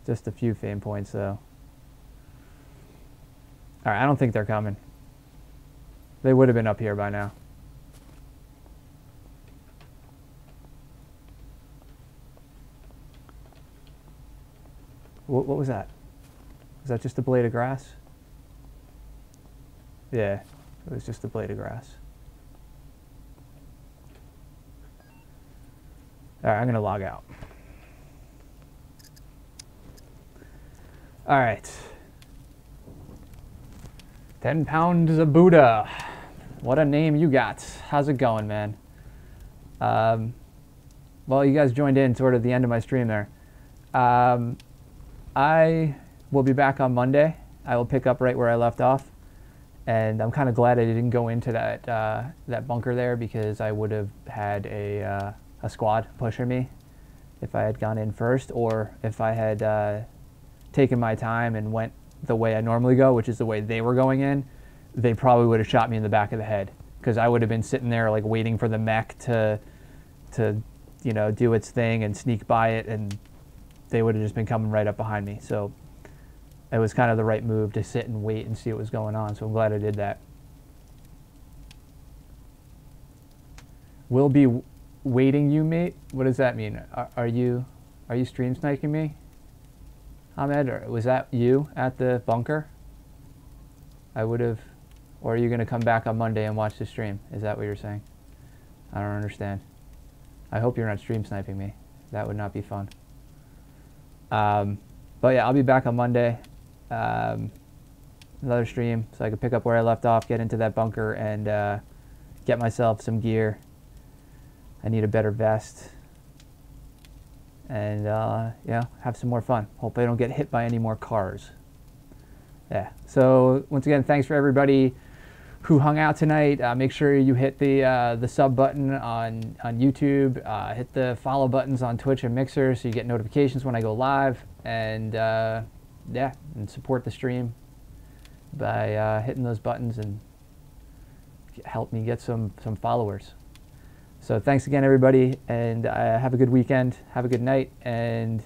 Speaker 1: Just a few fame points though. Alright, I don't think they're coming. They would have been up here by now. What was that? Was that just a blade of grass? Yeah, it was just a blade of grass. Alright, I'm going to log out. Alright. 10 pounds of Buddha. What a name you got. How's it going, man? Well, you guys joined in sort of the end of my stream there. I will be back on Monday. I will pick up right where I left off. And I'm kind of glad I didn't go into that that bunker there, because I would have had a squad pushing me if I had gone in first, or if I had taken my time and went the way I normally go, which is the way they were going in. They probably would have shot me in the back of the head, because I would have been sitting there like waiting for the mech to you know, do its thing and sneak by it, and they would have just been coming right up behind me. So it was kind of the right move to sit and wait and see what was going on. So I'm glad I did that. Will be waiting you, mate? What does that mean? Are you stream sniping me, Ahmed? Or was that you at the bunker? I would have. Or are you going to come back on Monday and watch the stream? Is that what you're saying? I don't understand. I hope you're not stream sniping me. That would not be fun. But yeah, I'll be back on Monday. Another stream, so I can pick up where I left off, get into that bunker, and get myself some gear. I need a better vest. And yeah, have some more fun. Hope I don't get hit by any more cars. Yeah, so once again, thanks for everybody who hung out tonight. Make sure you hit the sub button on YouTube, hit the follow buttons on Twitch and Mixer so you get notifications when I go live, and yeah, and support the stream by hitting those buttons and help me get some followers. So thanks again, everybody, and have a good weekend, have a good night, and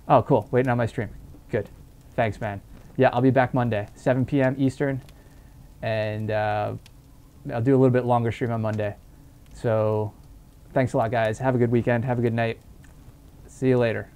Speaker 1: oh, cool, waiting on my stream. Good, thanks, man. Yeah, I'll be back Monday, 7 p.m. Eastern. And I'll do a little bit longer stream on Monday. So thanks a lot, guys. Have a good weekend. Have a good night. See you later.